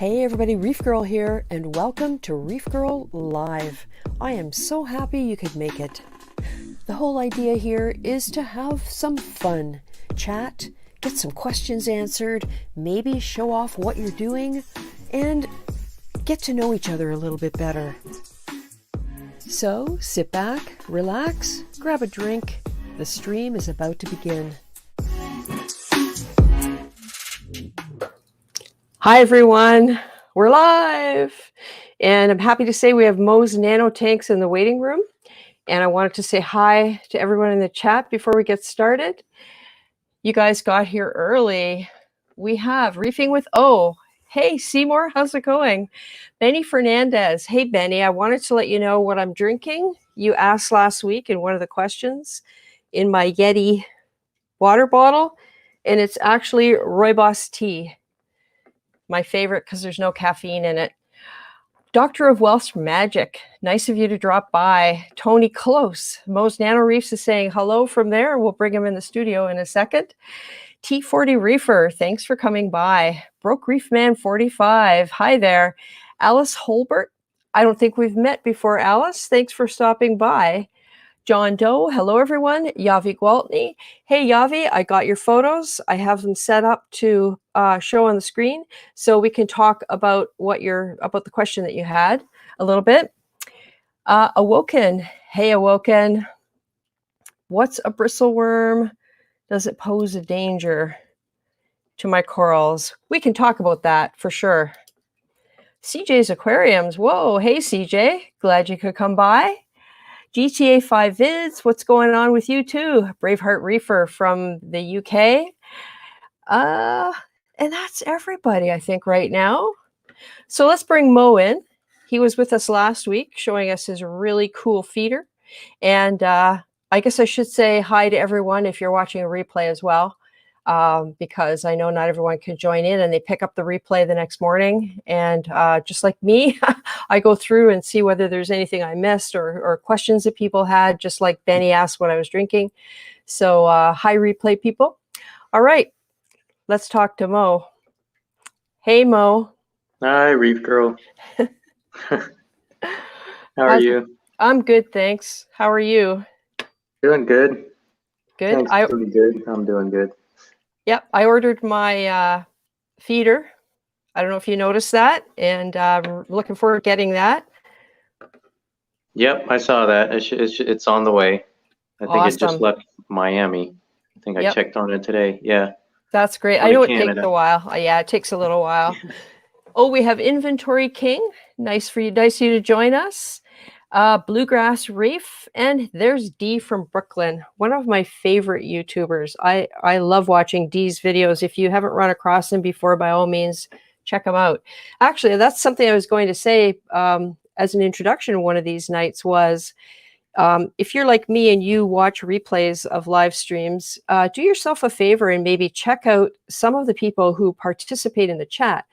Hey everybody, Reefgrrl here, and welcome to Reefgrrl Live. I am so happy you could make it. The whole idea here is to have some fun, chat, get some questions answered, maybe show off what you're doing, and get to know each other a little bit better. So sit back, relax, grab a drink. The stream is about to begin. Hi everyone, we're live, and I'm happy to say we have Mo's nano tanks in the waiting room, and I wanted to say hi to everyone in the chat before we get started. You guys got here early. We have Reefing with O. Hey Seymour, how's it going? Benny Fernandez. Hey Benny, I wanted to let you know what I'm drinking. You asked last week in one of the questions in my Yeti water bottle, and it's actually rooibos tea. My favorite because there's no caffeine in it. Doctor of Wealth's Magic. Nice of you to drop by. Tony Close. Mo's Nano Reefs is saying hello from there. We'll bring him in the studio in a second. T40 Reefer. Thanks for coming by. Broke Reef Man 45. Hi there. Alice Holbert. I don't think we've met before, Alice. Thanks for stopping by. John Doe, hello everyone. Yavi Gwaltney. Hey Yavi, I got your photos. I have them set up to show on the screen so we can talk about about the question that you had a little bit. Awoken, hey Awoken. What's a bristle worm? Does it pose a danger to my corals? We can talk about that for sure. CJ's Aquariums, whoa, hey CJ, glad you could come by. GTA 5 Vids, what's going on with you too? Braveheart Reefer from the UK. And that's everybody, I think, right now. So let's bring Mo in. He was with us last week, showing us his really cool feeder. And I guess I should say hi to everyone if you're watching a replay as well, because I know not everyone can join in and they pick up the replay the next morning. And just like me, I go through and see whether there's anything I missed or questions that people had, just like Benny asked what I was drinking. So hi replay people. All right, let's talk to Mo. Hey Mo. Hi Reefgrrl. How are you? I'm good, thanks. How are you? Doing good. Good. Thanks, doing good. I'm doing good. Yep, I ordered my feeder. I don't know if you noticed that, and I'm looking forward to getting that. Yep, I saw that. It's on the way. I think Awesome. It just left Miami. I think I checked on it today. Yeah. That's great. I know it takes a while. Yeah, it takes a little while. Oh, we have Inventory King. Nice for you. Nice of you to join us. Bluegrass Reef, and there's Dee from Brooklyn, one of my favorite YouTubers. I love watching Dee's videos. If you haven't run across him before, by all means, check him out. Actually, that's something I was going to say as an introduction one of these nights was, if you're like me and you watch replays of live streams, do yourself a favor and maybe check out some of the people who participate in the chat.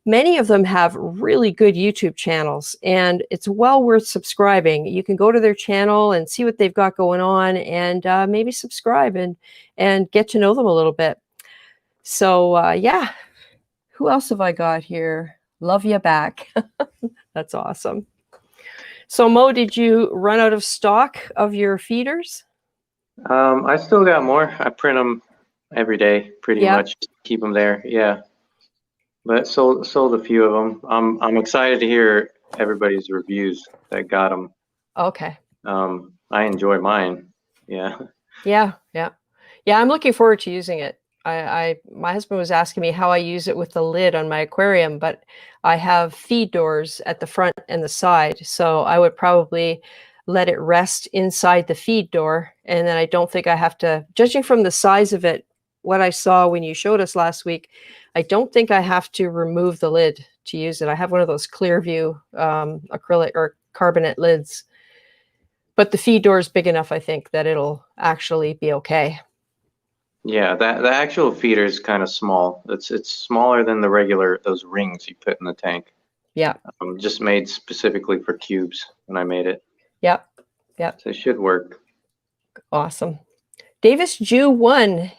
Many of them have really good YouTube channels, and it's well worth subscribing. You can go to their channel and see what they've got going on, and maybe subscribe and get to know them a little bit. So yeah, who else have I got here? Love you back. That's awesome. So Mo, did you run out of stock of your feeders? I still got more. I print them every day, pretty much. Keep them there. Yeah. But sold a few of them. I'm excited to hear everybody's reviews that got them. Okay. I enjoy mine. Yeah. Yeah. I'm looking forward to using it. My husband was asking me how I use it with the lid on my aquarium, but I have feed doors at the front and the side, so I would probably let it rest inside the feed door, and then I don't think I have to, judging from the size of it, what I saw when you showed us last week, I don't think I have to remove the lid to use it. I have one of those Clearview acrylic or carbonate lids, but the feed door is big enough, I think, that it'll actually be okay. Yeah, the actual feeder is kind of small. It's smaller than the regular, those rings you put in the tank. Yeah. Just made specifically for cubes when I made it. Yep. So it should work. Awesome. Davis Jew 1.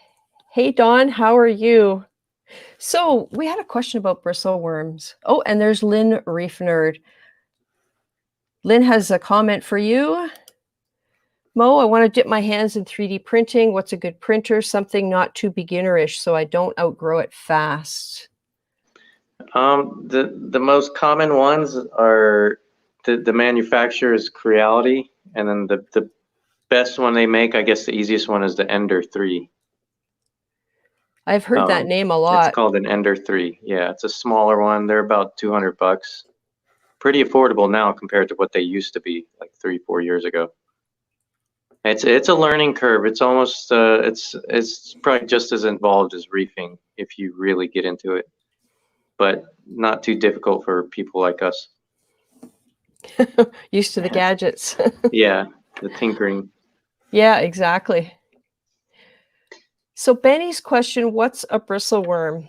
Hey Dawn, how are you? So we had a question about bristle worms. Oh, and there's Lynn Reef Nerd. Lynn has a comment for you. Mo, I want to dip my hands in 3D printing. What's a good printer? Something not too beginnerish so I don't outgrow it fast. The most common ones are the manufacturer's Creality, and then the best one they make, I guess the easiest one is the Ender 3. I've heard that name a lot. It's called an Ender 3. Yeah, it's a smaller one. They're about $200. Pretty affordable now compared to what they used to be like 3-4 years ago. It's a learning curve. It's almost it's probably just as involved as reefing if you really get into it, but not too difficult for people like us. Used to the gadgets. Yeah, the tinkering. Yeah, exactly. So Benny's question, what's a bristle worm?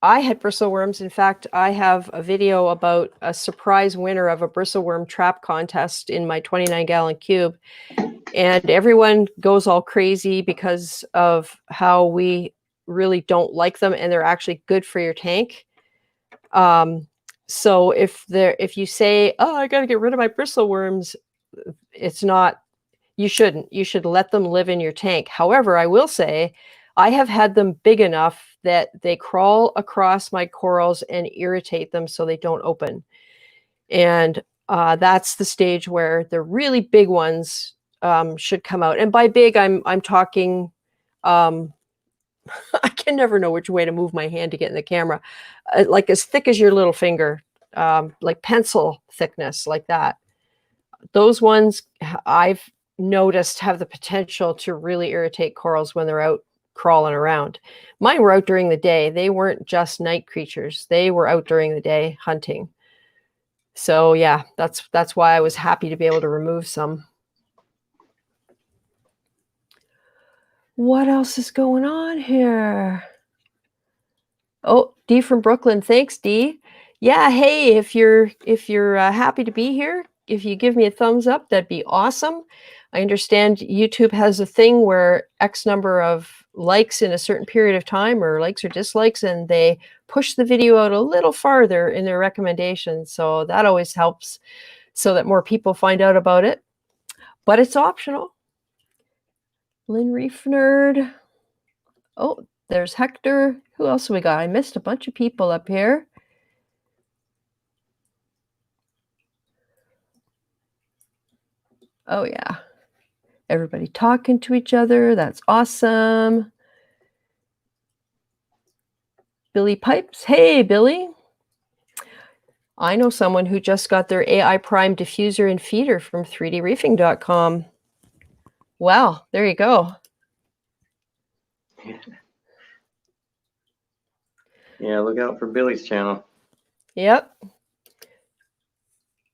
I had bristle worms. In fact, I have a video about a surprise winner of a bristle worm trap contest in my 29-gallon cube. And everyone goes all crazy because of how we really don't like them, and they're actually good for your tank. So if you say, oh, I got to get rid of my bristle worms, it's not, you shouldn't. You should let them live in your tank. However, I will say I have had them big enough that they crawl across my corals and irritate them so they don't open. And that's the stage where the really big ones should come out. And by big, I'm talking, I can never know which way to move my hand to get in the camera, like as thick as your little finger, like pencil thickness, like that. Those ones I've noticed have the potential to really irritate corals when they're out crawling around. Mine were out during the day. They weren't just night creatures. They were out during the day hunting. So yeah, that's why I was happy to be able to remove some. What else is going on here? Oh, Dee from Brooklyn. Thanks, Dee. Yeah, hey, if you're happy to be here, if you give me a thumbs up, that'd be awesome. I understand YouTube has a thing where X number of likes in a certain period of time, or likes or dislikes, and they push the video out a little farther in their recommendations. So that always helps so that more people find out about it. But it's optional. Lynn Reef Nerd. Oh, there's Hector. Who else we got? I missed a bunch of people up here. Oh, yeah. Everybody talking to each other. That's awesome. Billy Pipes. Hey, Billy. I know someone who just got their AI Prime diffuser and feeder from 3dreefing.com. Wow, there you go. Yeah, look out for Billy's channel. Yep.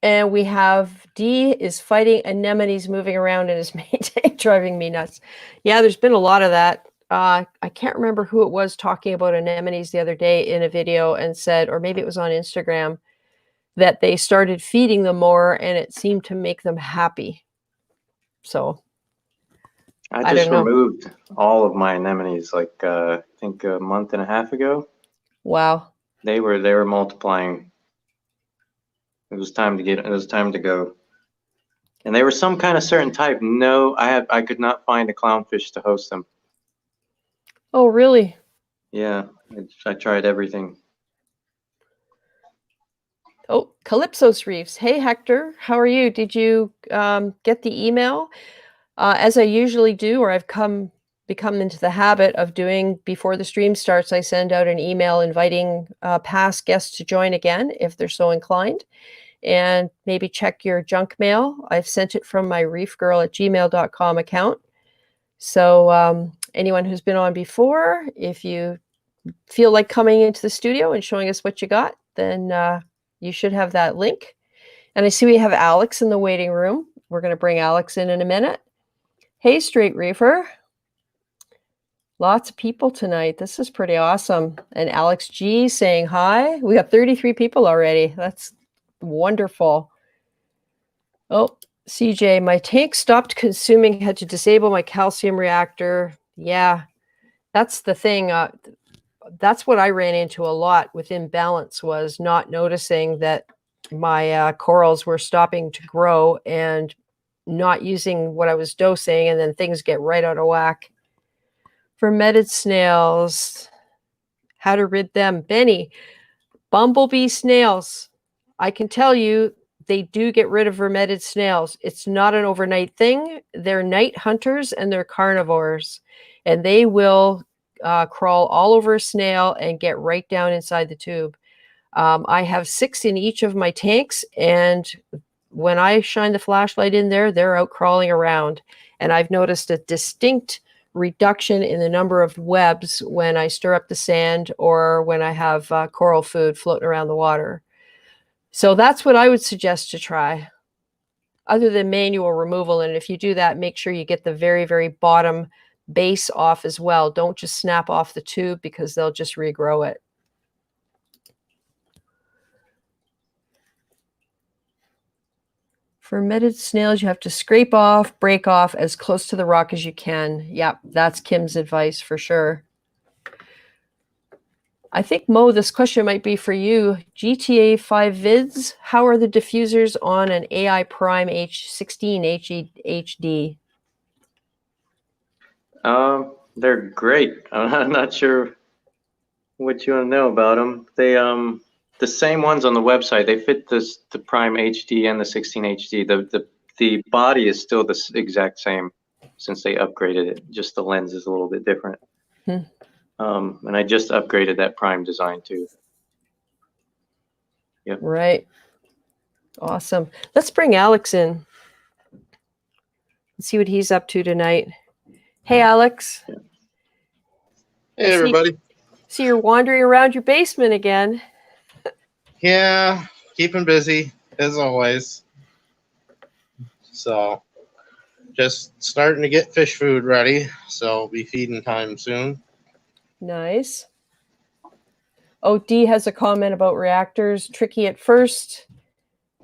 And we have D is fighting anemones moving around in his main tank, driving me nuts. Yeah, there's been a lot of that. I can't remember who it was talking about anemones the other day in a video and said, or maybe it was on Instagram, that they started feeding them more and it seemed to make them happy. So I just removed all of my anemones like I think a month and a half ago. Wow. They were multiplying. It was time to go. And they were some kind of certain type. No, I could not find a clownfish to host them. Oh, really? Yeah, I tried everything. Oh, Calypso's Reefs. Hey, Hector, how are you? Did you get the email? As I usually do, or I've become into the habit of doing before the stream starts, I send out an email inviting past guests to join again if they're so inclined. And maybe check your junk mail. I've sent it from my reefgrrl@gmail.com account. So anyone who's been on before, if you feel like coming into the studio and showing us what you got, then you should have that link. And I see we have Alex in the waiting room. We're going to bring Alex in a minute. Hey, Straight Reefer. Lots of people tonight. This is pretty awesome. And Alex G saying hi. We got 33 people already. That's wonderful. Oh, CJ, my tank stopped consuming, had to disable my calcium reactor. Yeah, That's the thing. That's what I ran into a lot with imbalance, was not noticing that my corals were stopping to grow and not using what I was dosing, and then things get right out of whack. Fermented snails, how to rid them. Benny, bumblebee snails. I can tell you, they do get rid of fermented snails. It's not an overnight thing. They're night hunters and they're carnivores, and they will crawl all over a snail and get right down inside the tube. I have 6 in each of my tanks, and when I shine the flashlight in there, they're out crawling around. And I've noticed a distinct reduction in the number of webs when I stir up the sand or when I have coral food floating around the water. So that's what I would suggest to try, other than manual removal. And if you do that, make sure you get the very, very bottom base off as well. Don't just snap off the tube, because they'll just regrow it. Fermented snails, you have to scrape off, break off as close to the rock as you can. Yep, that's Kim's advice for sure. I think, Mo, this question might be for you. GTA 5 vids, how are the diffusers on an AI Prime H16 HD? They're great. I'm not sure what you want to know about them. They the same ones on the website. They fit the Prime HD and the 16 HD. The body is still the exact same since they upgraded it. Just the lens is a little bit different. And I just upgraded that Prime design too. Yep. Right. Awesome. Let's bring Alex in and see what he's up to tonight. Hey, Alex. Hey, everybody. See, you're wandering around your basement again. Yeah, keeping busy as always. So, just starting to get fish food ready. So, I'll be feeding time soon. Nice. Oh, Dee has a comment about reactors. Tricky at first.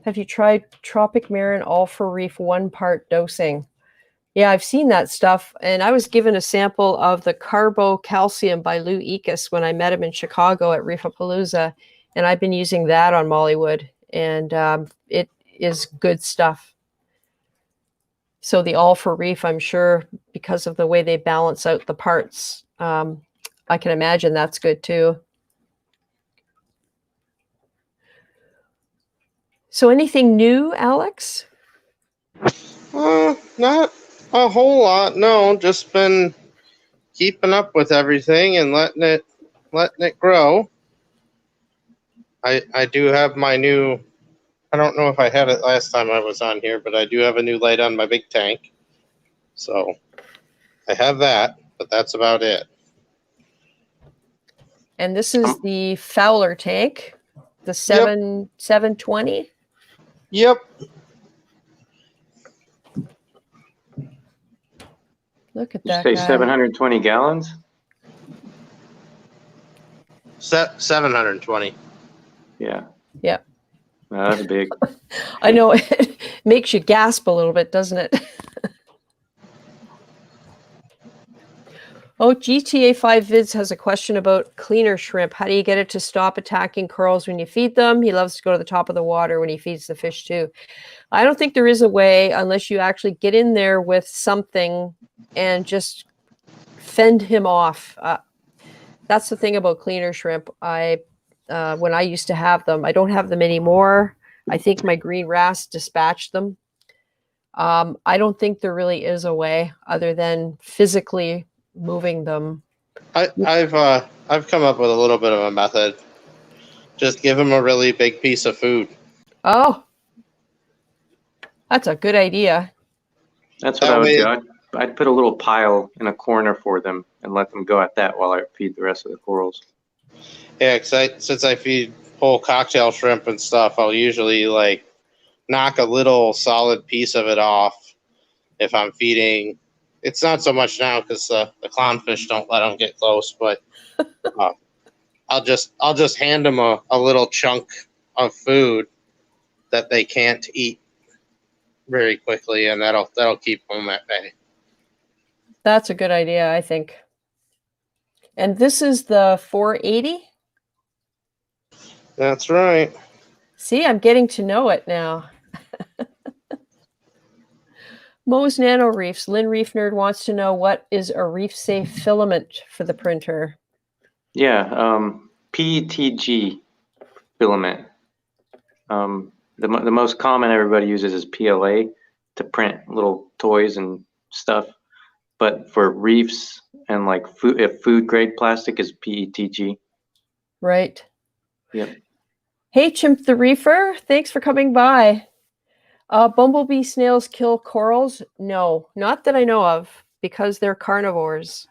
Have you tried Tropic Marin all for Reef 1-part dosing? Yeah, I've seen that stuff. And I was given a sample of the Carbo-Calcium by Lou Ekus when I met him in Chicago at Reefapalooza. And I've been using that on Mollywood. And it is good stuff. So the all for Reef, I'm sure, because of the way they balance out the parts, I can imagine that's good too. So anything new, Alex? Not a whole lot. No, just been keeping up with everything and letting it grow. I do have my new, I don't know if I had it last time I was on here, but I do have a new light on my big tank. So I have that, but that's about it. And this is the Fowler tank, the 720. Yep. Look at that. Did you say 720 gallons? 720. Yeah. Yeah. No, that's big. I know, it makes you gasp a little bit, doesn't it? Oh, GTA 5 Vids has a question about cleaner shrimp. How do you get it to stop attacking corals when you feed them? He loves to go to the top of the water when he feeds the fish too. I don't think there is a way, unless you actually get in there with something and just fend him off. That's the thing about cleaner shrimp. When I used to have them, I don't have them anymore. I think my green wrasse dispatched them. I don't think there really is a way other than physically moving them. I've come up with a little bit of a method. Just give them a really big piece of food. Oh, that's a good idea. That's what I would do. I'd put a little pile in a corner for them and let them go at that while I feed the rest of the corals. Yeah, since I feed whole cocktail shrimp and stuff, I'll usually like knock a little solid piece of it off if I'm feeding. It's not so much now because the clownfish don't let them get close, but I'll just hand them a little chunk of food that they can't eat very quickly, and that'll keep them at bay. That's a good idea, I think. And this is the 480. That's right. See, I'm getting to know it now. Mo's Nano Reefs. Lynn Reef Nerd wants to know, what is a reef safe filament for the printer? Yeah, PETG filament. The most common everybody uses is PLA to print little toys and stuff. But for reefs and like food grade plastic is PETG. Right. Yep. Hey, Chimp the Reefer. Thanks for coming by. Bumblebee snails kill corals? No, not that I know of, because they're carnivores.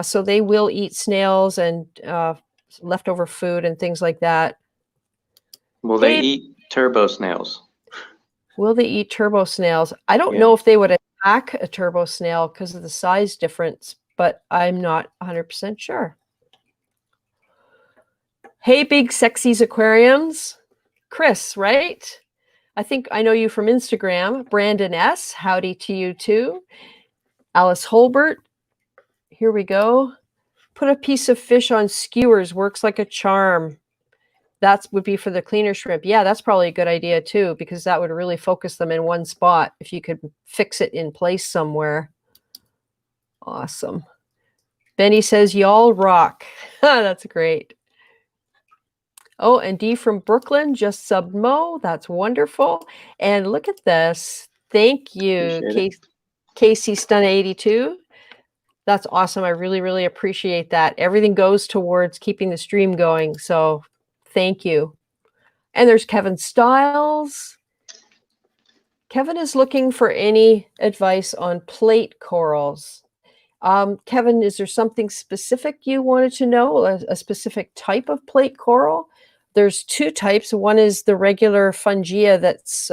So they will eat snails and leftover food and things like that. Will they eat turbo snails? Will they eat turbo snails? I don't Yeah. know if they would attack a turbo snail because of the size difference, but I'm not 100% sure. Hey, big sexies aquariums. Chris, right? I think I know you from Instagram. Brandon S. Howdy to you too. Alice Holbert. Here we go. Put a piece of fish on skewers. Works like a charm. That would be for the cleaner shrimp. Yeah, that's probably a good idea too, because that would really focus them in one spot if you could fix it in place somewhere. Awesome. Benny says, y'all rock. That's great. Oh, and D from Brooklyn just subbed Mo. That's wonderful. And look at this. Thank you, Casey Stun 82. That's awesome. I really, really appreciate that. Everything goes towards keeping the stream going. So thank you. And there's Kevin Stiles. Kevin is looking for any advice on plate corals. Kevin, is there something specific you wanted to know? A specific type of plate coral? There's two types. One is the regular fungia that's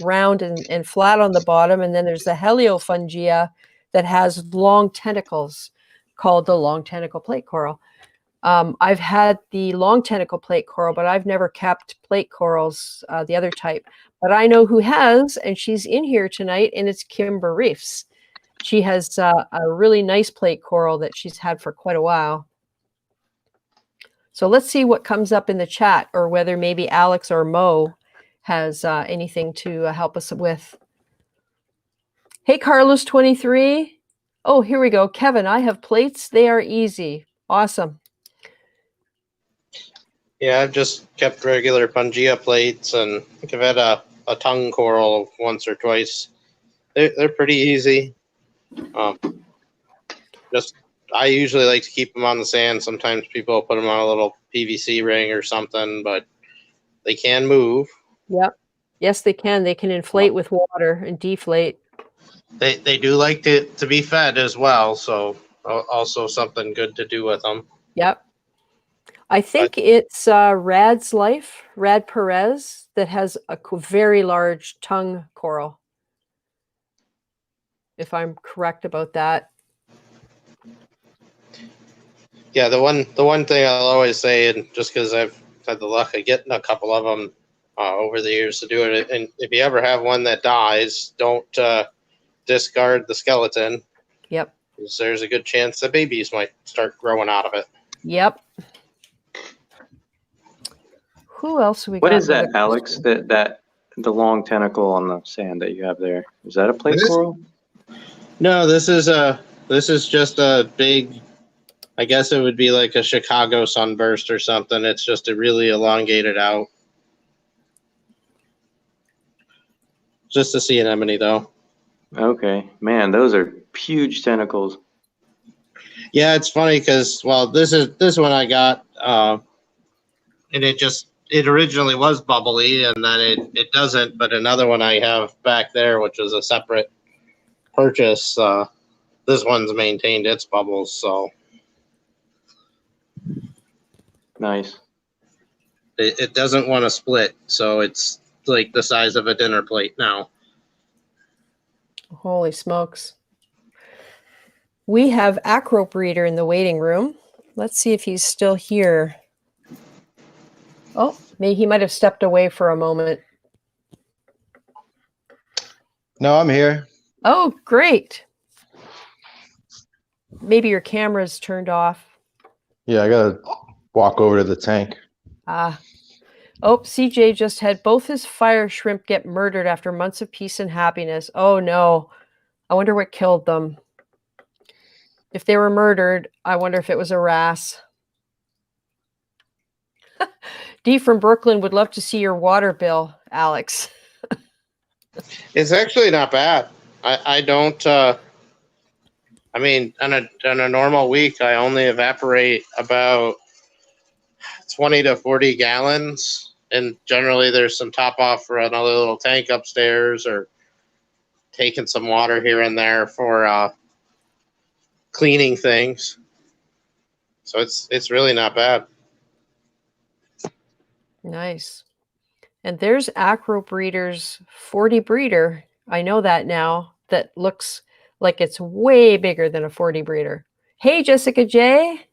round and flat on the bottom. And then there's the heliofungia that has long tentacles, called the long tentacle plate coral. I've had the long tentacle plate coral, but I've never kept plate corals, the other type. But I know who has, and she's in here tonight, and it's Kimber Reefs. She has a really nice plate coral that she's had for quite a while. So let's see what comes up in the chat, or whether maybe Alex or Mo has anything to help us with. Hey, Carlos 23. Oh, here we go. Kevin, I have plates. They are easy. Awesome. Yeah, I've just kept regular Pangea plates, and I think I've had a tongue coral once or twice. They're pretty easy. I usually like to keep them on the sand. Sometimes people put them on a little PVC ring or something, but they can move. Yep. Yes, they can. They can inflate with water and deflate. They do like to be fed as well, so also something good to do with them. Yep. I think it's Rad's Life, Rad Perez, that has a very large tongue coral, if I'm correct about that. Yeah, the one thing I'll always say, and just because I've had the luck of getting a couple of them over the years to do it, and if you ever have one that dies, don't discard the skeleton. Yep. Because there's a good chance the babies might start growing out of it. Yep. Who else we got? What is that, Alex? That the long tentacle on the sand that you have there? Is that a plate coral? No, this is just a big, I guess it would be like a Chicago sunburst or something. It's just a really elongated out. Just a sea anemone, though. Okay, man, those are huge tentacles. Yeah, it's funny because, well, this one I got, and it originally was bubbly, and then it doesn't. But another one I have back there, which was a separate purchase, this one's maintained its bubbles, so. Nice. It doesn't want to split, so it's like the size of a dinner plate now. Holy smokes. We have Acro Breeder in the waiting room. Let's see if he's still here. Oh, maybe he might have stepped away for a moment. No, I'm here. Oh, great. maybe your camera's turned off. Yeah, I gotta walk over to the tank. Ah. Oh, CJ just had both his fire shrimp get murdered after months of peace and happiness. Oh no. I wonder what killed them. If they were murdered, I wonder if it was a wrasse. Dee from Brooklyn would love to see your water bill, Alex. It's actually not bad. I don't. I mean, on a normal week, I only evaporate about 20 to 40 gallons, and generally there's some top off for another little tank upstairs, or taking some water here and there for cleaning things. So it's really not bad. Nice. And there's Acro Breeder's 40 breeder. I know that now. That looks like it's way bigger than a 40 breeder. Hey, Jessica J.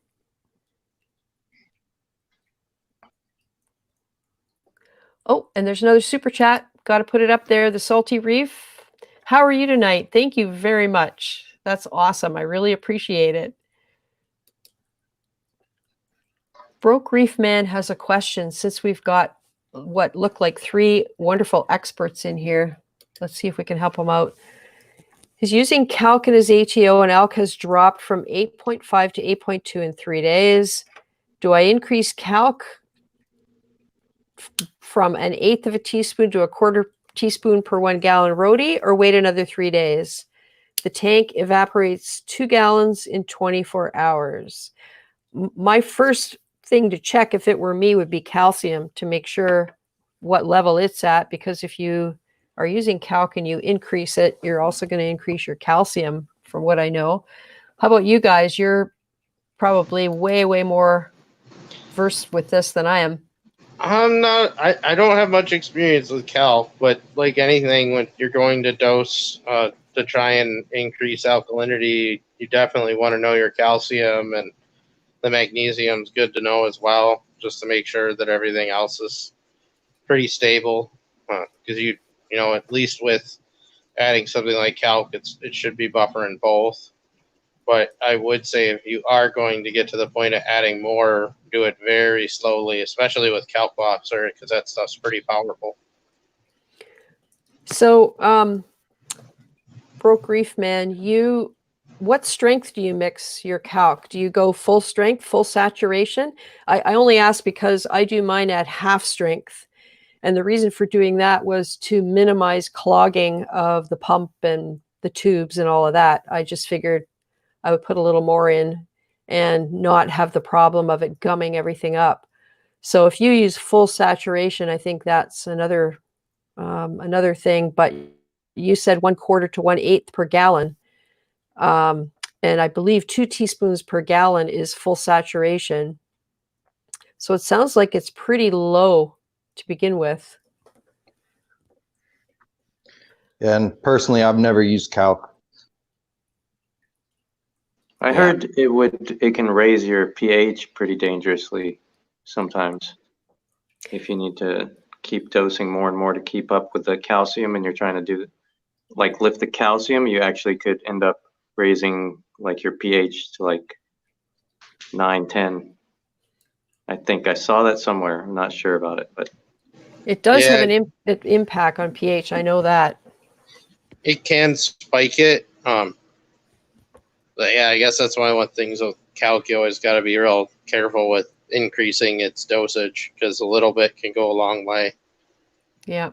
Oh, and there's another super chat. Got to put it up there. The Salty Reef. How are you tonight? Thank you very much. That's awesome. I really appreciate it. Broke Reef Man has a question since we've got what look like 3 wonderful experts in here. Let's see if we can help him out. He's using calc in his ATO, and alk has dropped from 8.5 to 8.2 in 3 days. Do I increase calc from 1/8 of a teaspoon to 1/4 teaspoon per 1 gallon roti, or wait another 3 days? The tank evaporates 2 gallons in 24 hours. My first thing to check, if it were me, would be calcium, to make sure what level it's at, because if you are using calc and you increase it, you're also going to increase your calcium, from what I know. How about you guys? You're probably way more versed with this than I am. I'm not. I don't have much experience with calc, but like anything, when you're going to dose to try and increase alkalinity, you definitely want to know your calcium, and the magnesium's good to know as well, just to make sure that everything else is pretty stable. Because you know, at least with adding something like calc, it should be buffering both. But I would say if you are going to get to the point of adding more, do it very slowly, especially with calc boxer, because that stuff's pretty powerful. So, Broke Reef Man, what strength do you mix your calc? Do you go full strength, full saturation? I only ask because I do mine at half strength. And the reason for doing that was to minimize clogging of the pump and the tubes and all of that. I just figured I would put a little more in and not have the problem of it gumming everything up. So if you use full saturation, I think that's another thing. But you said 1/4 to 1/8 per gallon. And I believe 2 teaspoons per gallon is full saturation. So it sounds like it's pretty low to begin with. Yeah, and personally, I've never used calc. I heard it can raise your pH pretty dangerously sometimes if you need to keep dosing more and more to keep up with the calcium, and you're trying to do like lift the calcium, you actually could end up raising like your pH to like 9, 10. I think I saw that somewhere. I'm not sure about it, but it does have an impact on pH. I know that. It can spike it. But yeah, I guess that's why with things with calc, you always got to be real careful with increasing its dosage, because a little bit can go a long way. Yeah.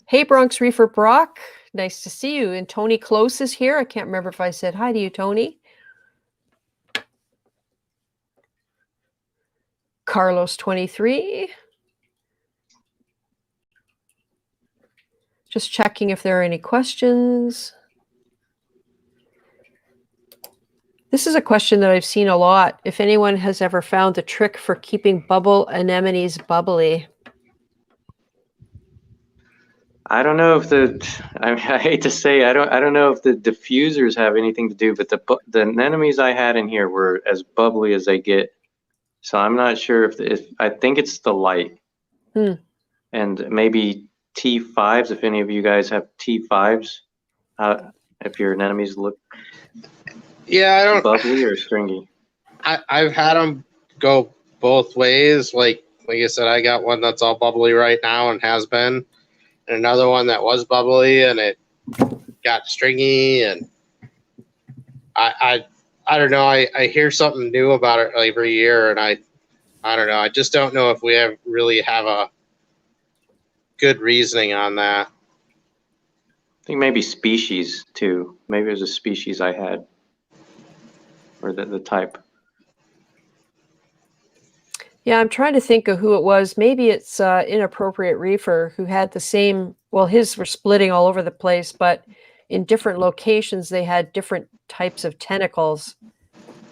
Hey, Bronx Reefer Brock. Nice to see you. And Tony Close is here. I can't remember if I said hi to you, Tony. Carlos 23. Just checking if there are any questions. This is a question that I've seen a lot. If anyone has ever found the trick for keeping bubble anemones bubbly. I don't know if I hate to say, I don't know if the diffusers have anything to do, but the anemones I had in here were as bubbly as they get. So I'm not sure if I think it's the light. And maybe T5s, if any of you guys have T5s, if your anemones look. Yeah, I don't. Bubbly or stringy? I've had them go both ways. Like I said, I got one that's all bubbly right now and has been, and another one that was bubbly and it got stringy. And I don't know. I hear something new about it every year, and I don't know. I just don't know if we really have a good reasoning on that. I think maybe species too. Maybe it was a species I had, or the type. Yeah, I'm trying to think of who it was. Maybe it's Inappropriate Reefer who had the same, well, his were splitting all over the place, but in different locations, they had different types of tentacles.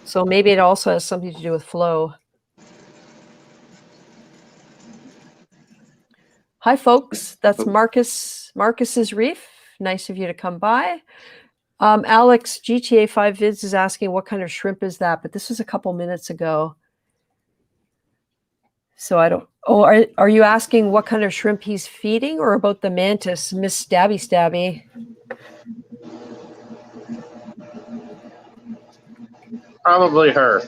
So maybe it also has something to do with flow. Hi, folks. That's Marcus's Reef. Nice of you to come by. Alex, GTA 5 Vids is asking what kind of shrimp is that, but this was a couple minutes ago. So I don't. Oh, are you asking what kind of shrimp he's feeding, or about the Mantis, Miss Stabby? Probably her.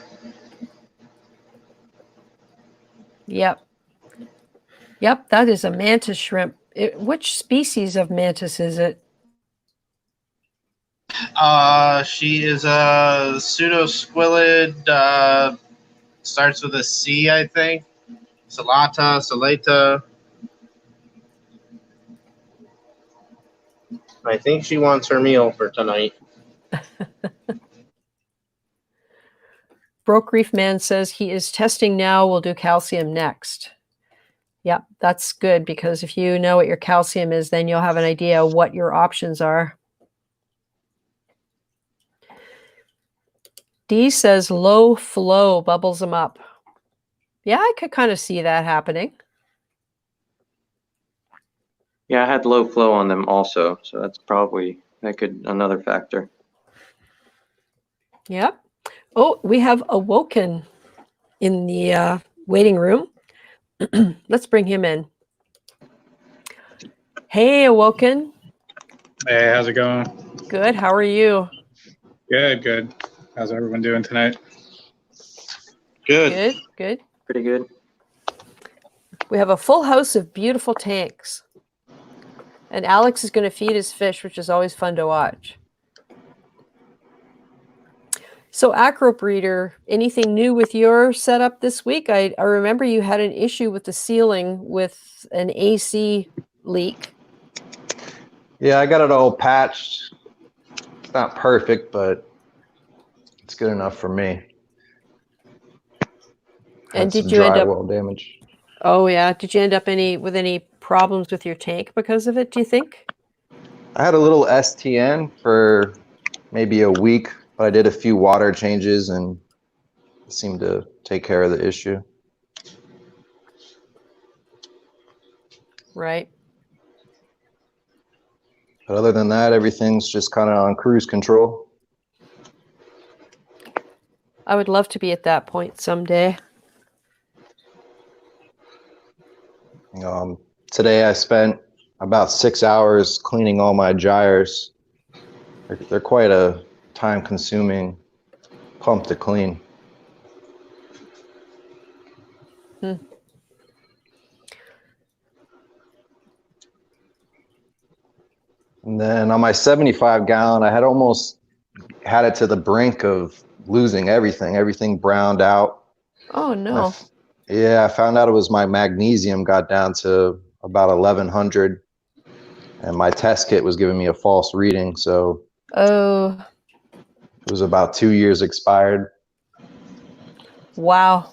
Yep. Yep, that is a Mantis shrimp. Which species of Mantis is it? She is a pseudosquilid. Starts with a C, I think. Salata. I think she wants her meal for tonight. Broke Reef Man says he is testing now. We'll do calcium next. Yep, that's good, because if you know what your calcium is, then you'll have an idea what your options are. D says low flow bubbles them up. Yeah, I could kind of see that happening. Yeah, I had low flow on them also, so that's probably another factor. Yep. Oh, we have Awoken in the waiting room. Let's bring him in. Hey, Awoken. Hey, how's it going? Good. How are you? Good. How's everyone doing tonight? Good. Good. Pretty good. We have a full house of beautiful tanks. And Alex is going to feed his fish, which is always fun to watch. So, Acro Breeder, anything new with your setup this week? I remember you had an issue with the ceiling with an AC leak. Yeah, I got it all patched. It's not perfect, but it's good enough for me. And did you end up drywall damage? Oh yeah, did you end up with any problems with your tank because of it, do you think? I had a little STN for maybe a week, but I did a few water changes and it seemed to take care of the issue. Right. But other than that, everything's just kind of on cruise control. I would love to be at that point someday. Today I spent about 6 hours cleaning all my gyres. They're quite a time-consuming pump to clean. And then on my 75 gallon, I had almost had it to the brink of losing everything. Everything browned out. Oh no. I found out it was my magnesium got down to about 1100, and my test kit was giving me a false reading. So it was about 2 years expired. Wow.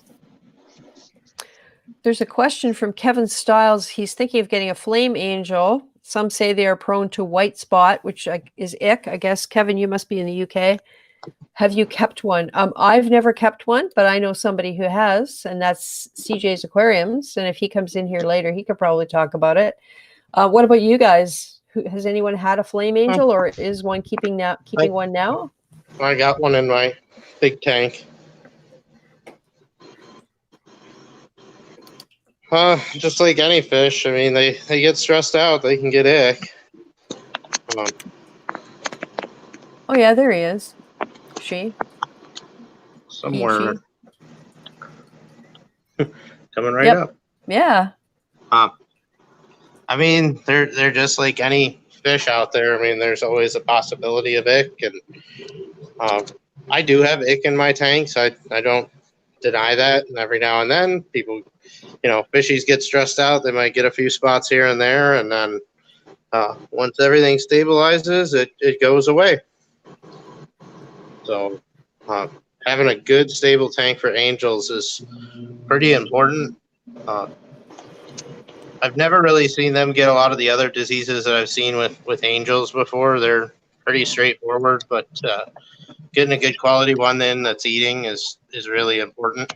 There's a question from Kevin Stiles. He's thinking of getting a flame angel. Some say they are prone to white spot, which is ick. I guess, Kevin, you must be in the UK. Have you kept one? I've never kept one, but I know somebody who has, and that's CJ's Aquariums. And if he comes in here later, he could probably talk about it. What about you guys? Has anyone had a flame angel, or is one keeping one now? I got one in my big tank. Just like any fish. I mean, they get stressed out. They can get ick. Oh yeah, there he is. She. Somewhere He, coming right Yep. up. Yeah. I mean, they're just like any fish out there. I mean, there's always a possibility of ick, and I do have ick in my tanks. I don't deny that. And every now and then, people, fishies get stressed out. They might get a few spots here and there, and then once everything stabilizes, it goes away. So having a good, stable tank for angels is pretty important. I've never really seen them get a lot of the other diseases that I've seen with angels before. They're pretty straightforward, but getting a good quality one in that's eating is really important.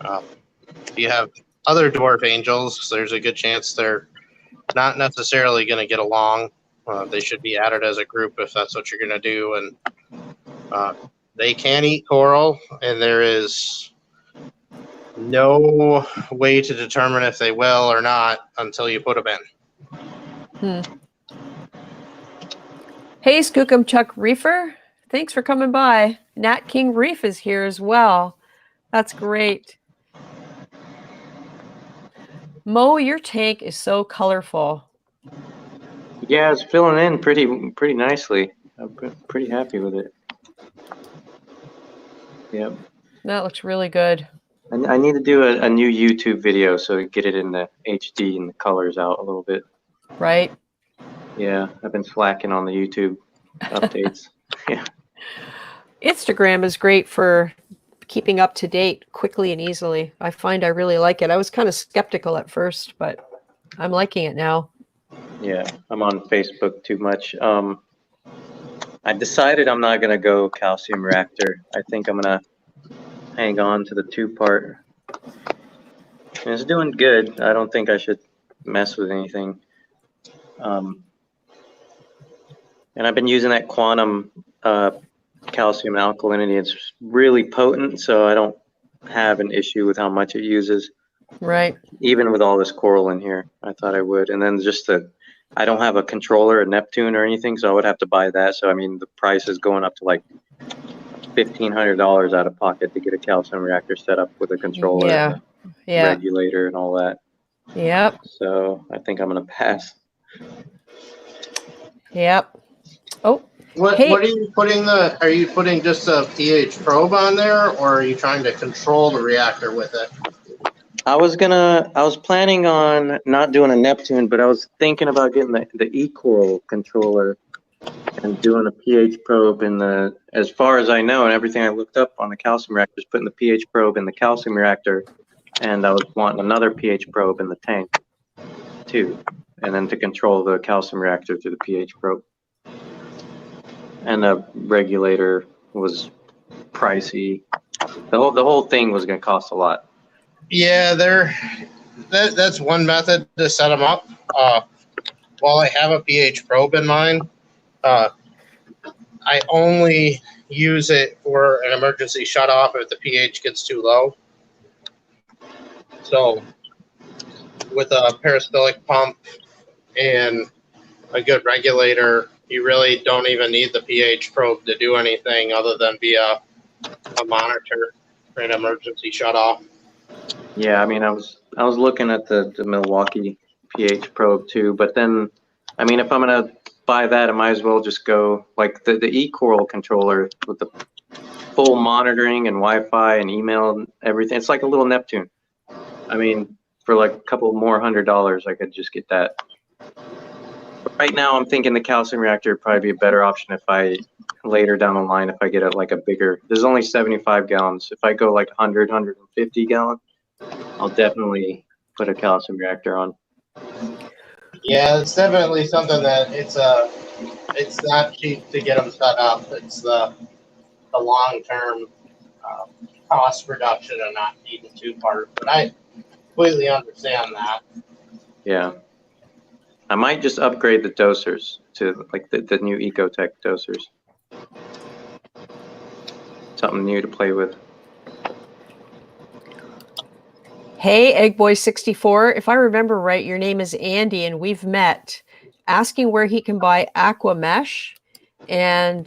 If you have other dwarf angels, there's a good chance they're not necessarily going to get along. They should be added as a group if that's what you're going to do. And they can eat coral, and there is no way to determine if they will or not until you put them in. Hey, Skookum Chuck Reefer. Thanks for coming by. Nat King Reef is here as well. That's great. Mo, your tank is so colorful. Yeah, it's filling in pretty nicely. I'm pretty happy with it. Yep. That looks really good. I need to do a new YouTube video so get it in the HD and the colors out a little bit. Right? Yeah, I've been slacking on the YouTube updates. Yeah. Instagram is great for keeping up to date quickly and easily. I find I really like it. I was kind of skeptical at first, but I'm liking it now. Yeah, I'm on Facebook too much. I decided I'm not gonna go calcium reactor. I think I'm gonna hang on to the 2-part. And it's doing good. I don't think I should mess with anything. And I've been using that quantum calcium alkalinity. It's really potent, so I don't have an issue with how much it uses. Right. Even with all this coral in here, I thought I would. And then just I don't have a controller, a Neptune or anything, so I would have to buy that. So I mean, the price is going up to like $1,500 out of pocket to get a calcium reactor set up with a controller, and a regulator, and all that. Yep. So I think I'm gonna pass. Yep. Oh. What are you putting are you putting just a pH probe on there, or are you trying to control the reactor with it? I was planning on not doing a Neptune, but I was thinking about getting the eCoral controller and doing a pH probe in the, as far as I know, and everything I looked up on the calcium reactor is putting the pH probe in the calcium reactor, and I was wanting another pH probe in the tank too, and then to control the calcium reactor through the pH probe. And the regulator was pricey. The whole thing was going to cost a lot. Yeah, that's one method to set them up. While I have a pH probe in mind, I only use it for an emergency shutoff if the pH gets too low. So with a peristaltic pump and a good regulator, you really don't even need the pH probe to do anything other than be a monitor for an emergency shutoff. Yeah, I mean, I was looking at the Milwaukee pH probe too, but then, I mean, if I'm gonna buy that, I might as well just go like the eCoral controller with the full monitoring and Wi-Fi and email and everything. It's like a little Neptune. I mean, for like a couple more $100, I could just get that. But right now, I'm thinking the calcium reactor would probably be a better option if I later down the line, if I get like a bigger. There's only 75 gallons. If I go like 100, 150 gallon, I'll definitely put a calcium reactor on. Yeah, it's definitely something that it's not cheap to get them set up. It's the long-term cost reduction and not needing 2-part. But I completely understand that. Yeah. I might just upgrade the dosers to like the new Ecotech dosers. Something new to play with. Hey, Eggboy64, if I remember right, your name is Andy, and we've met asking where he can buy aqua mesh. And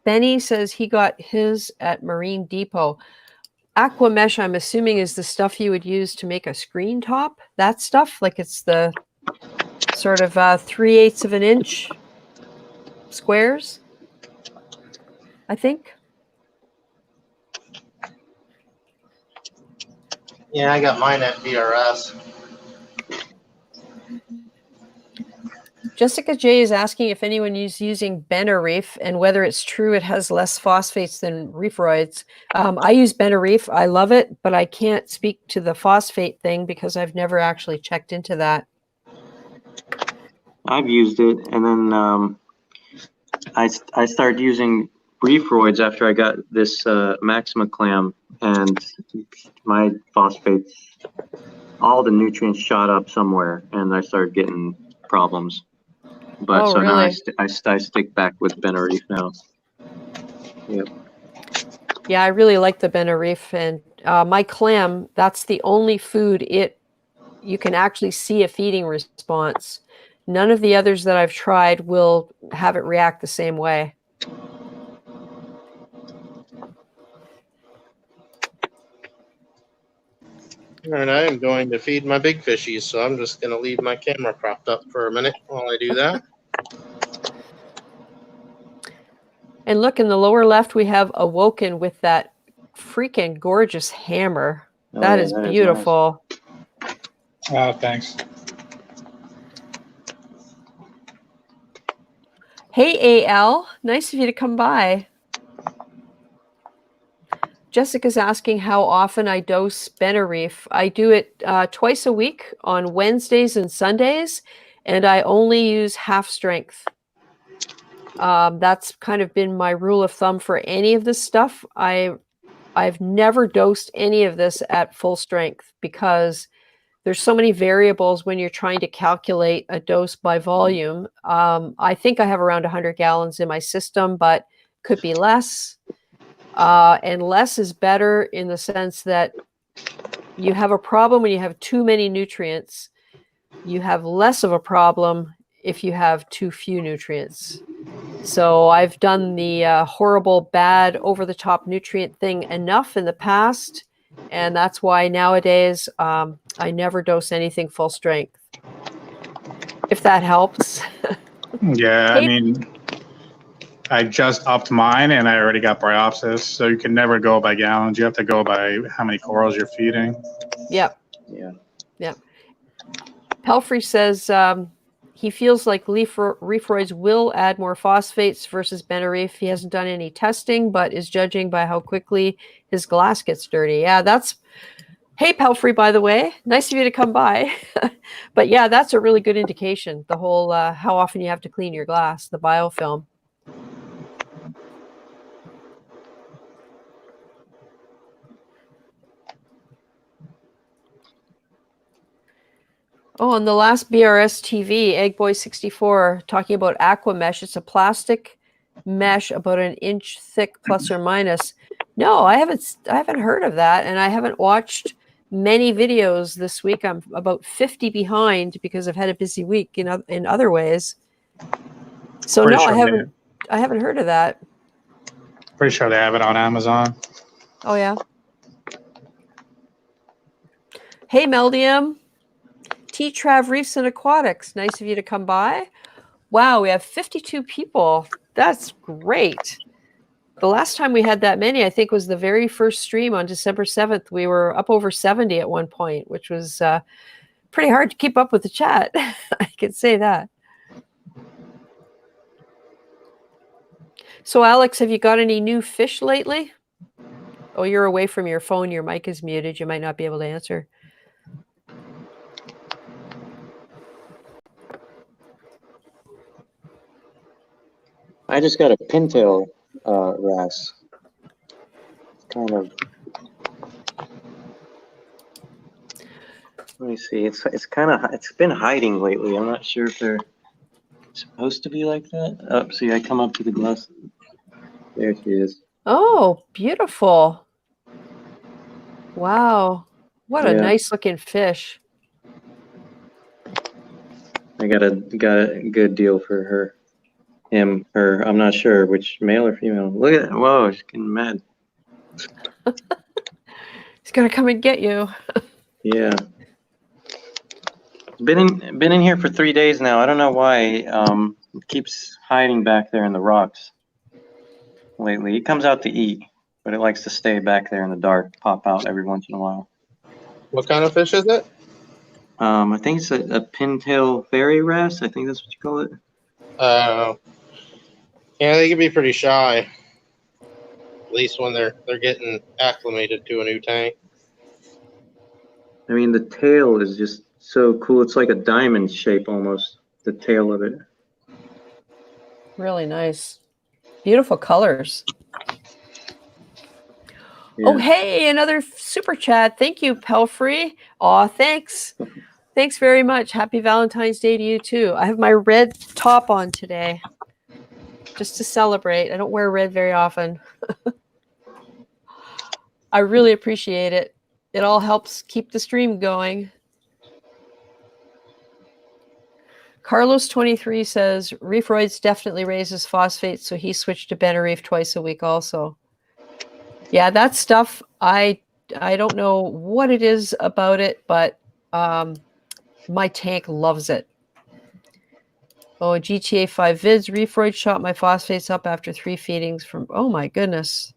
Benny says he got his at Marine Depot. Aqua mesh, I'm assuming, is the stuff you would use to make a screen top. That stuff, like it's the sort of 3/8 of an inch squares, I think. Yeah, I got mine at BRS. Jessica J is asking if anyone is using Reef and whether it's true it has less phosphates than Reefroids. I use Reef. I love it, but I can't speak to the phosphate thing because I've never actually checked into that. I've used it, and then I started using Reefroids after I got this Maxima clam, and my phosphates, all the nutrients shot up somewhere, and I started getting problems. But Oh, so really? now I stick back with Reef now. Yep. Yeah, I really like the Reef, and my clam, that's the only food you can actually see a feeding response. None of the others that I've tried will have it react the same way. And I am going to feed my big fishies, so I'm just going to leave my camera propped up for a minute while I do that. And look, in the lower left, we have Awoken with that freaking gorgeous hammer. Oh, That yeah, is that is beautiful. Oh, thanks. Hey, AL, nice of you to come by. Jessica's asking how often I dose Reef. I do it twice a week on Wednesdays and Sundays, and I only use half strength. That's kind of been my rule of thumb for any of this stuff. I've never dosed any of this at full strength because there's so many variables when you're trying to calculate a dose by volume. I think I have around 100 gallons in my system, but could be less. And less is better in the sense that you have a problem when you have too many nutrients. You have less of a problem if you have too few nutrients. So I've done the horrible, bad, over-the-top nutrient thing enough in the past, and that's why nowadays I never dose anything full strength. If that helps. Yeah, I mean, I just upped mine and I already got bryopsis, so you can never go by gallons. You have to go by how many corals you're feeding. Yep. Yeah. Yep. Pelfrey says he feels like Reefroids will add more phosphates versus Reef. He hasn't done any testing, but is judging by how quickly his glass gets dirty. Yeah, that's... Hey, Pelfrey, by the way. Nice of you to come by. But yeah, that's a really good indication, the whole how often you have to clean your glass, the biofilm. Oh, on the last BRS TV, Eggboy64 talking about aqua mesh. It's a plastic mesh about an inch thick, plus or minus. No, I haven't heard of that, and I haven't watched many videos this week. I'm about 50 behind because I've had a busy week in other ways. So Pretty no, sure I haven't heard of that. Pretty sure they have it on Amazon. Oh yeah. Hey, Meldium. T-Trav Reefs and Aquatics. Nice of you to come by. Wow, we have 52 people. That's great. The last time we had that many, I think, was the very first stream on December 7th. We were up over 70 at one point, which was pretty hard to keep up with the chat. I could say that. So, Alex, have you got any new fish lately? Oh, you're away from your phone. Your mic is muted. You might not be able to answer. I just got a pintail wrasse. Kind of. Let me see. It's been hiding lately. I'm not sure if they're supposed to be like that. Oh, see, I come up to the glass. There she is. Oh, beautiful. Wow. What a nice looking fish. I got a good deal for her. him, her, I'm not sure which male or female. Look at that. Whoa, she's getting mad. He's gonna come and get you. Yeah. Been in here for 3 days now. I don't know why. It keeps hiding back there in the rocks lately. It comes out to eat, but it likes to stay back there in the dark, pop out every once in a while. What kind of fish is it? I think it's a pintail fairy wrasse. I think that's what you call it. Yeah, they can be pretty shy. At least when they're getting acclimated to a new tank. I mean, the tail is just so cool. It's like a diamond shape almost, the tail of it. Really nice. Beautiful colors. Yeah. Oh, hey, another super chat. Thank you, Pelfrey. Aw, thanks. Thanks very much. Happy Valentine's Day to you, too. I have my red top on today just to celebrate. I don't wear red very often. I really appreciate it. It all helps keep the stream going. Carlos 23 says, Reefroids definitely raises phosphates, so he switched to Benereef twice a week also. Yeah, that stuff, I don't know what it is about it, but my tank loves it. Oh, GTA 5 vids, Reefroid shot my phosphates up after 3 feedings from, oh my goodness,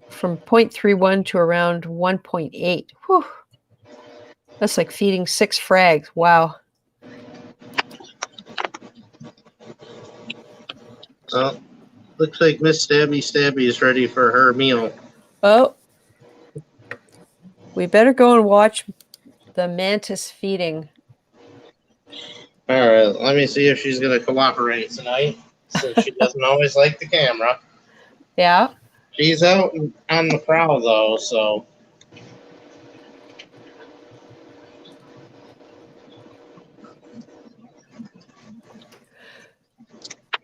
from 0.31 to around 1.8. Whew. That's like feeding 6 frags. Wow. Well, looks like Miss Stabby is ready for her meal. Oh, we better go and watch the Mantis feeding. All right, let me see if she's going to cooperate tonight, since she doesn't always like the camera. Yeah. She's out on the prowl, though, so...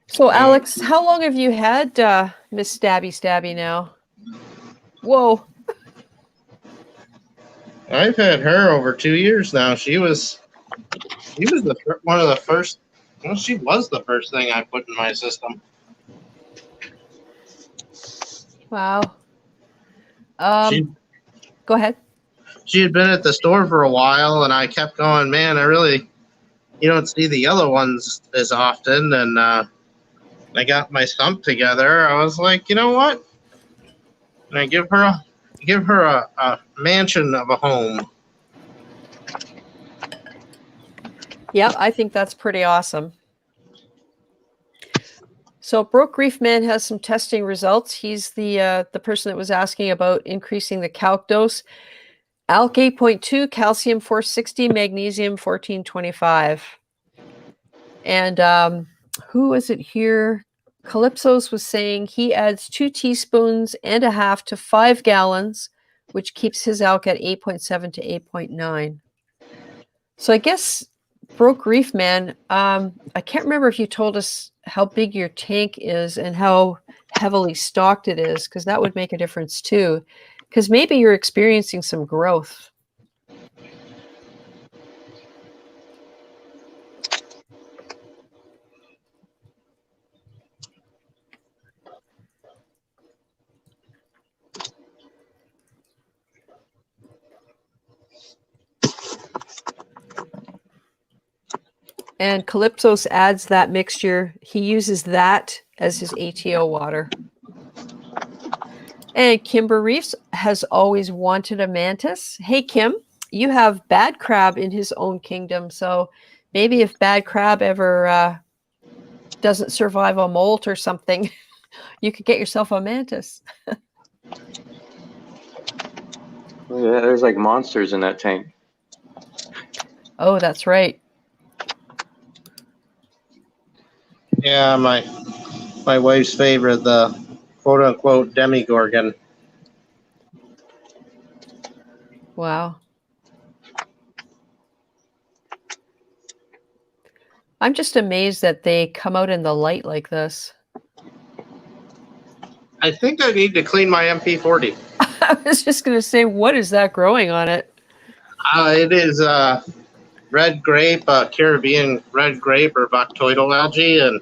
So, Alex, how long have you had Miss Stabby now? Whoa. I've had her over 2 years now. She was one of the first. Well, she was the first thing I put in my system. Wow. Go ahead. She had been at the store for a while, and I kept going, man, you don't see the other ones as often. And I got my stump together. I was like, you know what? And I give her a mansion of a home. Yeah, I think that's pretty awesome. So Broke Reef Man has some testing results. He's the person that was asking about increasing the calc dose. Algae 0.2, calcium 460, magnesium 1425. And who was it here? Calypso's was saying he adds 2 teaspoons and a half to 5 gallons, which keeps his alk at 8.7 to 8.9. So I guess, Broke Reef Man, I can't remember if you told us how big your tank is and how heavily stocked it is, because that would make a difference too. Because maybe you're experiencing some growth. And Calypsos adds that mixture. He uses that as his ATO water. And Kimber Reefs has always wanted a mantis. Hey, Kim, you have Bad Crab in his own kingdom. So maybe if Bad Crab ever doesn't survive a molt or something, you could get yourself a mantis. Yeah, there's like monsters in that tank. Oh, that's right. Yeah, my wife's favorite, the quote-unquote demigorgon. Wow. I'm just amazed that they come out in the light like this. I think I need to clean my MP40. I was just going to say, what is that growing on it? It is red grape, Caribbean red grape or bactoidal algae, and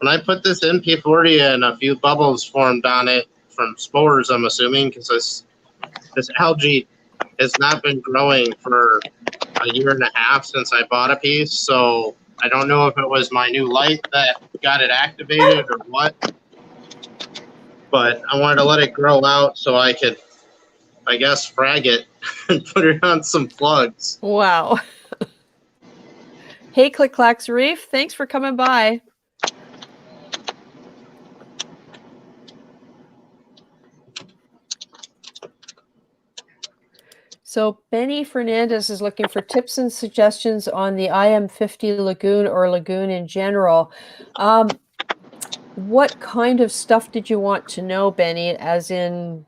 when I put this NP40 in, a few bubbles formed on it from spores, I'm assuming, because this algae has not been growing for a year and a half since I bought a piece. So I don't know if it was my new light that got it activated or what. But I wanted to let it grow out so I could, I guess, frag it and put it on some plugs. Wow. Hey, Click Clacks Reef, thanks for coming by. So Benny Fernandez is looking for tips and suggestions on the IM50 lagoon or lagoon in general. What kind of stuff did you want to know, Benny, as in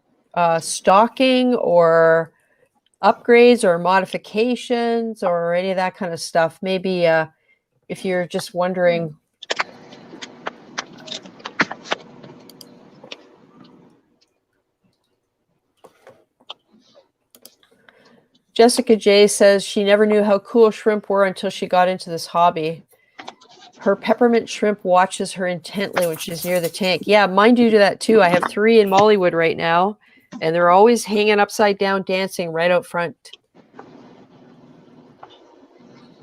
stocking or upgrades or modifications or any of that kind of stuff? Maybe if you're just wondering. Jessica J says she never knew how cool shrimp were until she got into this hobby. Her peppermint shrimp watches her intently when she's near the tank. Yeah, mine do that too. I have 3 in Mollywood right now, and they're always hanging upside down, dancing right out front.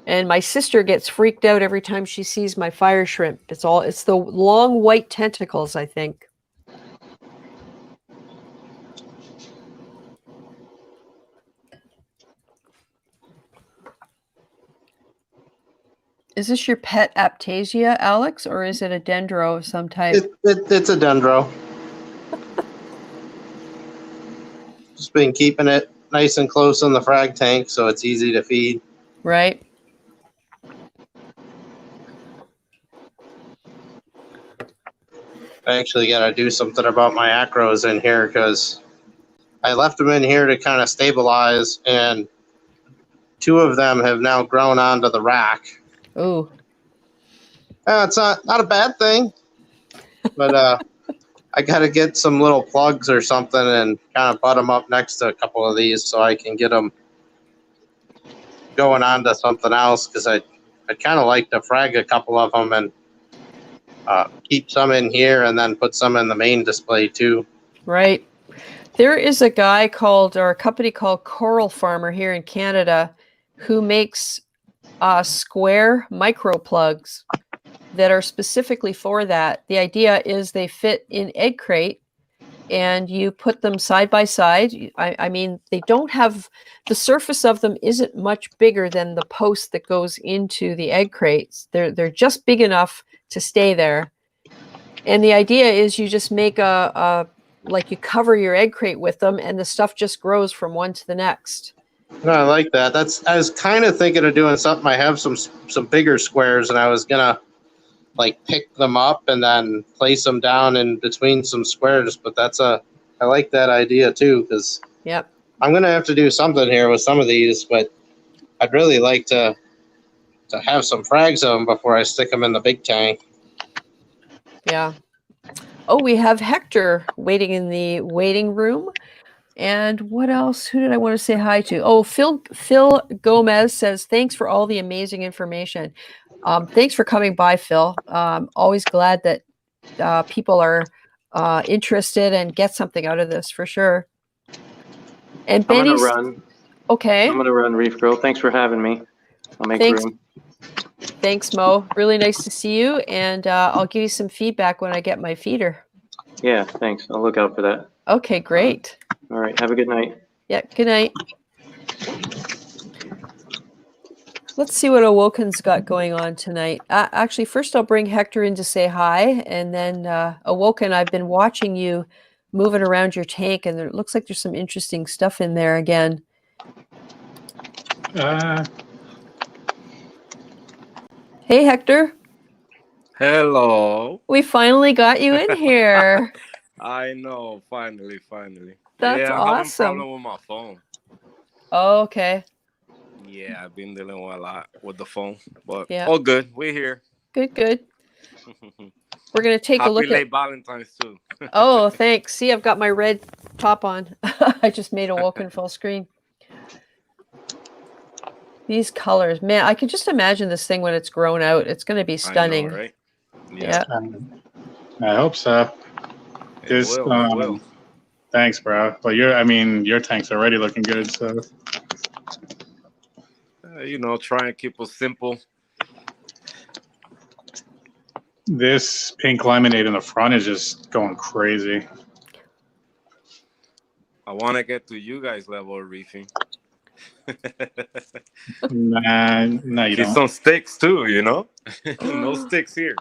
And my sister gets freaked out every time she sees my fire shrimp. It's the long white tentacles, I think. Is this your pet Aptasia, Alex, or is it a dendro of some type? It's a dendro. Just been keeping it nice and close on the frag tank so it's easy to feed. Right. I actually got to do something about my acros in here because I left them in here to kind of stabilize, and 2 of them have now grown onto the rack. Ooh. It's not a bad thing, but I got to get some little plugs or something and kind of butt them up next to a couple of these so I can get them going on to something else, because I'd kind of like to frag a couple of them and keep some in here and then put some in the main display too. Right. There is a company called Coral Farmer here in Canada who makes square micro plugs that are specifically for that. The idea is they fit in egg crate and you put them side by side. I mean, they don't have, the surface of them isn't much bigger than the post that goes into the egg crates. They're just big enough to stay there. And the idea is you just make like you cover your egg crate with them and the stuff just grows from one to the next. No, I like that. I was kind of thinking of doing something. I have some bigger squares, and I was gonna like pick them up and then place them down in between some squares. But I like that idea too, because yep, I'm gonna have to do something here with some of these. But I'd really like to have some frags of them before I stick them in the big tank. Yeah. Oh, we have Hector waiting in the waiting room. And what else? Who did I want to say hi to? Oh, Phil Gomez says, thanks for all the amazing information. Thanks for coming by, Phil. Always glad that people are interested and get something out of this for sure. And Benny's... Okay. I'm going to run Reefgrrl. Thanks for having me. I'll make room. Thanks, Mo. Really nice to see you. And I'll give you some feedback when I get my feeder. Yeah, thanks. I'll look out for that. Okay, great. All right. Have a good night. Yeah, good night. Let's see what Awoken's got going on tonight. Actually, first I'll bring Hector in to say hi. And then Awoken, I've been watching you moving around your tank, and it looks like there's some interesting stuff in there again. Hey, Hector. Hello. We finally got you in here. I know, finally. That's awesome. I'm having a problem with my phone. Oh, okay. Yeah, I've been dealing with a lot with the phone, but yeah, all good. We're here. Good. We're going to take a look at... Happy late Valentine's too. Oh, thanks. See, I've got my red top on. I just made Awoken full screen. These colors, man, I can just imagine this thing when it's grown out. It's going to be stunning. I know, right? Yeah. I hope so. It will. Thanks, bro. But your tank's already looking good. So Try and keep it simple. this pink lemonade in the front is just going crazy. I want to get to you guys' level of reefing. Nah, no, you Get don't. some sticks too, No sticks here.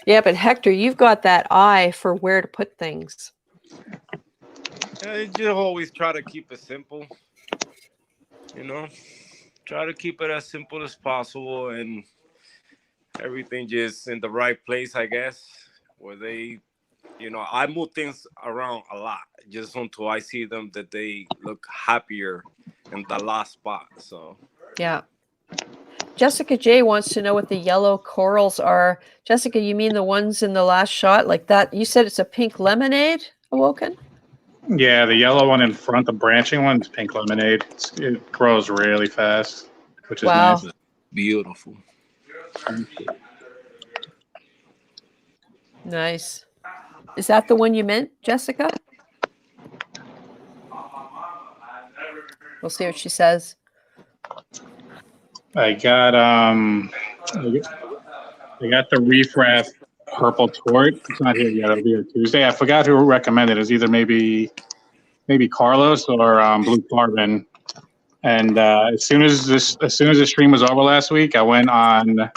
Yeah, but Hector, you've got that eye for where to put things. You just always try to keep it simple. Try to keep it as simple as possible and everything just in the right place, I guess. Where they, I move things around a lot just until I see them that they look happier in the last spot. So, yeah. Jessica J wants to know what the yellow corals are. Jessica, you mean the ones in the last shot like that? You said it's a pink lemonade, Awoken? Yeah, the yellow one in front, the branching one, is pink lemonade. It grows really fast, which is Wow. nice. Beautiful. Nice. Is that the one you meant, Jessica? We'll see what she says. I got the Reef Raft purple tort. It's not here yet. It'll be here Tuesday. I forgot who recommended it. It's either maybe Carlos or Blue Carbon. And as soon as the stream was over last week, I went on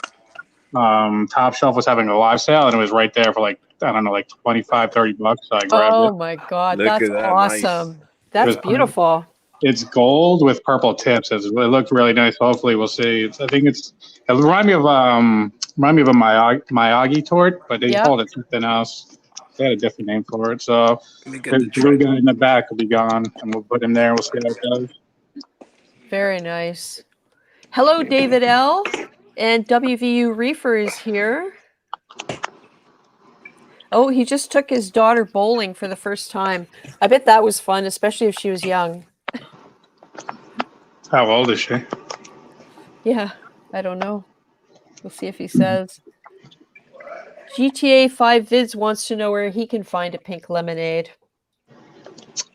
Top Shelf was having a live sale, and it was right there for like 25, $30. So I grabbed it. Oh my God, Look that's at that, awesome. nice. That's beautiful. It's gold with purple tips. It looked really nice. Hopefully, we'll see. It remind me of a Miyagi tort, but they called it something else. They had a different name for it. So the blue guy in the back will be gone, and we'll put him there. We'll see how it goes. Very nice. Hello, David L. And WVU Reefer is here. Oh, he just took his daughter bowling for the first time. I bet that was fun, especially if she was young. How old is she? Yeah, I don't know. We'll see if he says. GTA 5 Vids wants to know where he can find a pink lemonade.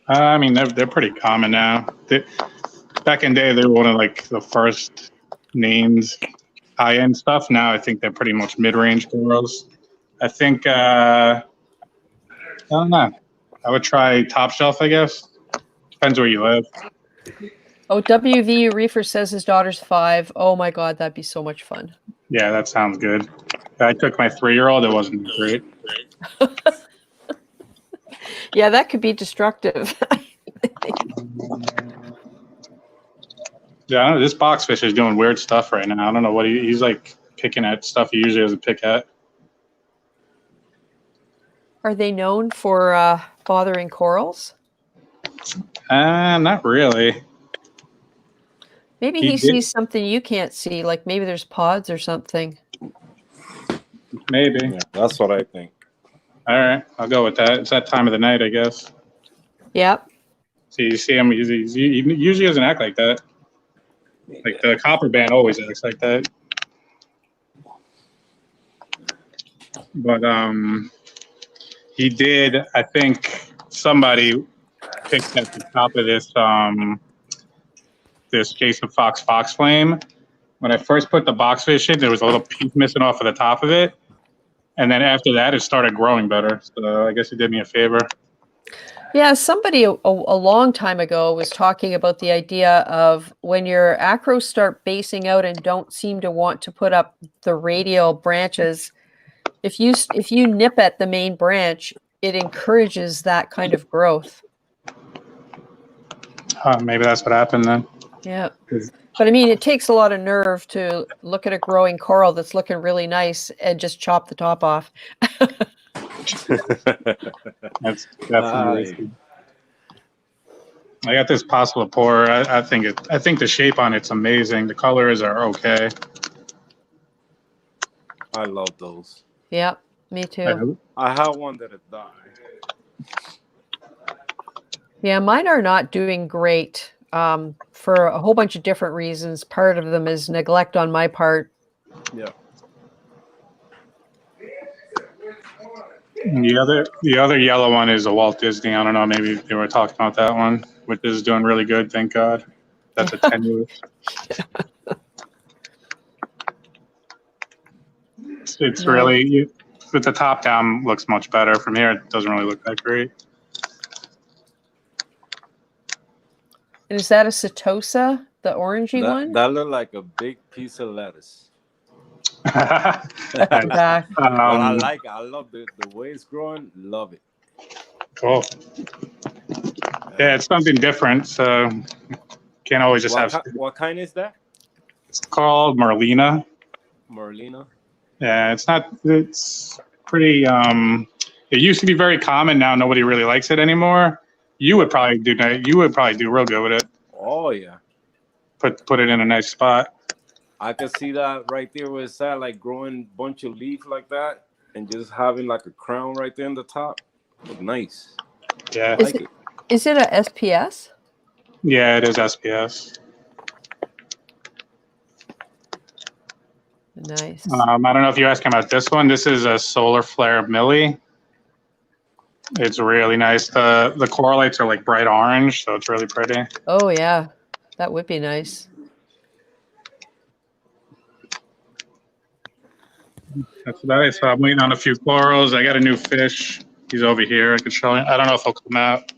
I mean, they're pretty common now. Back in the day, they were one of the first names, high-end stuff. Now I think they're pretty much mid-range corals. I think I don't know. I would try Top Shelf, I guess. Depends where you live. Oh, WVU Reefer says his daughter's 5. Oh my God, that'd be so much fun. Yeah, that sounds good. I took my 3-year-old. It wasn't great. Yeah, that could be destructive. Yeah, I don't know, this boxfish is doing weird stuff right now. I don't know what he's picking at stuff he usually doesn't pick at. Are they known for bothering corals? Not really. Maybe he sees something you can't see, like maybe there's pods or something. Maybe. Yeah, that's what I think. All right, I'll go with that. It's that time of the night, I guess. Yep. So you see him, he usually doesn't act like that. Like the copper band always acts like that. But he did, I think somebody picked at the top of this Jason Fox Flame. When I first put the boxfish in, there was a little piece missing off of the top of it. And then after that, it started growing better. So I guess it did me a favor. Yeah, somebody a long time ago was talking about the idea of when your acros start basing out and don't seem to want to put up the radial branches, if you nip at the main branch, it encourages that kind of growth. Maybe that's what happened then. Yeah. But I mean, it takes a lot of nerve to look at a growing coral that's looking really nice and just chop the top off. That's definitely risky. I got this possible pour. I think the shape on it's amazing. The colors are okay. I love those. Yeah, me too. I have one that had died. Yeah, mine are not doing great for a whole bunch of different reasons. Part of them is neglect on my part. Yeah. The other yellow one is a Walt Disney. I don't know, maybe they were talking about that one, which is doing really good, thank God. That's a tenuous. It's really, with the top down, looks much better. From here, it doesn't really look that great. And is that a Setosa, the orangey one? That looked like a big piece of lettuce. Back. I like it. I love the way it's growing. Love it. Cool. Yeah, it's something different. So can't always just have. What kind is that? It's called Merlina. Merlina. Yeah, it's not. It's pretty. It used to be very common. Now nobody really likes it anymore. You would probably do. You would probably do real good with it. Oh yeah. Put it in a nice spot. I can see that right there where it's at, like growing a bunch of leaf like that, and just having like a crown right there in the top. Look nice. Yeah. Is it a SPS? Yeah, it is SPS. Nice. I don't know if you're asking about this one. This is a solar flare Millie. It's really nice. The correlates are like bright orange, so it's really pretty. Oh yeah, that would be nice. That's about it. So I'm waiting on a few corals. I got a new fish. He's over here. I can show you. I don't know if he'll come out.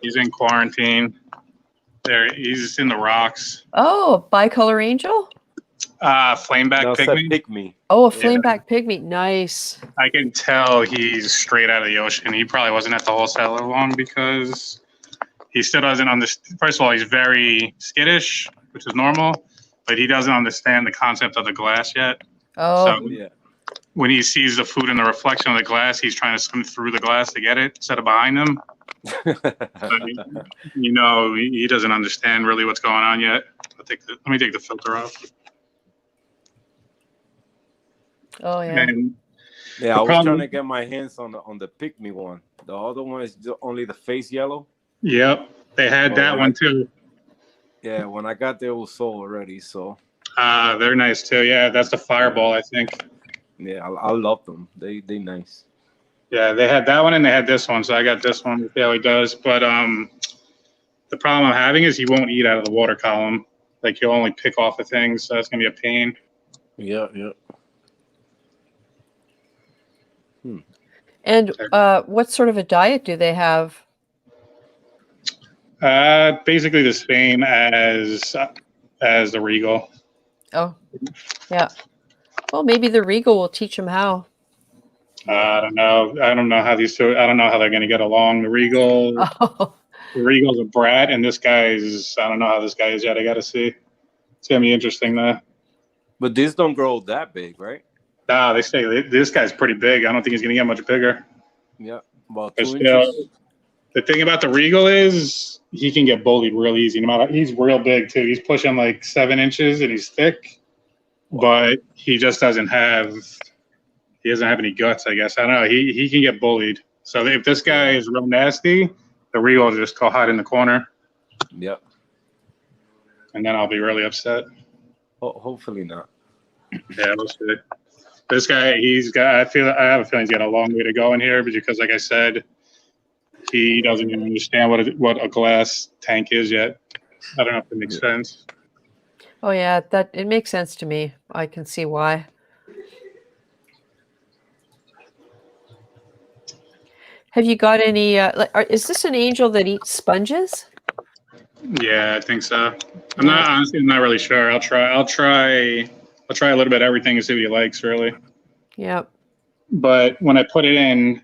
He's in quarantine. There, he's in the rocks. Oh, bicolor angel? Flameback pygmy. Pygmy. Oh, a flameback pygmy. Nice. I can tell he's straight out of the ocean. He probably wasn't at the wholesaler long because he still doesn't understand. First of all, he's very skittish, which is normal, but he doesn't understand the concept of the glass yet. Oh, so yeah. When he sees the food in the reflection of the glass, he's trying to swim through the glass to get it instead of behind him. You know, he doesn't understand really what's going on yet. Let me take the filter off. Oh yeah. And yeah, I was trying to get my hands on the pygmy one. The other one is just only the face yellow. Yep, they had that one too. Yeah, when I got there, it was sold already. So. They're nice too. Yeah, that's the fireball, I think. Yeah, I love them. They nice. Yeah, they had that one and they had this one, so I got this one. See how he does. But the problem I'm having is he won't eat out of the water column. Like he'll only pick off the things, so that's gonna be a pain. Yeah. And what sort of a diet do they have? Basically the same as the Regal. Oh, yeah. Well, maybe the Regal will teach them how. I don't know. I don't know how these two. I don't know how they're gonna get along. The Regal's a brat, and this guy's. I don't know how this guy is yet. I gotta see. It's gonna be interesting though. But these don't grow that big, right? Nah, they say this guy's pretty big. I don't think he's gonna get much bigger. Yeah, about 2 inches. The thing about the Regal is he can get bullied real easy. No matter, he's real big too. He's pushing like 7 inches and he's thick, but he just doesn't have. He doesn't have any guts, I guess. I don't know. He can get bullied. So if this guy is real nasty, the Regal will just go hide in the corner. Yep. And then I'll be really upset. Hopefully not. Yeah, we'll see. This guy, I have a feeling he's got a long way to go in here because, like I said, he doesn't even understand what a glass tank is yet. I don't know if it makes sense. Oh yeah, it makes sense to me. I can see why. Have you got any? Is this an angel that eats sponges? Yeah, I think so. I'm not really sure. I'll try a little bit of everything and see what he likes, really. Yep. But when I put it in,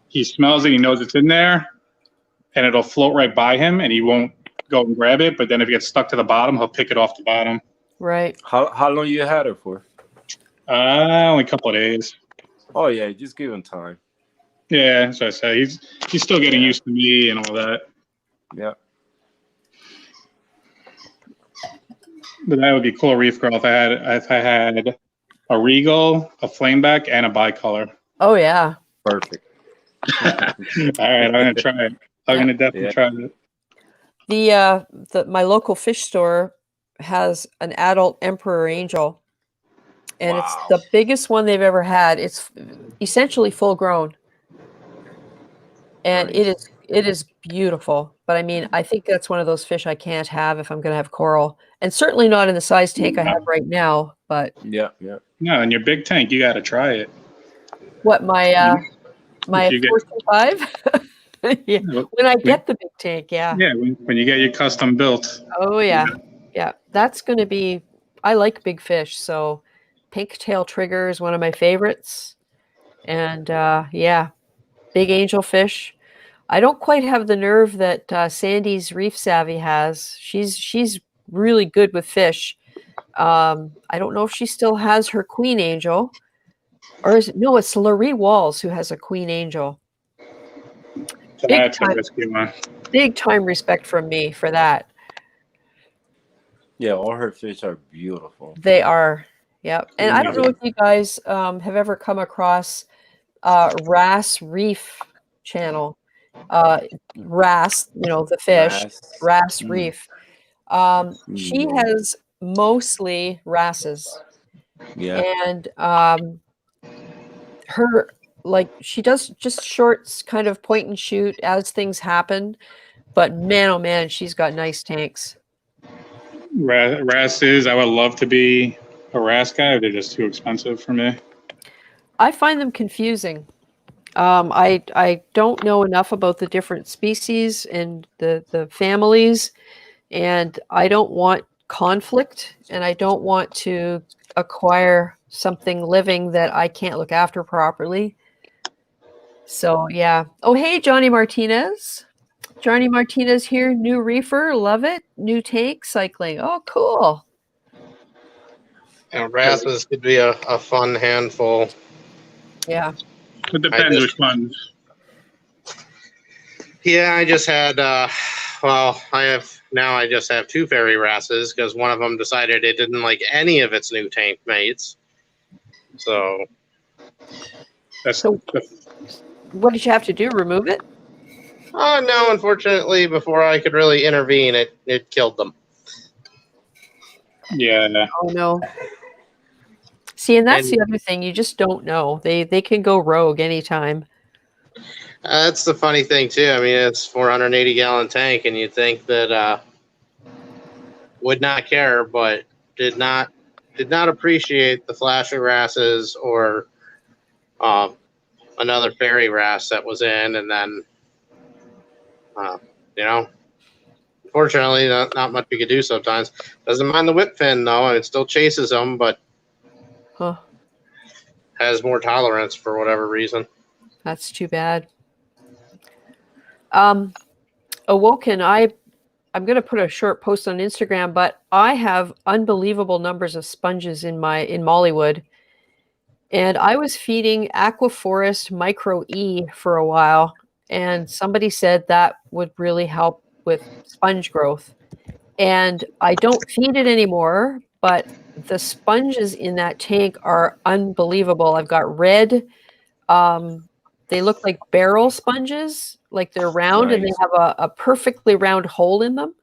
he smells it. He knows it's in there, and it'll float right by him, and he won't go and grab it. But then if it gets stuck to the bottom, he'll pick it off the bottom. Right. How long you had it for? Only a couple of days. Oh yeah, just give him time. Yeah, that's what I say. He's still getting used to me and all that. Yeah. But that would be cool, Reefgrrl, if I had a Regal, a Flameback, and a bicolor. Oh yeah. Perfect. All right, I'm gonna try it. I'm gonna definitely try it. My local fish store has an adult emperor angel, And Wow. it's the biggest one they've ever had. It's essentially full grown. And Nice. it is beautiful. But I mean, I think that's one of those fish I can't have if I'm going to have coral. And certainly not in the size tank I have right now. But Yeah, yeah. No, in your big tank, you got to try it. what, my If you get 425? Yeah. When I get the big tank, yeah. yeah, when you get your custom built. Oh yeah. Yeah. That's going to be, I like big fish. So pink tail trigger is one of my favorites. And yeah, big angelfish. I don't quite have the nerve that Sandy's Reef Savvy has. She's really good with fish. I don't know if she still has her queen angel, or is it, no? It's Larry Walls who has a queen angel. That's a risky one. Big time respect from me for that. Yeah, all her fish are beautiful. They are, yeah. And I don't know if you guys have ever come across Ras Reef channel. Ras, you know, the fish, Ras Reef. She has mostly wrasses. Yeah. And her, like, she does just shorts, kind of point and shoot as things happen. But man, oh man, she's got nice tanks. Wrasses, I would love to be a wrasse guy. They're just too expensive for me. I find them confusing. I don't know enough about the different species and the families, and I don't want conflict, and I don't want to acquire something living that I can't look after properly. So yeah. Oh hey, Johnny Martinez. Johnny Martinez here, new reefer, love it. New tank cycling. Oh, cool. And wrasses could be a fun handful. Yeah. It depends which ones. Yeah, I just had, I just have two fairy wrasses because one of them decided it didn't like any of its new tank mates. So. What did you have to do? Remove it? Oh, no, unfortunately, before I could really intervene, it killed them. Yeah. Oh, no. See, and that's the other thing. You just don't know. They can go rogue anytime. That's the funny thing, too. I mean, it's 480-gallon tank, and you'd think that would not care, but did not appreciate the flasher wrasses or another fairy wrasse that was in, and then, unfortunately, not much you could do sometimes. Doesn't mind the whip fin, though, and it still chases them, but has more tolerance for whatever reason. That's too bad. Awoken, I'm going to put a short post on Instagram, but I have unbelievable numbers of sponges in Mollywood. And I was feeding Aquaforest Micro E for a while, and somebody said that would really help with sponge growth. And I don't feed it anymore, but the sponges in that tank are unbelievable. I've got red, they look like barrel sponges, like they're round, and they have a perfectly round hole in them.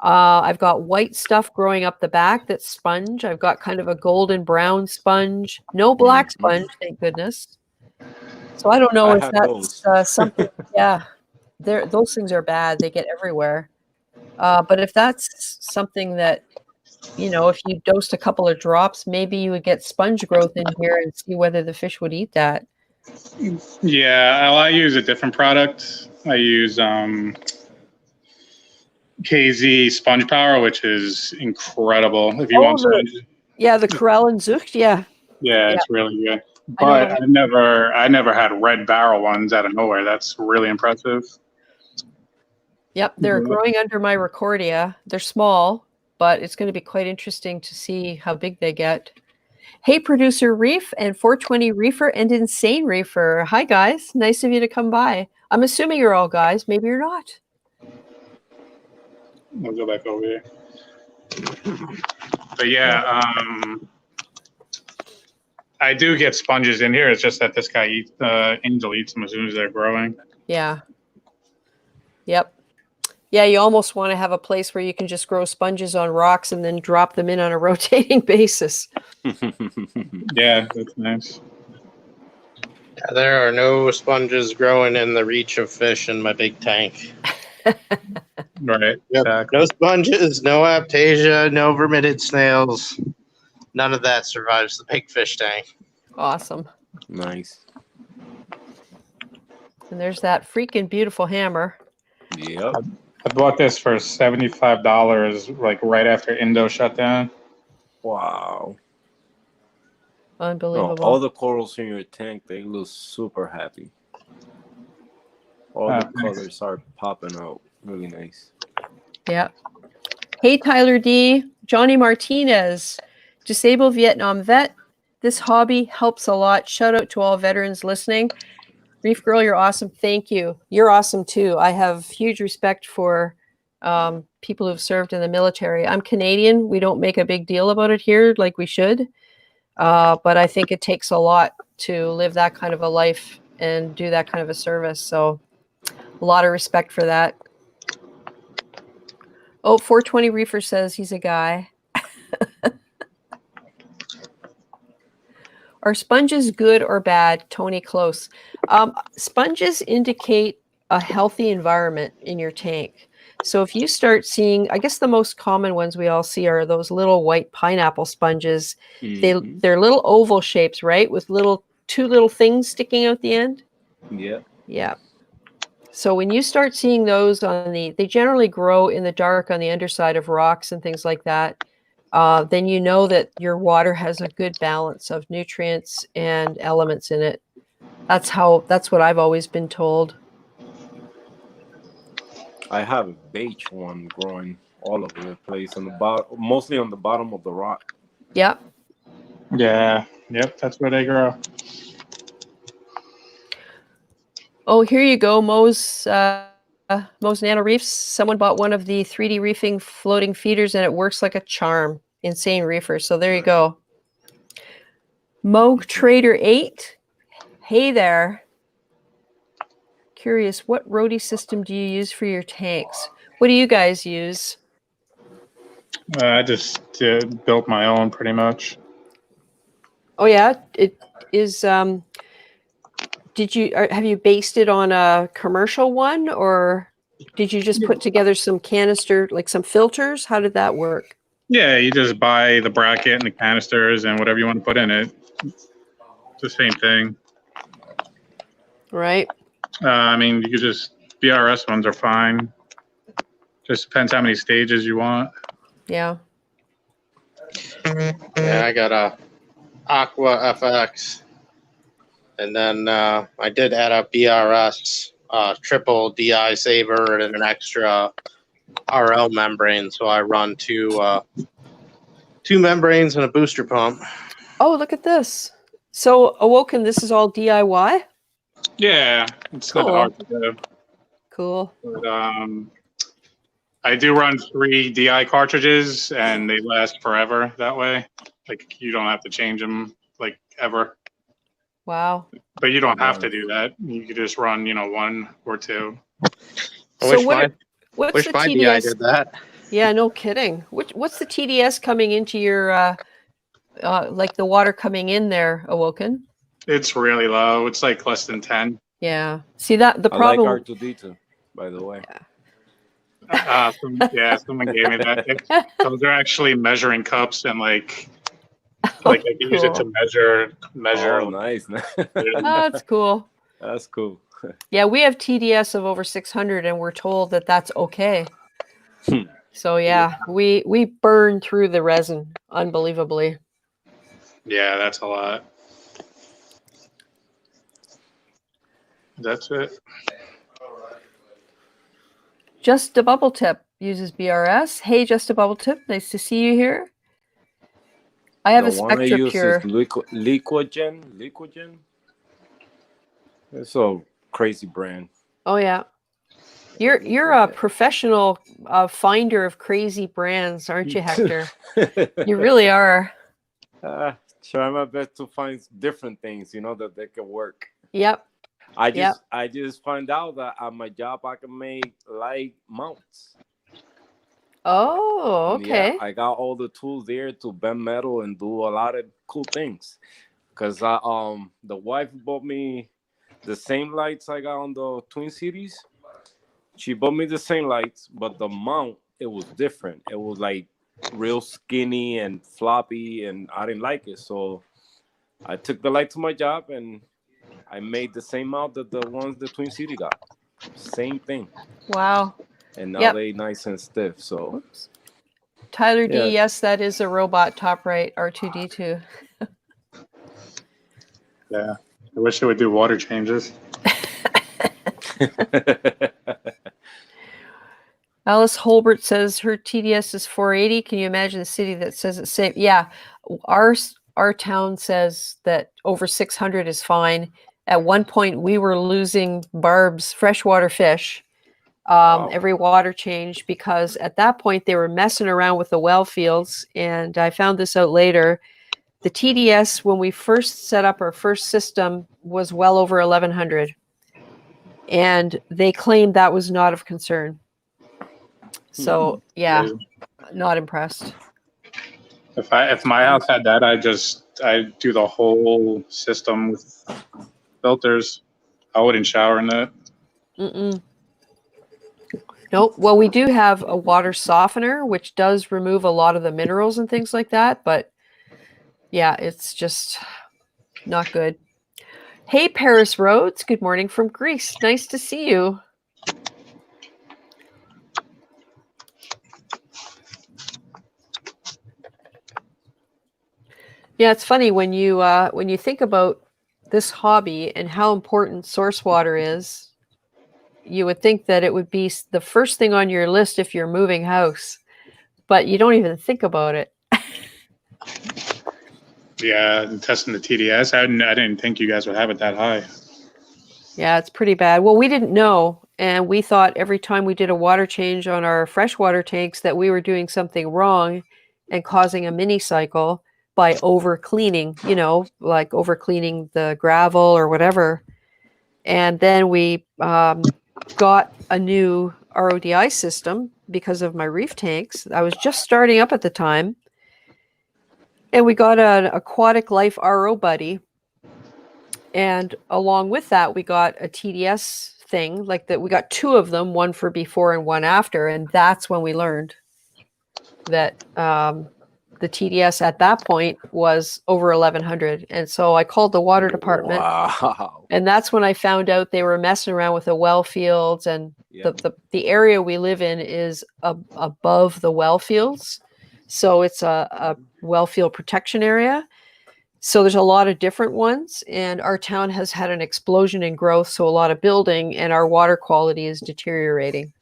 I've got white stuff growing up the back that's sponge. I've got kind of a golden brown sponge. No black sponge, thank goodness. So I don't know if that's something. Yeah, those things are bad. They get everywhere. But if that's something that, if you dosed a couple of drops, maybe you would get sponge growth in here and see whether the fish would eat that. Yeah, I use a different product. I use KZ Sponge Power, which is incredible. If you want sponges. Yeah, the Corral and Zucht, yeah. Yeah, it's really good. But I never had red barrel ones out of nowhere. That's really impressive. Yep, they're growing under my Recordia. They're small, but it's going to be quite interesting to see how big they get. Hey, Producer Reef and 420 Reefer and Insane Reefer. Hi, guys. Nice of you to come by. I'm assuming you're all guys. Maybe you're not. I'll go back over here. But yeah, I do get sponges in here. It's just that this guy Angel eats them as soon as they're growing. Yeah. Yep. Yeah, you almost want to have a place where you can just grow sponges on rocks and then drop them in on a rotating basis. Yeah, that's nice. Yeah, there are no sponges growing in the reach of fish in my big tank. Right. Yep. Exactly. No sponges, no aptasia, no vermitid snails. None of that survives the big fish tank. Awesome. Nice. And there's that freaking beautiful hammer. Yep. I bought this for $75, like right after Indo shut down. Wow. No, Unbelievable. all the corals in your tank, they look super happy. All the colors are popping out. Really nice. Yeah. Hey, Tyler D. Johnny Martinez, disabled Vietnam vet. This hobby helps a lot. Shout out to all veterans listening. Reefgrrl, you're awesome. Thank you. You're awesome too. I have huge respect for people who've served in the military. I'm Canadian. We don't make a big deal about it here like we should. But I think it takes a lot to live that kind of a life and do that kind of a service. So a lot of respect for that. Oh, 420 Reefer says he's a guy. Are sponges good or bad? Tony Close. Sponges indicate a healthy environment in your tank. So if you start seeing, I guess the most common ones we all see are those little white pineapple sponges. Mhm. They're little oval shapes, right? With two little things sticking out the end. Yeah. Yeah. So when you start seeing those they generally grow in the dark on the underside of rocks and things like that. Then you know that your water has a good balance of nutrients and elements in it. That's what I've always been told. I have a beige one growing all over the place on the bottom, mostly on the bottom of the rock. Yeah. Yeah. Yep. That's where they grow. Oh, here you go, Mo's Nano Reefs. Someone bought one of the 3D reefing floating feeders and it works like a charm. Insane reefer. So there you go. Mo Trader 8. Hey there. Curious, what roadie system do you use for your tanks? What do you guys use? I just built my own pretty much. Oh yeah, it is. Have you based it on a commercial one, or did you just put together some canister, like some filters? How did that work? Yeah, you just buy the bracket and the canisters and whatever you want to put in it. It's the same thing. Right. I mean, you could just BRS ones are fine. Just depends how many stages you want. Yeah. Yeah, I got a Aqua FX, and then I did add a BRS triple DI saver and an extra RL membrane, so I run two membranes and a booster pump. Oh, look at this. So Awoken, this is all DIY? Yeah, it's Cool. not hard to do. Cool. But, I do run 3 DI cartridges, and they last forever that way. Like, you don't have to change them, like, ever. Wow. But you don't have to do that. You could just run, 1 or 2. So What's the the my TDS? DI did that. Yeah, no kidding. What's the TDS coming into your like the water coming in there, Awoken? It's really low. It's like less than 10. Yeah. See that the problem. I like R2D2, by the way. Someone gave me that. Those are actually measuring cups, and like I can use it to measure. Oh, nice. Oh, that's cool. That's cool. Yeah, we have TDS of over 600, and we're told that that's okay. So yeah, we burn through the resin unbelievably. Yeah, that's a lot. That's it. Just a Bubble Tip uses BRS. Hey, Just a Bubble Tip, nice to see you here. I have a Spectra Pure. Liquigen. It's a crazy brand. Oh yeah, you're a professional finder of crazy brands, aren't you, Hector? You really are. Try my best to find different things, that they can work. Yep. I just find out that at my job I can make light mounts. Oh, okay. Yeah, I got all the tools there to bend metal and do a lot of cool things. Cause the wife bought me the same lights I got on the Twin Cities. She bought me the same lights, but the mount, it was different. It was like real skinny and floppy, and I didn't like it. So I took the light to my job and I made the same mount that the ones the Twin City got. Same thing. Wow. And now they nice and stiff. So oops. Tyler D, yeah. yes, that is a robot top right, R2D2. Yeah. I wish it would do water changes. Alice Holbert says her TDS is 480. Can you imagine the city that says it's safe? Yeah, our town says that over 600 is fine. At one point, we were losing barbs, freshwater fish, every water change, because at that point they were messing around with the well fields. And I found this out later. The TDS, when we first set up our first system, was well over 1100. And they claimed that was not of concern. So yeah, not impressed. If my house had that, I'd do the whole system with filters. I wouldn't shower in that. Nope. Well, we do have a water softener, which does remove a lot of the minerals and things like that. But yeah, it's just not good. Hey, Paris Rhodes. Good morning from Greece. Nice to see you. Yeah, it's funny when you think about this hobby and how important source water is. You would think that it would be the first thing on your list if you're moving house, but you don't even think about it. Yeah, and testing the TDS, I didn't think you guys would have it that high. Yeah, it's pretty bad. Well, we didn't know, and we thought every time we did a water change on our freshwater tanks that we were doing something wrong and causing a mini cycle by over cleaning, like over cleaning the gravel or whatever. And then we got a new RODI system because of my reef tanks. I was just starting up at the time. And we got an aquatic life RO buddy. And along with that, we got a TDS thing, like that. We got two of them, one for before and one after. And that's when we learned that the TDS at that point was over 1100. And so I called the water department. Wow. And that's when I found out they were messing around with the well fields. And the area we live in is above the well fields. So it's a well field protection area. So there's a lot of different ones. And our town has had an explosion in growth. So a lot of building, and our water quality is deteriorating.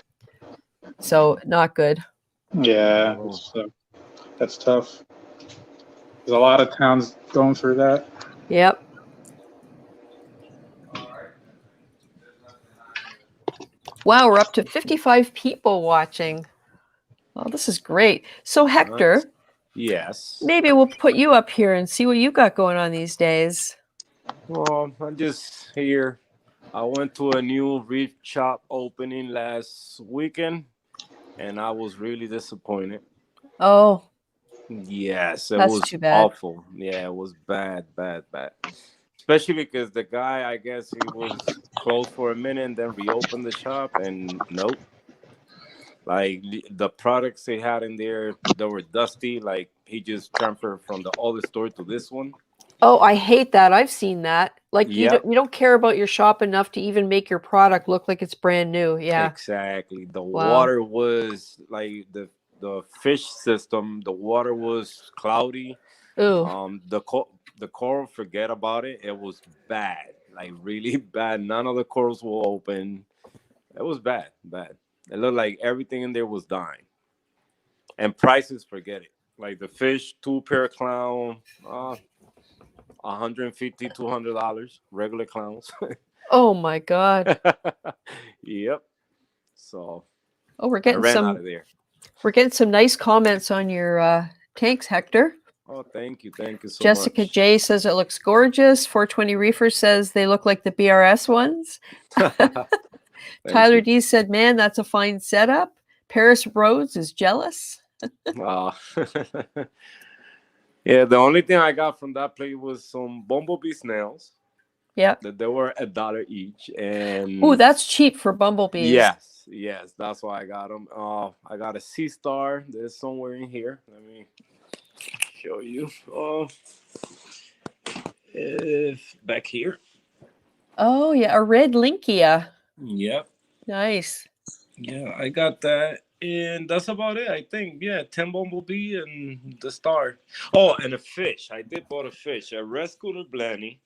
So not good. Yeah, that's tough. There's a lot of towns going through that. Yep. Wow, we're up to 55 people watching. Oh, this is great. So Hector, yes. Maybe we'll put you up here and see what you got going on these days. Well, I'm just here. I went to a new reef shop opening last weekend, and I was really disappointed. Oh. Yes, it That's was too bad. awful. Yeah, it was bad. Especially because the guy, I guess he was closed for a minute and then reopened the shop, and nope. Like the products they had in there, they were dusty. Like he just transferred from the other store to this one. Oh, I hate that. I've seen that. Like Yep. you don't care about your shop enough to even make your product look like it's brand new. Yeah. Exactly. The Wow. water was like the fish system. The water was cloudy. Ooh. The coral, forget about it. It was bad, like really bad. None of the corals were open. It was bad. It looked like everything in there was dying. And prices, forget it. Like the fish, 2 pair clown, $150, $200, regular clowns. Oh my God. Yep. So Oh, I ran out of there. We're getting some nice comments on your tanks, Hector. Oh, thank you so Jessica much. J says it looks gorgeous. 420 Reefer says they look like the BRS ones. Tyler D said, man, that's a fine setup. Paris Rhodes is jealous. Yeah, the only thing I got from that place was some bumblebee snails. Yeah. That they were $1 each. And oh, that's cheap for bumblebees. Yes, that's why I got them. I got a sea star. There's somewhere in here. Let me show you. Back here. Oh, yeah, a red Linkia. Yep. Nice. Yeah, I got that. And that's about it, I think. Yeah, 10 bumblebee and the star. Oh, and a fish. I did bought a fish, a red scooter blanny.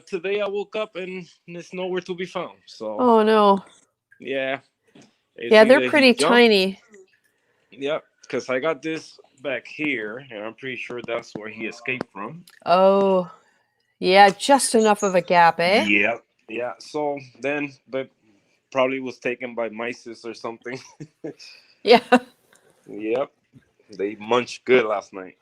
Today I woke up and it's nowhere to be found. So. Oh, no. Yeah. Yeah, they're pretty tiny. Yep, because I got this back here, and I'm pretty sure that's where he escaped from. Oh, yeah, just enough of a gap, eh? Yep. Yeah, so then, but probably was taken by mice or something. Yeah. Yep. They munched good last night.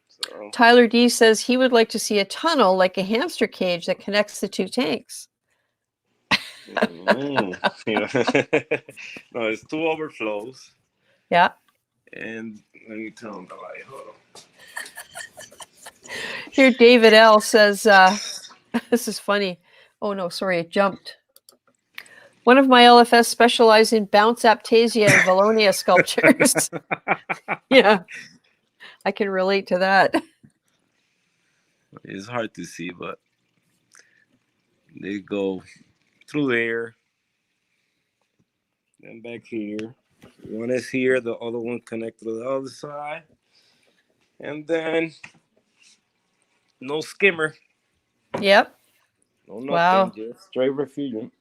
So. Tyler D says he would like to see a tunnel like a hamster cage that connects the two tanks. No, it's 2 overflows. Yeah. And let me turn on the light. Hold on. Here, David L says, this is funny. Oh, no, sorry, it jumped. One of my LFS specialize in bounce aptasia and Valonia sculptures. Yeah, I can relate to that. It's hard to see, but they go through there. Then back here. One is here, the other one connected to the other side. And then no skimmer. Yep. No nothing, wow. Just straight refugient.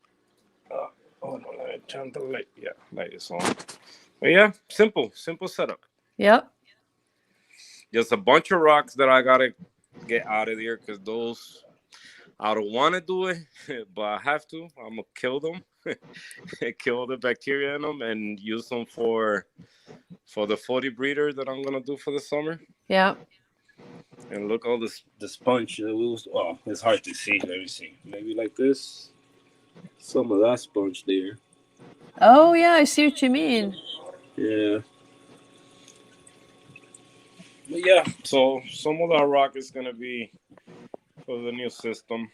Oh no, let me turn the light. Yeah, light is on. But yeah, simple setup. Yep. Just a bunch of rocks that I gotta get out of there because those I don't want to do it, but I have to. I'm gonna kill them, kill the bacteria in them, and use them for the 40 breeder that I'm gonna do for the summer. Yeah. And look, all this the sponge. Oh, it's hard to see. Let me see. Maybe like this. Some of that sponge there. Oh yeah, I see what you mean. Yeah. But yeah, so some of that rock is gonna be for the new system.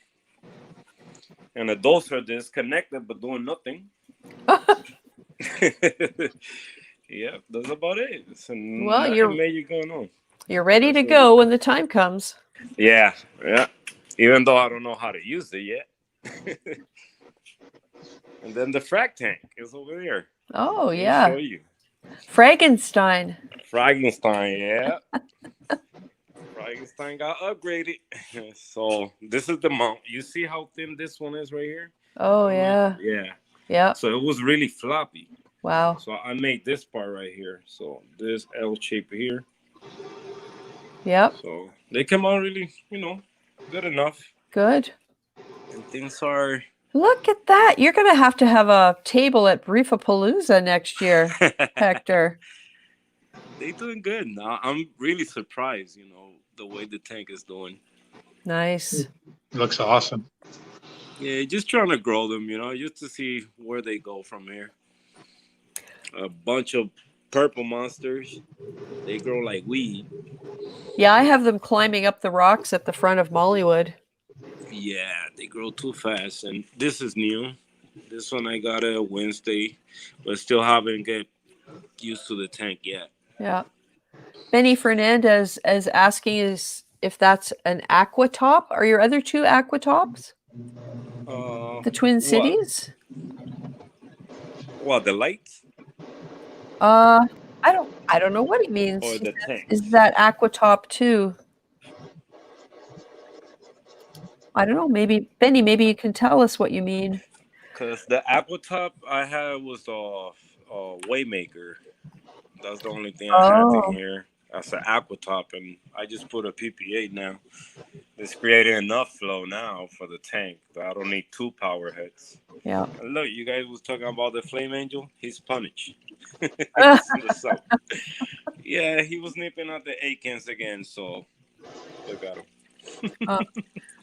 And the those are disconnected but doing nothing. Yeah, that's about it. Well, you're major going on. You're ready to go when the time comes. Yeah. Even though I don't know how to use it yet. And then the frag tank is over there. Oh yeah. I'll show you. Frankenstein, yeah. Frankenstein got upgraded. So this is the mount. You see how thin this one is right here? Oh yeah. Yeah. So it was really floppy. Wow. So I made this part right here. So this L shape here. Yep. So they come out really, good enough. Good. And things are. Look at that. You're going to have a table at Reefapalooza next year, Hector. They're doing good. Now I'm really surprised, the way the tank is doing. Nice. Looks awesome. Yeah, just trying to grow them, just to see where they go from here. A bunch of purple monsters. They grow like weed. Yeah, I have them climbing up the rocks at the front of Mollywood. Yeah, they grow too fast. And this is new. This one I got a Wednesday, but still haven't get used to the tank yet. Yeah. Benny Fernandez is asking if that's an aquatop. Are your other two aquatops? The Twin Cities? What, the lights? I don't know what he means. Or the tank. Is that aquatop too? I don't know. Maybe Benny, maybe you can tell us what you mean. Because the aquatop I had was a Waymaker. That's the only thing I had in here. That's an aquatop, and I just put a PPA now. It's creating enough flow now for the tank that I don't need 2 power heads. Yeah. And look, you guys was talking about the Flame Angel. He's punished. Yeah, he was nipping at the Akins again, so look at him.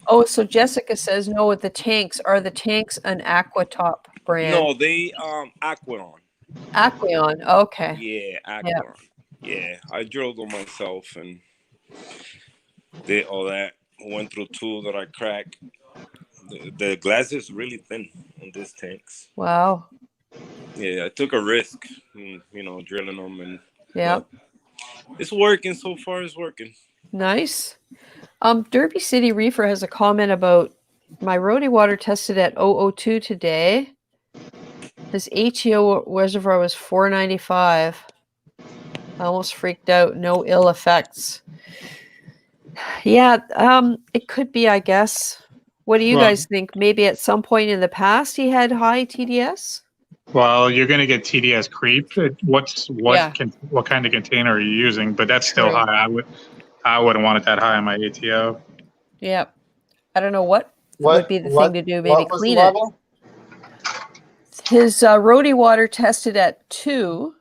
Oh, so Jessica says no with the tanks. Are the tanks an Aquatop brand? No, they Aqueon. Aqueon. Okay. Yeah, Aqueon. Yeah. Yeah, I drilled them myself and did all that. Went through two that I cracked. The glass is really thin on these tanks. Wow. Yeah, I took a risk, drilling them, and Yeah. it's working so far. It's working. Nice. Derby City Reefer has a comment about my Rody water tested at 002 today. His ATO reservoir was 495. I almost freaked out. No ill effects. Yeah, it could be, I guess. What do you guys think? Maybe at some point in the past he had high TDS? Well, you're going to get TDS creep. What kind of container are you using? But that's still True. high. I wouldn't want it that high on my ATO. Yeah. I don't know what would be the thing to do. Maybe clean it. His Rody water tested at 2,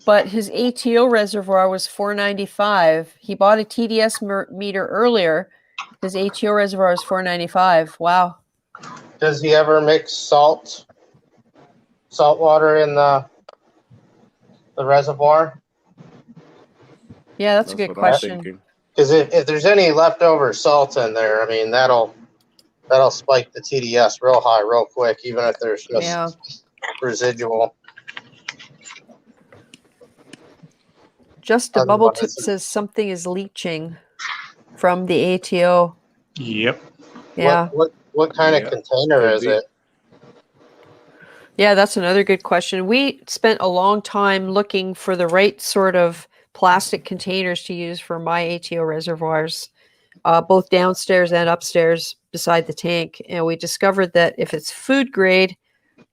but his ATO reservoir was 495. He bought a TDS meter earlier. His ATO reservoir is 495. Wow. Does he ever mix salt water in the reservoir? Yeah, that's a good question. Because if there's any leftover salt in there, I mean that'll spike the TDS real high, real quick, even if there's just residual. Just a bubble tip says something is leaching from the ATO. Yep. Yeah. What kind of container is it? Yeah, that's another good question. We spent a long time looking for the right sort of plastic containers to use for my ATO reservoirs, both downstairs and upstairs beside the tank. And we discovered that if it's food grade,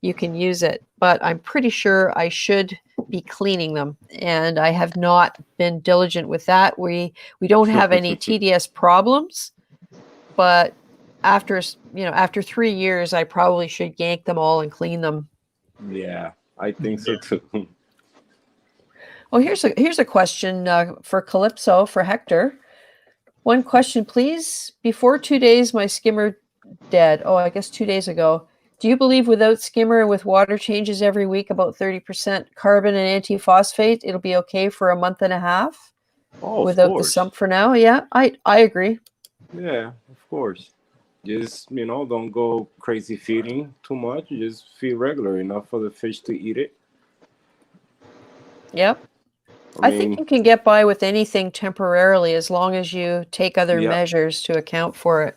you can use it. But I'm pretty sure I should be cleaning them. And I have not been diligent with that. We don't have any TDS problems, but after 3 years, I probably should yank them all and clean them. Yeah, I think so too. Well, here's a question for Calypso, for Hector. One question, please. Before 2 days, my skimmer dead. Oh, I guess 2 days ago. Do you believe without skimmer and with water changes every week, about 30% carbon and antiphosphate, it'll be okay for a month and a half? Oh, without the sump for now? Yeah, I agree. Yeah, of course. Just, don't go crazy feeding too much. Just feed regular enough for the fish to eat it. Yep. I think you can get by with anything temporarily as long as you take other measures to account for it.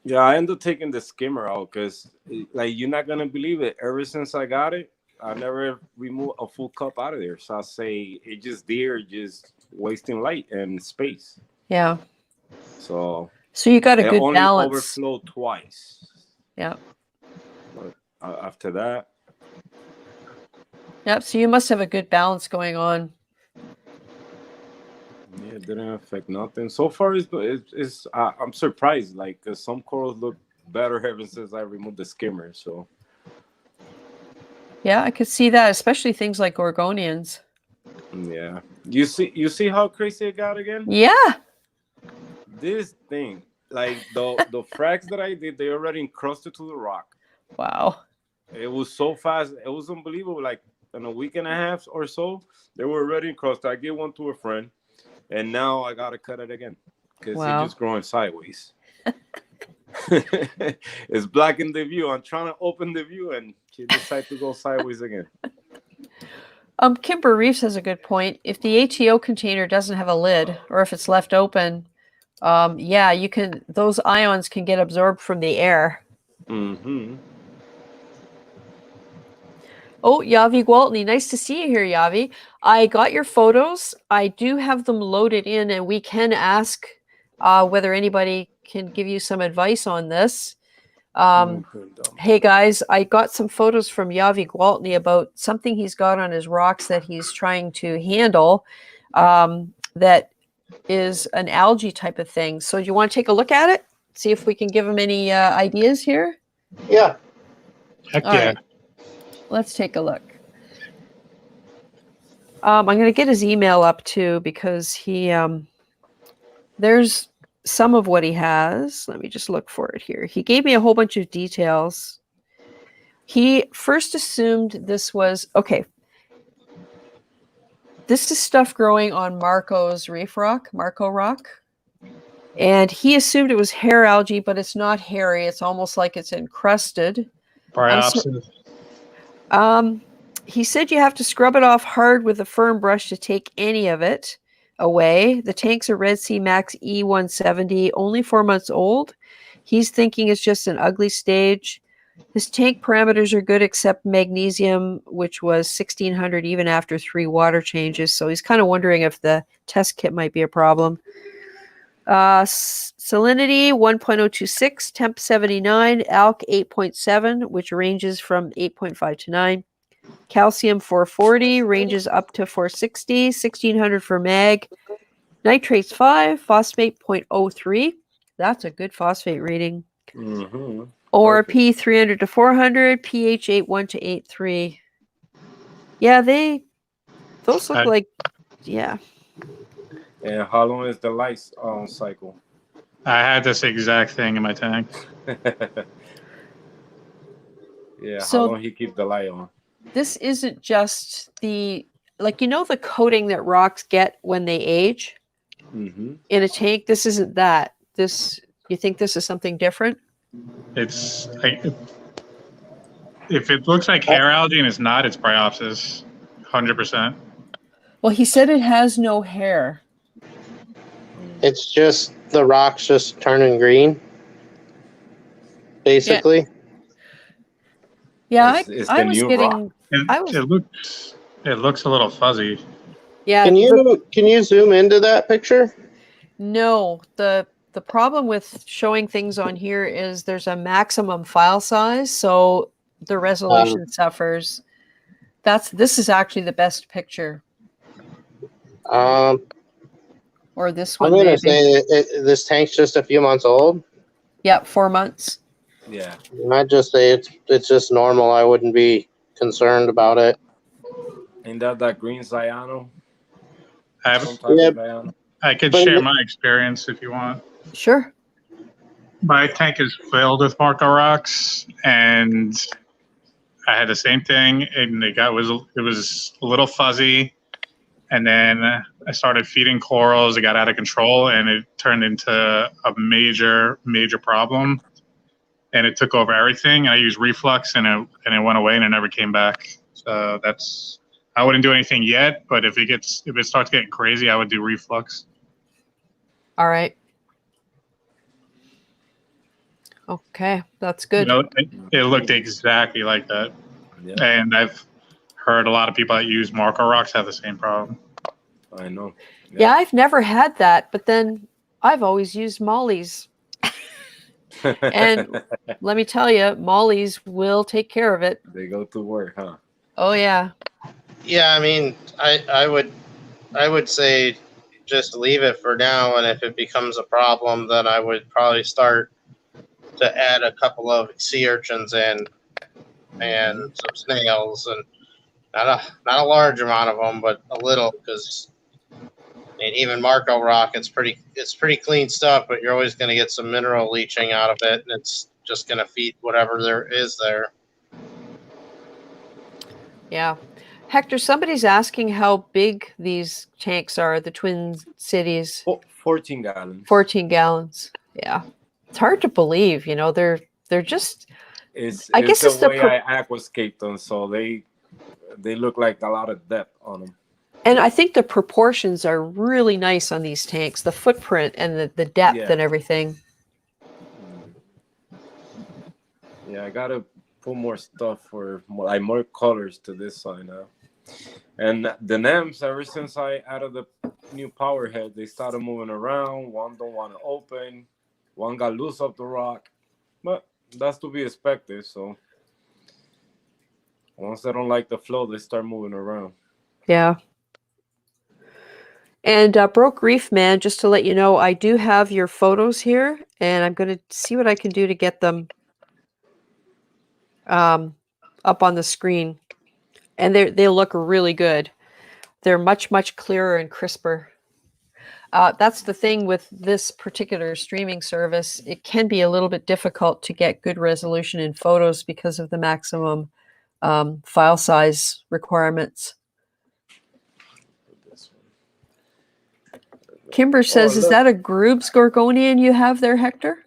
Yeah, I ended up taking the skimmer out because, you're not going to believe it. Ever since I got it, I never removed a full cup out of there. So I say it just there, just wasting light and space. Yeah. So you got a good only balance. Overflowed twice. Yeah. But after that. Yep. So you must have a good balance going on. Yeah, it didn't affect nothing. So far, I'm surprised. Some corals look better ever since I removed the skimmer. So. Yeah, I could see that, especially things like gorgonians. Yeah. You see how crazy it got again? Yeah. This thing, the frags that I did, they already encrusted to the rock. Wow. It was so fast. It was unbelievable. In a week and a half or so, they were already encrusted. I gave one to a friend, and now I got to cut it again because it's just growing sideways. It's blocking the view. I'm trying to open the view, and she decided to go sideways again. Kimber Reefs has a good point. If the ATO container doesn't have a lid, or if it's left open, those ions can get absorbed from the air. Mm-hmm. Oh, Yavi Gwaltney, nice to see you here, Yavi. I got your photos. I do have them loaded in, and we can ask whether anybody can give you some advice on this. Hey guys, I got some photos from Yavi Gwaltney about something he's got on his rocks that he's trying to handle that is an algae type of thing. So do you want to take a look at it? See if we can give him any ideas here? Yeah. Heck All yeah. right. Let's take a look. I'm going to get his email up too because he there's some of what he has. Let me just look for it here. He gave me a whole bunch of details. He first assumed this was okay. This is stuff growing on Marco's Reef Rock, Marco Rock. And he assumed it was hair algae, but it's not hairy. It's almost like it's encrusted. Bryopsis. He said you have to scrub it off hard with a firm brush to take any of it away. The tank's a Red Sea Max E170, only 4 months old. He's thinking it's just an ugly stage. His tank parameters are good except magnesium, which was 1600 even after 3 water changes. So he's kind of wondering if the test kit might be a problem. Salinity 1.026, temp 79, alk 8.7, which ranges from 8.5 to 9. Calcium 440, ranges up to 460, 1600 for mag. Nitrates 5, phosphate 0.03. That's a good phosphate reading. Mm-hmm. Or P 300 to 400, pH 81 to 83. Yeah, those look like, yeah. And how long is the life cycle? I had this exact thing in my tank. Yeah, So how long he keep the light on? This isn't just the, like, you know, the coating that rocks get when they age Mm-hmm. in a tank? This isn't that. You think this is something different? It's like, if it looks like hair algae and it's not, it's bryopsis, 100%. Well, he said it has no hair. It's just the rock's just turning green, basically. Yeah, It's I the was new getting. rock. It looks a little fuzzy. Yeah. Can you zoom into that picture? No, the problem with showing things on here is there's a maximum file size, so the resolution suffers. This is actually the best picture. Or this one. I'm gonna maybe. say this tank's just a few months old. Yeah, 4 months. Yeah. I'd just say it's just normal. I wouldn't be concerned about it. Ain't that green cyano? I could share my experience if you want. Sure. My tank is filled with Marco rocks, and I had the same thing, and it was a little fuzzy, and then I started feeding corals. It got out of control, and it turned into a major problem, and it took over everything. And I used reflux, and it went away, and it never came back. So I wouldn't do anything yet, but if it starts getting crazy, I would do reflux. All right. Okay, that's good. It looked exactly like that. Yeah. And I've heard a lot of people that use Marco rocks have the same problem. I know. Yeah, I've never had that, but then I've always used mollies. And let me tell you, mollies will take care of it. They go to work, huh? Oh yeah. Yeah, I mean, I would say just leave it for now, and if it becomes a problem, then I would probably start to add a couple of sea urchins and some snails, and not a large amount of them, but a little, because even Marco rock, it's pretty clean stuff, but you're always going to get some mineral leaching out of it, and it's just going to feed whatever there is there. Yeah. Hector, somebody's asking how big these tanks are, the Twin Cities. 14 gallons. 14 gallons. Yeah. It's hard to believe, they're just. I guess it's the way I aquascaped them, so they look like a lot of depth on them. And I think the proportions are really nice on these tanks, the footprint and the depth and everything. Yeah, I gotta put more stuff more colors to this side now. And the NEMs, ever since I added the new power head, they started moving around. One don't want to open. One got loose off the rock. But that's to be expected. So once they don't like the flow, they start moving around. Yeah. And Broke Reef Man, just to let you know, I do have your photos here, and I'm going to see what I can do to get them up on the screen. And they look really good. they're much, much clearer and crisper. That's the thing with this particular streaming service. It can be a little bit difficult to get good resolution in photos because of the maximum file size requirements. Kimber says, is that a Grubes Gorgonian you have there, Hector?